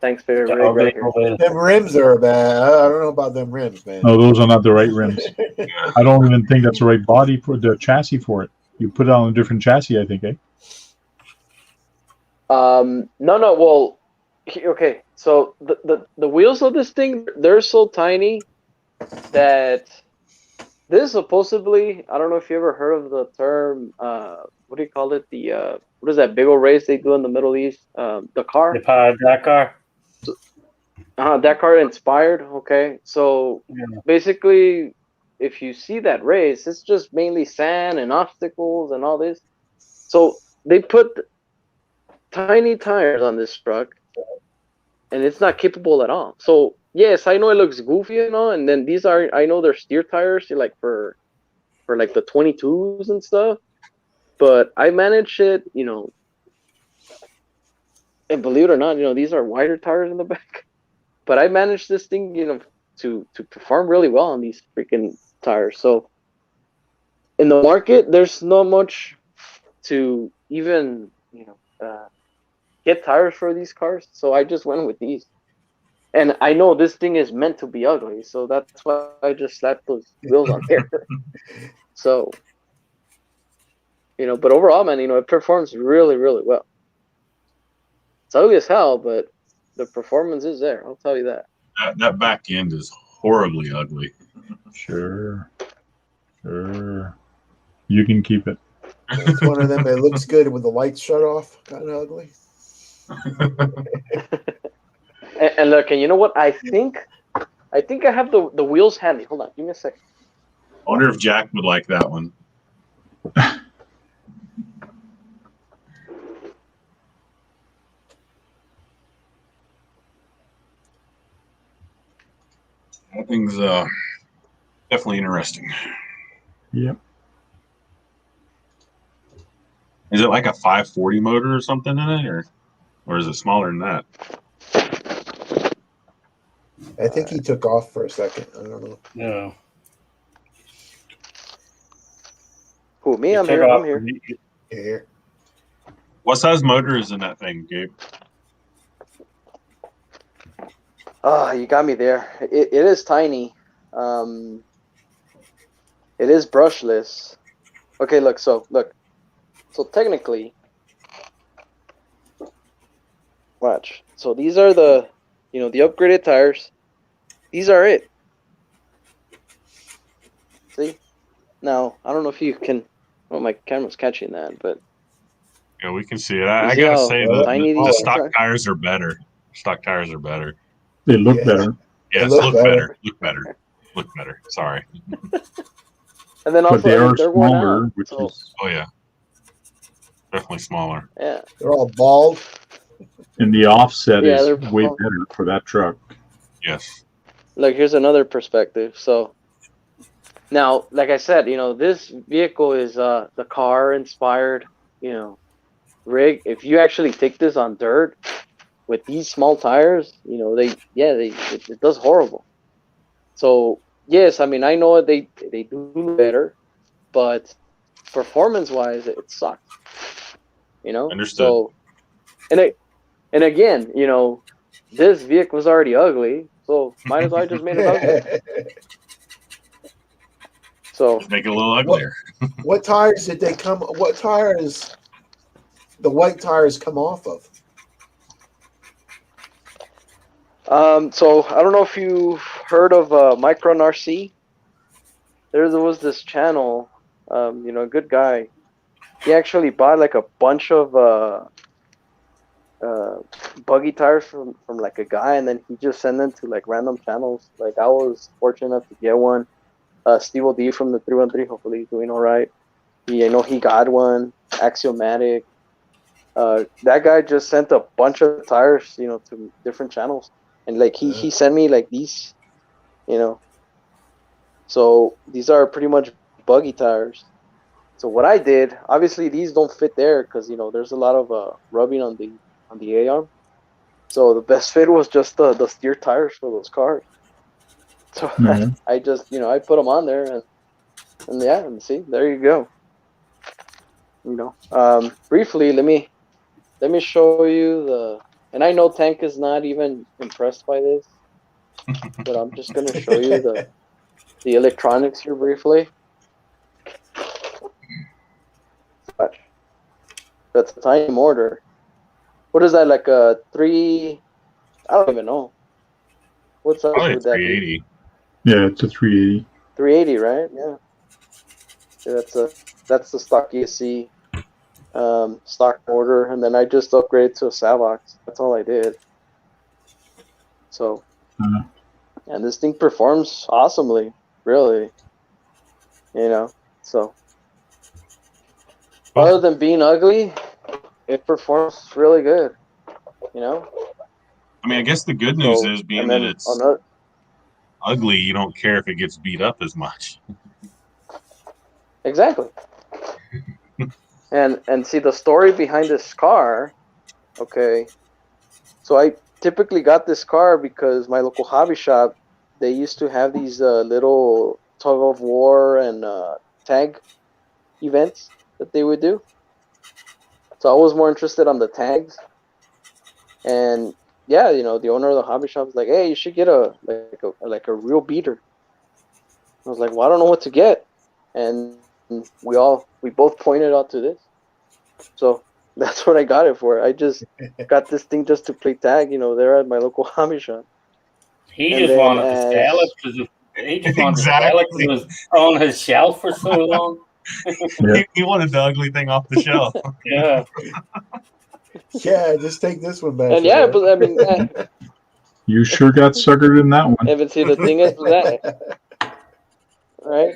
Tank's favorite rig right here. Them rims are bad. I don't know about them rims, man. No, those are not the right rims. I don't even think that's the right body for the chassis for it. You put it on a different chassis, I think, eh? No. Well, okay. So the wheels of this thing, they're so tiny that this is supposedly, I don't know if you ever heard of the term, what do you call it? What is that big old race they do in the Middle East? Dakar? Dakar. Dakar inspired. Okay. So basically, if you see that race, it's just mainly sand and obstacles and all this. So they put tiny tires on this truck and it's not capable at all. So yes, I know it looks goofy and all, and then these are, I know they're steer tires, like for like the 22s and stuff, but I managed it, and believe it or not, these are wider tires in the back, but I managed this thing, to perform really well on these freaking tires. So in the market, there's not much to even, get tires for these cars. So I just went with these. And I know this thing is meant to be ugly, so that's why I just slapped those wheels on here. So, but overall, man, it performs really, really well. It's ugly as hell, but the performance is there. I'll tell you that. That back end is horribly ugly. Sure. You can keep it. It's one of them that looks good with the lights shut off. Kind of ugly. And look, and you know what? I think I have the wheels handy. Hold on, give me a second. I wonder if Jack would like that one. That thing's definitely interesting. Yep. Is it like a 540 motor or something in it, or is it smaller than that? I think he took off for a second. I don't know. No. Who, me? I'm here. I'm here. Here. What size motor is in that thing, Gabe? Oh, you got me there. It is tiny. It is brushless. Okay, look. So technically, watch. So these are the upgraded tires. These are it. See? Now, I don't know if you can. Oh, my camera's catching that, but yeah, we can see it. I gotta say the stock tires are better. Stock tires are better. They look better. Yes, look better. Look better. Sorry. And then but also, they I mean, are they're worn smaller, out. which So, is Oh yeah, definitely smaller. yeah. They're all bald. and the offset Yeah, is they're way bald. better for that truck. Yes. Look, here's another perspective. So now, like I said, this vehicle is the car inspired, rig. If you actually take this on dirt with these small tires, it does horrible. So yes, I mean I know they do better, but performance wise, it sucks. Understood. So and again, this vehicle was already ugly, so might as well I just made it ugly. So Just make it a little what uglier. what tires did they come? What tires? The white tires come off of? so I don't know if you heard of Micron RC. There was this channel, a good guy. He actually bought like a bunch of buggy tires from like a guy, and then he just sent them to like random channels. Like I was fortunate enough to get one. Steve D from the 313, hopefully he's doing all right. I know he got one. Axiomatic. That guy just sent a bunch of tires, to different channels, and like he sent me like these, you know. So these are pretty much buggy tires. So what I did, obviously these don't fit there because there's a lot of rubbing on the A arm. So the best fit was just the steer tires for those cars. So Yeah. I just I put them on there and yeah, and see, there you go. Briefly, let me show you and I know Tank is not even impressed by this, but I'm just gonna show you the electronics here briefly. That's a tiny motor. What is that, like a 3? I don't even know. What size Probably a would that be? 380. Yeah, it's a 380. 380, right? Yeah. That's the stock ESC stock motor, and then I just upgraded to a Savox. That's all I did. So, and this thing performs awesomely, really. So other than being ugly, it performs really good. I mean, I guess the good news So, is being and that then it's ugly, you don't care if it gets beat up as much. exactly. And see the story behind this car. Okay, so I typically got this car because my local hobby shop, they used to have these little tug of war and tag events that they would do. So I was more interested on the tags, and yeah, the owner of the hobby shop was like, "Hey, you should get a real beater." I was like, "Well, I don't know what to get," and we both pointed out to this. So that's what I got it for. I just got this thing just to play tag, there at my local hobby shop. He And just then wanted to sell it because Exactly. it was on his shelf for so long. Yeah. He wanted the ugly thing off the shelf. Yeah. Yeah, just take this one back. and yeah, but I mean, You sure got suckered in that one. Evan, see, the thing is that, right?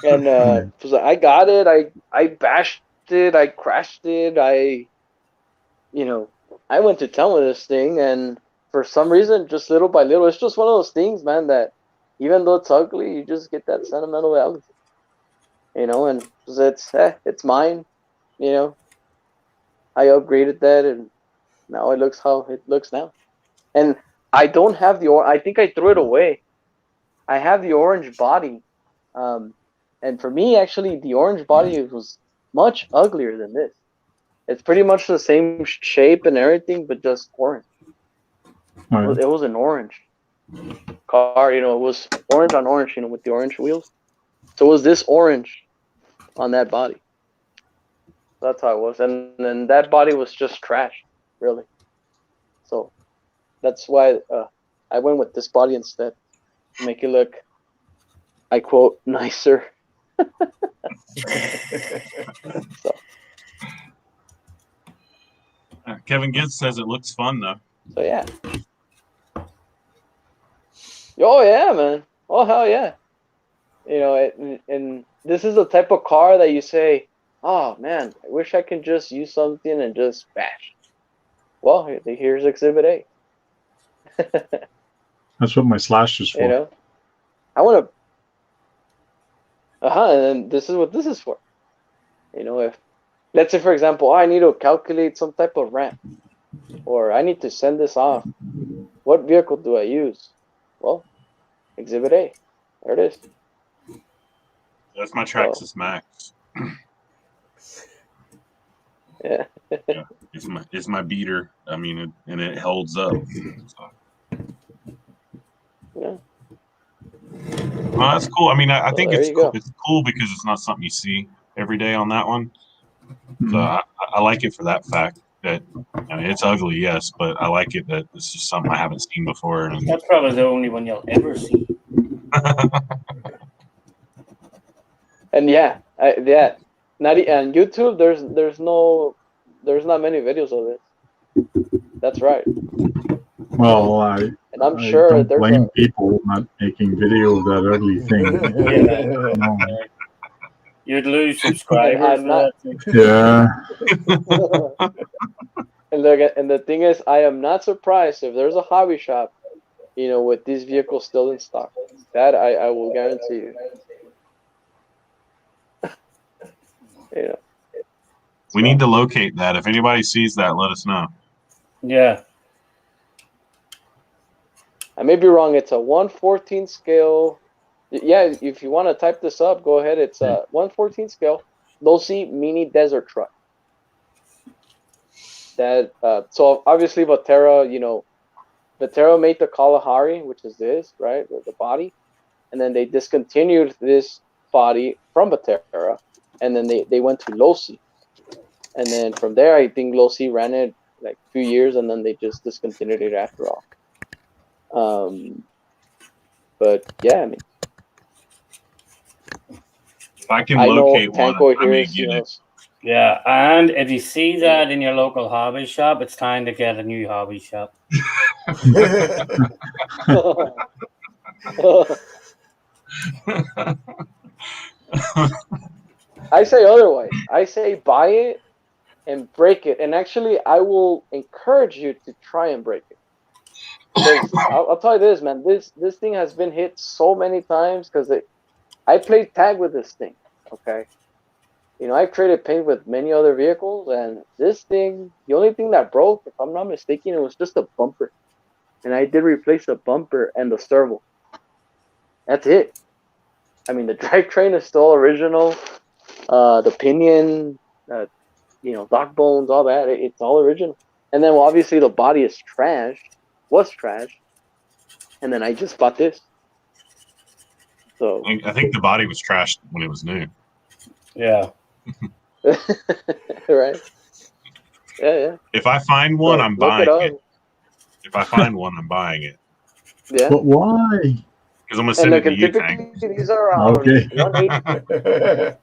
And I got it. I bashed it. I crashed it. I went to town with this thing, and for some reason, just little by little, it's just one of those things, man, that even though it's ugly, you just get that sentimental value. And it's mine. I upgraded that, and now it looks how it looks now. And I don't have I think I threw it away. I have the orange body. And for me, actually, the orange body was much uglier than this. It's pretty much the same shape and everything, but just orange. Oh, yeah. It was an orange car, it was orange on orange, with the orange wheels. So it was this orange on that body. That's how it was. And then that body was just trash, really. So that's why I went with this body instead to make it look, I quote, nicer. So. Kevin Gibbs says it looks fun though. So yeah. Oh yeah, man. Oh hell yeah. You know, and this is the type of car that you say, "Oh man, I wish I could just use something and just bash." Well, here's Exhibit A. That's what my slash is for. You know, I want to. And then this is what this is for. You know, if let's say for example, I need to calculate some type of ramp, or I need to send this off. What vehicle do I use? Well, Exhibit A. There it is. That's my Traxxas Max. Yeah. Yeah, it's my beater. I mean, and it holds up. So. Yeah. Well, that's cool. I mean, I think there it's you cool. go. It's cool because it's not something you see every day on that one. Mhm. So I like it for that fact that I mean, it's ugly, yes, but I like it that it's just something I haven't seen before. And That's probably the only one you'll ever see. And yeah, not on YouTube. There's not many videos of this. That's right. Well, And I'm I sure don't there's blame people not making video of that ugly thing. No. You'd lose subscribers I'm for not- that. Yeah. And look, and the thing is, I am not surprised if there's a hobby shop, you know, with these vehicles still in stock. That I will guarantee you. You know, we need to locate that. If anybody sees that, let us know. Yeah. I may be wrong. It's a 1/14 scale. Yeah, if you want to type this up, go ahead. It's a 1/14 scale low-C mini desert truck. That so obviously Viterra, you know, Viterra made the Kalahari, which is this, right, the body, and then they discontinued this body from Viterra, and then they went to low-C, and then from there I think low-C ran it like a few years, and then they just discontinued it after all. But yeah, I mean, If I can I know locate one, Tanko I here may is, get you know, it. Yeah, and if you see that in your local hobby shop, it's time to get a new hobby shop. I say otherwise. I say buy it and break it. And actually, I will encourage you to try and break it. Because I'll tell you this, man. This thing has been hit so many times because I played tag with this thing. Okay, you know, I've traded paint with many other vehicles, and this thing, the only thing that broke, if I'm not mistaken, it was just a bumper, and I did replace the bumper and the servo. That's it. I mean, the drivetrain is still original. The pinion, you know, dock bones, all that, it's all original. And then, well, obviously, the body is trash, was trash, and then I just bought this. So I think the body was trashed when it was new. Yeah. right? Yeah. If I find one, So, I'm look buying it up. it. If I find one, I'm buying it. Yeah. But why? Because I'm gonna And send it look, to and you, typically Tank. these are around Okay. 180.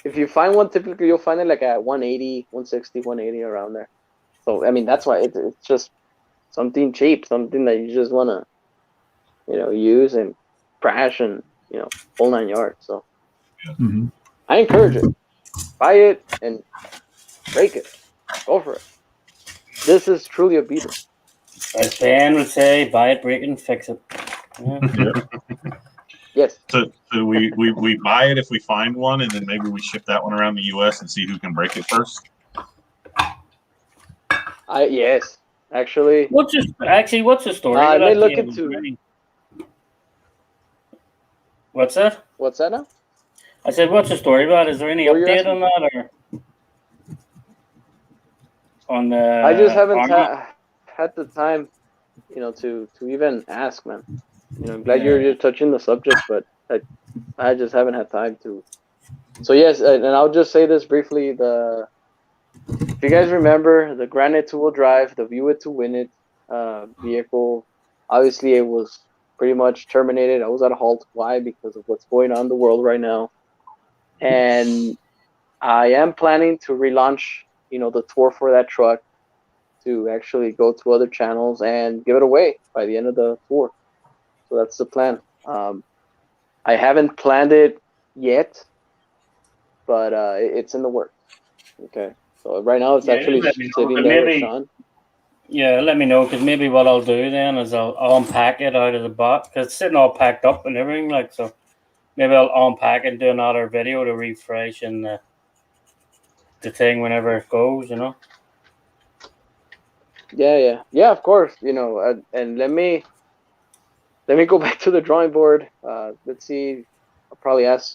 If you find one, typically you'll find it like at 180, 160, 180 around there. So I mean, that's why it's just something cheap, something that you just want to, you know, use and crash and, you know, whole 9 yards. So Mhm. I encourage it. Buy it and break it. Go for it. This is truly a beater. As Ben would say, buy it, break it, and fix it. Yeah. Yeah. Yes. So we buy it if we find one, and then maybe we ship that one around the U.S. and see who can break it first. Yes. Actually, What's the story? I of may that look game? into. What's that? What's that now? I said, what's the story about? Is there any What were you update asking? on that, or on the? I just haven't armor? had the time, you know, to even ask, man. You know, I'm glad Yeah. you're touching the subject, but I just haven't had time to. So yes, and I'll just say this briefly: if you guys remember the Granite two-wheel drive, the View It to Win It vehicle, obviously it was pretty much terminated. I was at a halt. Why? Because of what's going on in the world right now, and I am planning to relaunch, you know, the tour for that truck, to actually go to other channels and give it away by the end of the tour. that's the plan. I haven't planned it yet, but it's in the works. Okay, so right now it's actually let me know, sitting 'cause there with maybe, Sean. yeah, let me know, because maybe what I'll do then is I'll unpack it out of the box, because it's sitting all packed up and everything, like, so maybe I'll unpack it and do another video to refresh and the thing whenever it goes, you know. Yeah. Of course, and let me go back to the drawing board. Let's see. I'll probably ask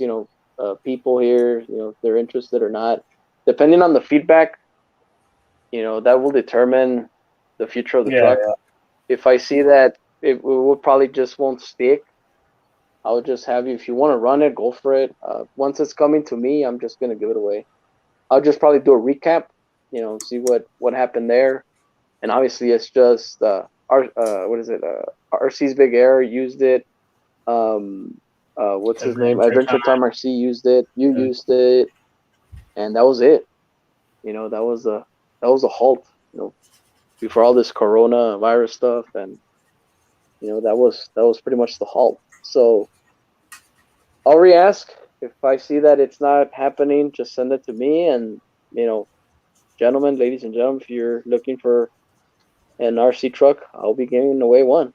people here, if they're interested or not. Depending on the feedback, that will determine the future of the truck. Yeah. If I see that it will probably just won't stick, I'll just have you. If you want to run it, go for it. Once it's coming to me, I'm just gonna give it away. I'll just probably do a recap, see what happened there. And obviously, it's just what is it? RC's Big Air used it. What's his name? Adventure Time RC used it. You used it, and that was it. That was a halt. Before all this coronavirus stuff, and that was pretty much the halt. So I'll re-ask. If I see that it's not happening, just send it to me. And gentlemen, ladies and gentlemen, if you're looking for an RC truck, I'll be giving away one.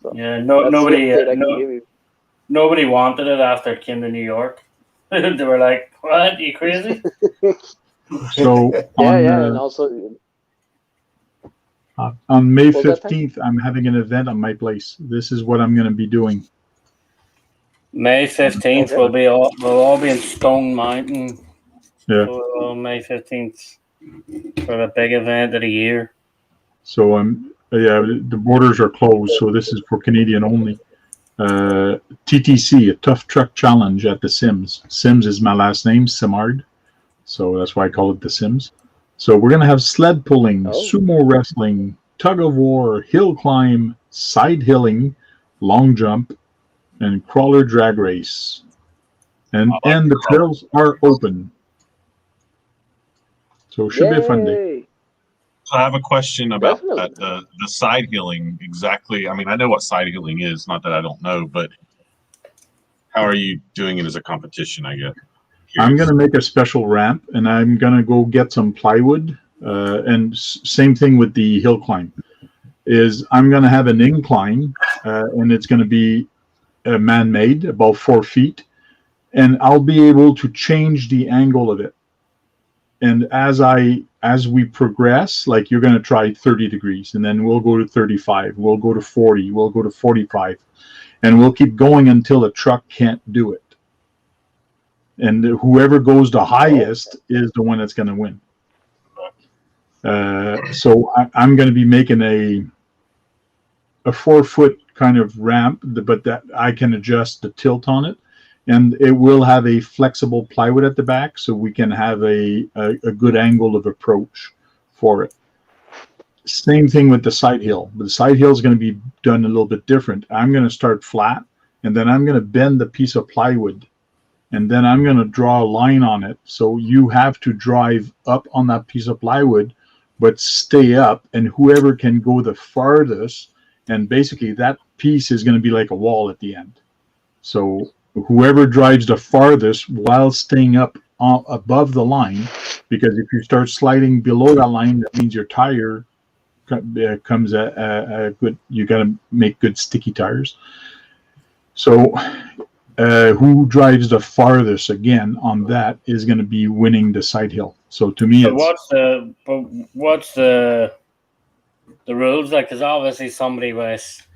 So Yeah, that's the nobody, update I can give you. nobody wanted it after it came to New York. They were like, "What? You crazy?" So and also on May What was that, 15th, I'm having an event on my place. This is what I'm going to be doing. May 15th Okay. we'll all be in Stone Mountain. Yeah. So, May 15th for the big event of the year. So the borders are closed, so this is for Canadian only. TTC, a tough truck challenge at the Sims. Sims is my last name, Simard. So that's why I call it the Sims. So we're going to have sled pulling, sumo wrestling, tug of war, hill climb, side hilling, long jump, and crawler drag race. And the trails are open. So it should be a fun day. So I have a question about Definitely. the side healing exactly. I mean, I know what side healing is, not that I don't know, but how are you doing it as a competition, I guess? I'm going to make a special ramp, and I'm going to go get some plywood. And same thing with the hill climb. Is I'm going to have an incline, and it's going to be man-made, about 4 feet, and I'll be able to change the angle of it. And as we progress, like you're going to try 30 degrees, and then we'll go to 35, we'll go to 40, we'll go to 45, and we'll keep going until a truck can't do it. And whoever goes the highest is the one that's going to win. So I'm going to be making a 4-foot kind of ramp, but that I can adjust the tilt on it, and it will have a flexible plywood at the back, so we can have a good angle of approach for it. Same thing with the side hill. The side hill is going to be done a little bit different. I'm going to start flat, and then I'm going to bend the piece of plywood, and then I'm going to draw a line on it. So you have to drive up on that piece of plywood, but stay up, and whoever can go the farthest, and basically that piece is going to be like a wall at the end. So whoever drives the farthest while staying up above the line, because if you start sliding below that line, that means your tire comes a good, you got to make good sticky tires. So who drives the farthest again on that is going to be winning the side hill. So to me, what's the rules like? Because obviously somebody with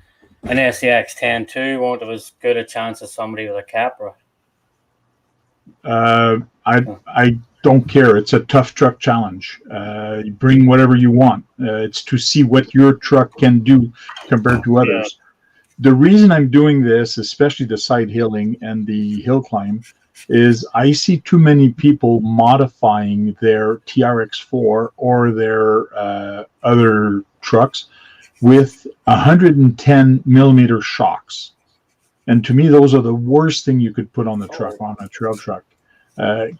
an SCX 10.2 won't have as good a chance as somebody with a Capra. I don't care. It's a tough truck challenge. You bring whatever you want. It's to see what your truck can do compared to others. The reason I'm doing this, especially the side hilling and the hill climb, is I see too many people modifying their TRX4 or their other trucks with 110 millimeter shocks. And to me, those are the worst thing you could put on the truck, on a trail truck.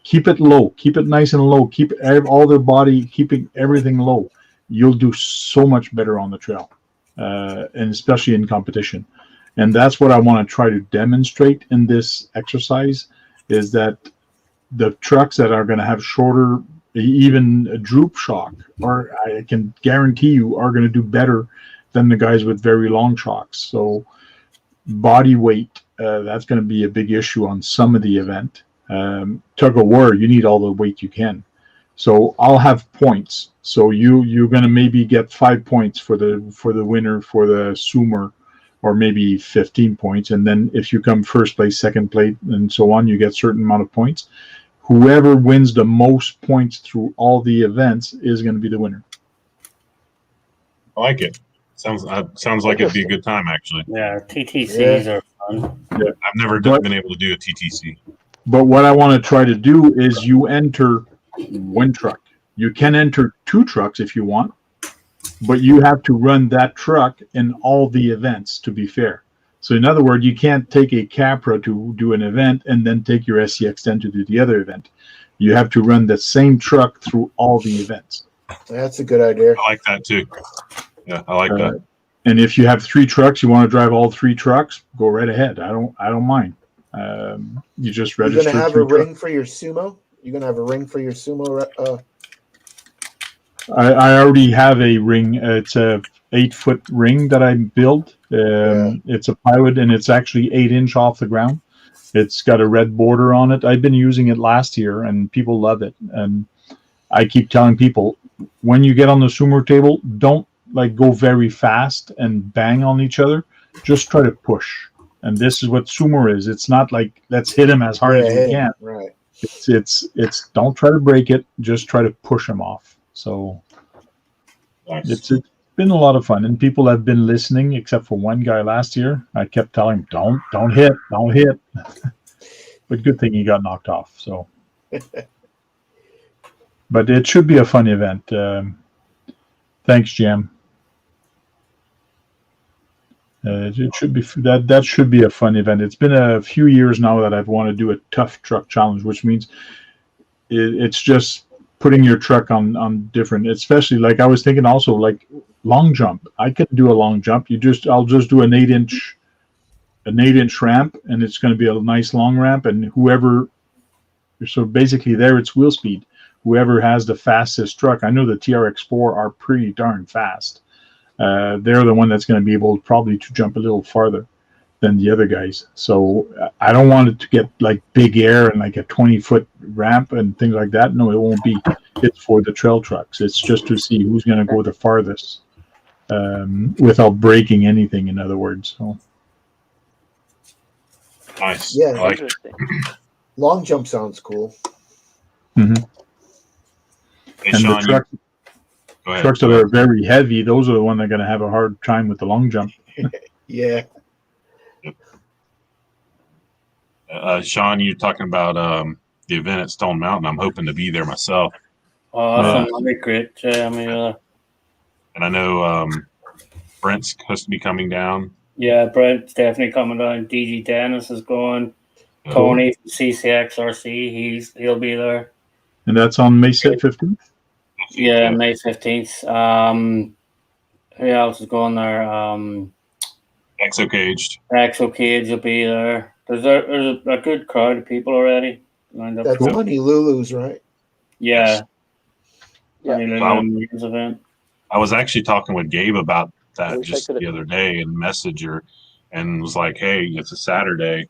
Keep it low, keep it nice and low, keep all their body, keeping everything low. You'll do so much better on the trail, and especially in competition. And that's what I want to try to demonstrate in this exercise, is that the trucks that are going to have shorter, even a droop shock, or I can guarantee you are going to do better than the guys with very long shocks. So body weight, that's going to be a big issue on some of the event. Tug of war, you need all the weight you can. So I'll have points. So you're going to maybe get 5 points for the winner for the Sumer, or maybe 15 points. And then if you come first place, second place, and so on, you get a certain amount of points. Whoever wins the most points through all the events is going to be the winner. I like it. Sounds like it'd be a good time, actually. Yeah, TTCs are fun. Yeah. I've never been able to do a TTC. But what I want to try to do is you enter one truck. You can enter 2 trucks if you want, but you have to run that truck in all the events to be fair. So in other words, you can't take a Capra to do an event and then take your SCX10 to do the other event. You have to run the same truck through all the events. That's a good idea. I like that too. Yeah, I like that. And if you have 3 trucks, you want to drive all 3 trucks, go right ahead. I don't mind. You just register. You're gonna have a ring for your sumo. You're gonna have a ring for your sumo. I already have a ring. It's a 8-foot ring that I built. It's a pilot, and it's actually 8-inch off the ground. It's got a red border on it. I've been using it last year, and people love it. And I keep telling people, when you get on the sumo table, don't go very fast and bang on each other. Just try to push. And this is what sumo is. It's not like let's hit him as hard as we can. Right. It's don't try to break it. Just try to push him off. So Nice. it's been a lot of fun, and people have been listening, except for one guy last year. I kept telling him, don't hit. But good thing he got knocked off. So, but it should be a fun event. Thanks, Jam. It should be that should be a fun event. It's been a few years now that I've wanted to do a tough truck challenge, which means it's just putting your truck on different, especially I was thinking also long jump. I could do a long jump. I'll just do an 8-inch ramp, and it's going to be a nice long ramp, and so basically there it's wheel speed. Whoever has the fastest truck, I know the TRX4 are pretty darn fast. They're the one that's going to be able probably to jump a little farther than the other guys. So I don't want it to get big air and a 20-foot ramp and things like that. No, it won't be. It's for the trail trucks. It's just to see who's going to go the farthest without breaking anything, in other words. So. Nice. Yeah, I like it. Interesting. Long jump sounds cool. Mm-hmm. Hey, And Sean, the go ahead. trucks that are very heavy, those are the ones that are going to have a hard time with the long jump. Yeah. Sean, you're talking about the event at Stone Mountain. I'm hoping to be there myself. Awesome. That'd be great. And I know Brent's supposed to be coming down. Yeah, Brent's definitely coming down. DG Dennis is going. Tony from CCXRC, he'll be there. And that's on May 15th? Yeah, May 15th. Who else is going there? Exo Caged. Exo Cage will be there. There's a good crowd of people already lined up. That's Honey Lulu's, right? Yeah. Yeah. Event. I was actually talking with Gabe about that Wish I just could've- the other day in Messenger, and was like, hey, it's a Saturday.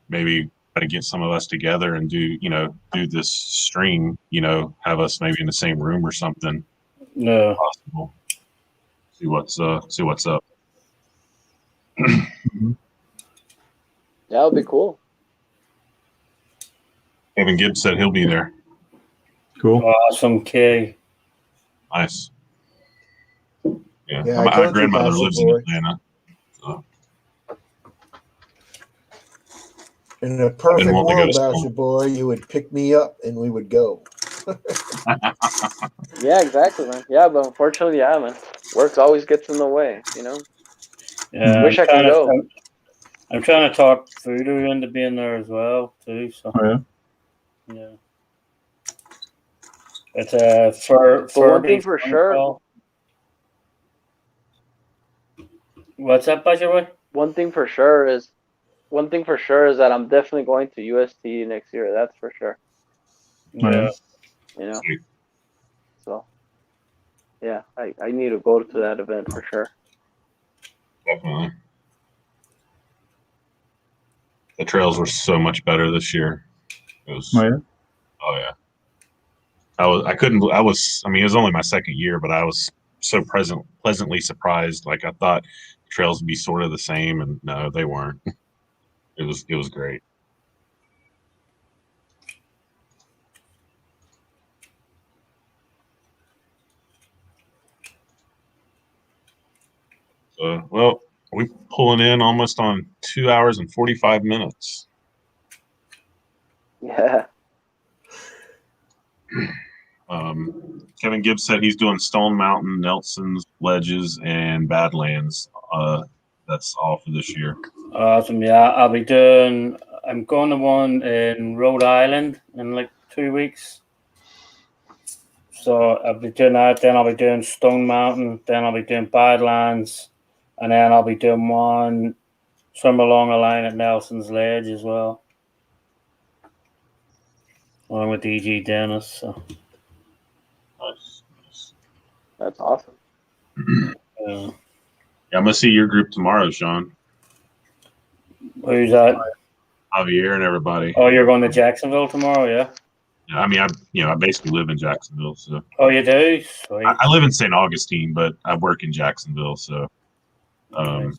Maybe try to get some of us together and do this stream, have us maybe in the same room or something. No. Possible. See what's up. That would be cool. Kevin Gibbs said he'll be there. Cool. Awesome, Kay. Nice. Yeah, Yeah, I my told you, grandmother Basil lives in Boy. Atlanta. So. In a perfect want to go world, to school. Bastard Boy, you would pick me up and we would go. Yeah, exactly, man. Yeah, but unfortunately, yeah, man. Work always gets in the way, Yeah, Wish I could go. I'm trying to talk Voodoo into being there as well, too. So, Oh, yeah. yeah. It's a But one Furby thing for phone sure, call. What's up, Butcher Boy? one thing for sure is that I'm definitely going to UST next year. That's for sure. Yeah. You know. Sweet. So, yeah, I need to go to that event for sure. Definitely. The trails were so much better this year. It was. Oh, yeah? Oh yeah. I mean, it was only my second year, but I was so pleasantly surprised. Like I thought the trails would be sort of the same, and no, they weren't. It was great. So, well, we pulling in almost on 2 hours and 45 minutes. Yeah. Kevin Gibbs said he's doing Stone Mountain, Nelson's, Ledges, and Badlands. That's all for this year. Awesome. Yeah, I'm going to one in Rhode Island in like 2 weeks. So I'll be doing that. Then I'll be doing Stone Mountain. Then I'll be doing Badlands, and then I'll be doing one somewhere along the line at Nelson's Ledge as well, along with DG Dennis. So. Nice. That's awesome. Yeah. Yeah, I'm gonna see your group tomorrow, Sean. Who's that? Javier and everybody. Oh, you're going to Jacksonville tomorrow, yeah? Yeah, I mean, I basically live in Jacksonville, so Oh, you do? Sweet. I live in St. Augustine, but I work in Jacksonville, so Nice.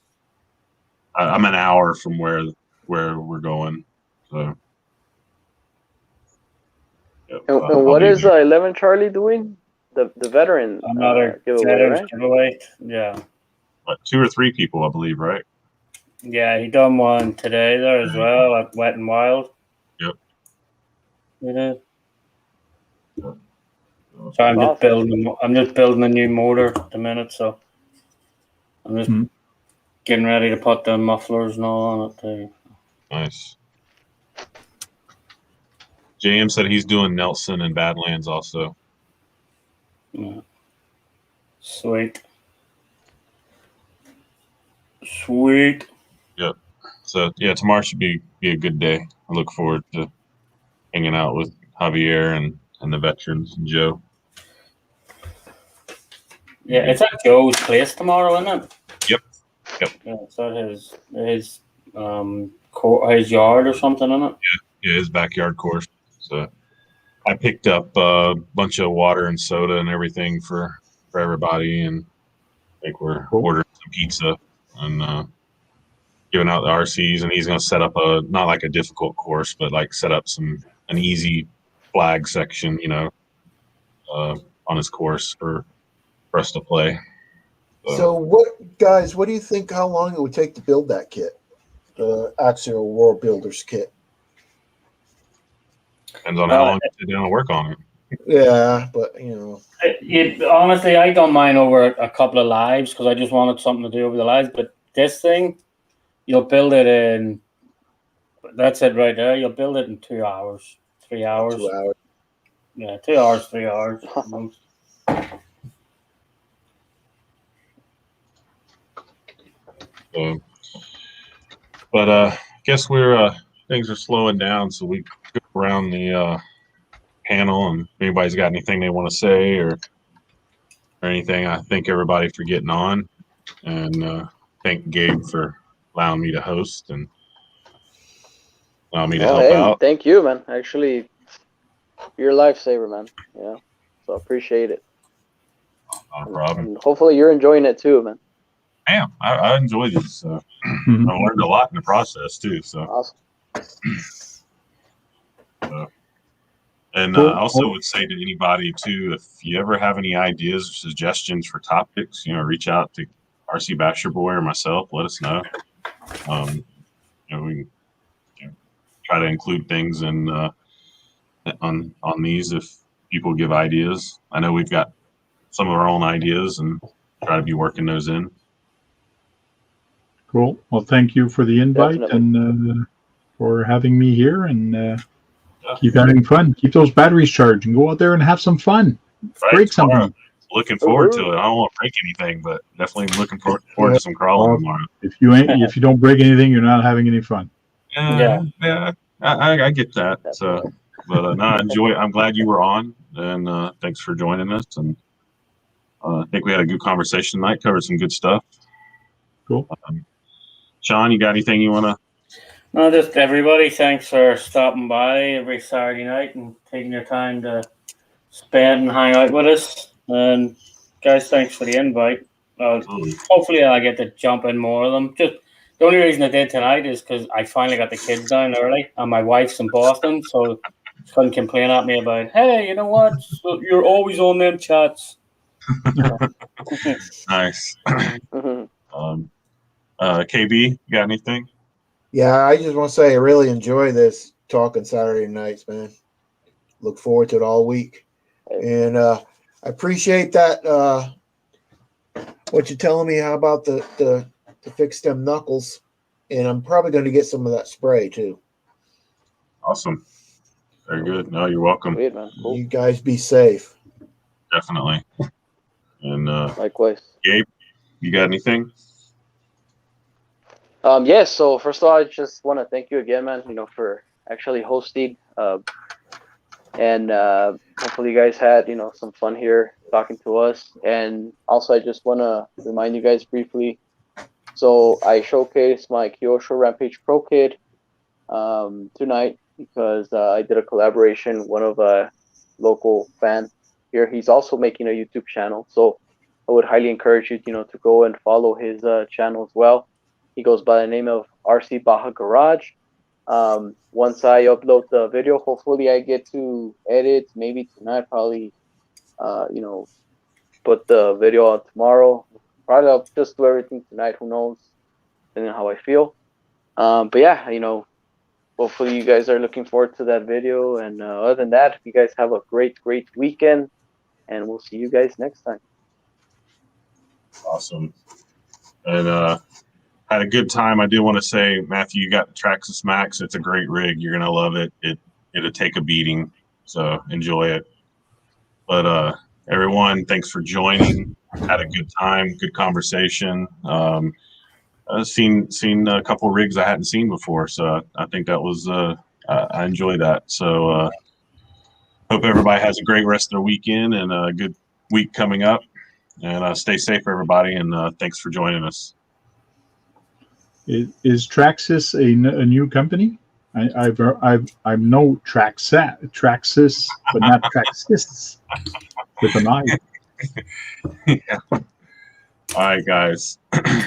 I'm an hour from where we're going. So, yep, And I'll what be is there. 11 Charlie doing? The veteran Another giveaway, veterans right? giveaway. Yeah. What, 2 or 3 people, I believe, right? Yeah, he done one today there as well at Wet and Wild. Yep. He did. So So I'm just Awesome. building a new motor at the minute, so I'm just getting ready to put the mufflers and all on it too. nice. JM said he's doing Nelson and Badlands also. Yeah. Sweet. Sweet. Yep. So yeah, tomorrow should be a good day. I look forward to hanging out with Javier and the veterans and Joe. Yeah, it's at Joe's place tomorrow, isn't it? Yep. Yeah, it's at his his yard or something, isn't it? Yeah, his backyard course. So I picked up a bunch of water and soda and everything for everybody, and I think we're ordering some pizza and giving out the RCs. And he's going to set up not like a difficult course, but like set up an easy flag section, on his course for us to play. So what do you think, how long it would take to build that kit? The Axial World Builders kit. Depends on how long you sit down and work on it. Yeah, but honestly, I done mine over a couple of lives because I just wanted something to do over the lives. But this thing, you'll build it in. That's it right there. You'll build it in 2 hours, 3 hours. 2 hours. Yeah, 2 hours, 3 hours. So, but I guess we're things are slowing down, so we go around the panel, and if anybody's got anything they want to say or anything, I thank everybody for getting on, and thank Gabe for allowing me to host and allowing me to help out. Thank you, man. Actually, you're a lifesaver, man. Yeah, so appreciate it. No problem. And hopefully you're enjoying it too, man. I enjoy this. So I learned a lot in the process too. So Awesome. And I also would say to anybody too, if you ever have any ideas or suggestions for topics, reach out to RC Basher Boy or myself. Let us know. We can try to include things in on these if people give ideas. I know we've got some of our own ideas and try to be working those in. Cool. Well, thank you for the invite. Definitely. And for having me here, and keep having fun. Keep those batteries charged and go out there and have some fun. Right, Break something. looking forward to it. I don't want to break anything, but definitely looking forward to some crawling Well, tomorrow. If you don't break anything, you're not having any fun. Yeah, I get that. So, Definitely. but no, I enjoy. I'm glad you were on, and thanks for joining us. And I think we had a good conversation tonight. Covered some good stuff. Cool. Sean, you got anything you want to? No, just everybody, thanks for stopping by every Saturday night and taking your time to spend and hang out with us. And guys, thanks for the invite. Hopefully, I get to jump in more of them. Just the only reason I did tonight is because I finally got the kids down early, and my wife's in Boston, so she couldn't complain at me about, hey, you know what? So you're always on them chats. Nice. Mm-hmm. KB, you got anything? Yeah, I just want to say I really enjoy this talking Saturday nights, man. Look forward to it all week. And I appreciate that. What you're telling me, how about the to fix them knuckles? And I'm probably going to get some of that spray too. Awesome. Very good. No, you're welcome. Sweet, man. Cool. You guys be safe. Definitely. And Likewise. Gabe, you got anything? Yes. So first of all, I just want to thank you again, man. For actually hosting. And hopefully you guys had some fun here talking to us. And also, I just want to remind you guys briefly. So I showcased my Kyosho Rampage Pro Kit tonight because I did a collaboration. One of a local fan here. He's also making a YouTube channel. So I would highly encourage you, to go and follow his channel as well. He goes by the name of RC Baja Garage. Once I upload the video, hopefully I get to edit maybe tonight, probably, put the video out tomorrow. Probably I'll just do everything tonight, who knows, depending on how I feel. But yeah, hopefully you guys are looking forward to that video. And other than that, you guys have a great weekend, and we'll see you guys next time. Awesome. And had a good time. I do want to say, Matthew, you got the Traxxas Max. It's a great rig. You're gonna love it. It'll take a beating, so enjoy it. But everyone, thanks for joining. Had a good time, good conversation. I've seen a couple rigs I hadn't seen before, so I think that was I enjoy that. So hope everybody has a great rest of their weekend and a good week coming up. And stay safe, everybody. And thanks for joining us. Is Traxxas a new company? I know Traxxas, but not Traxxas with an I. Yeah. All right, guys.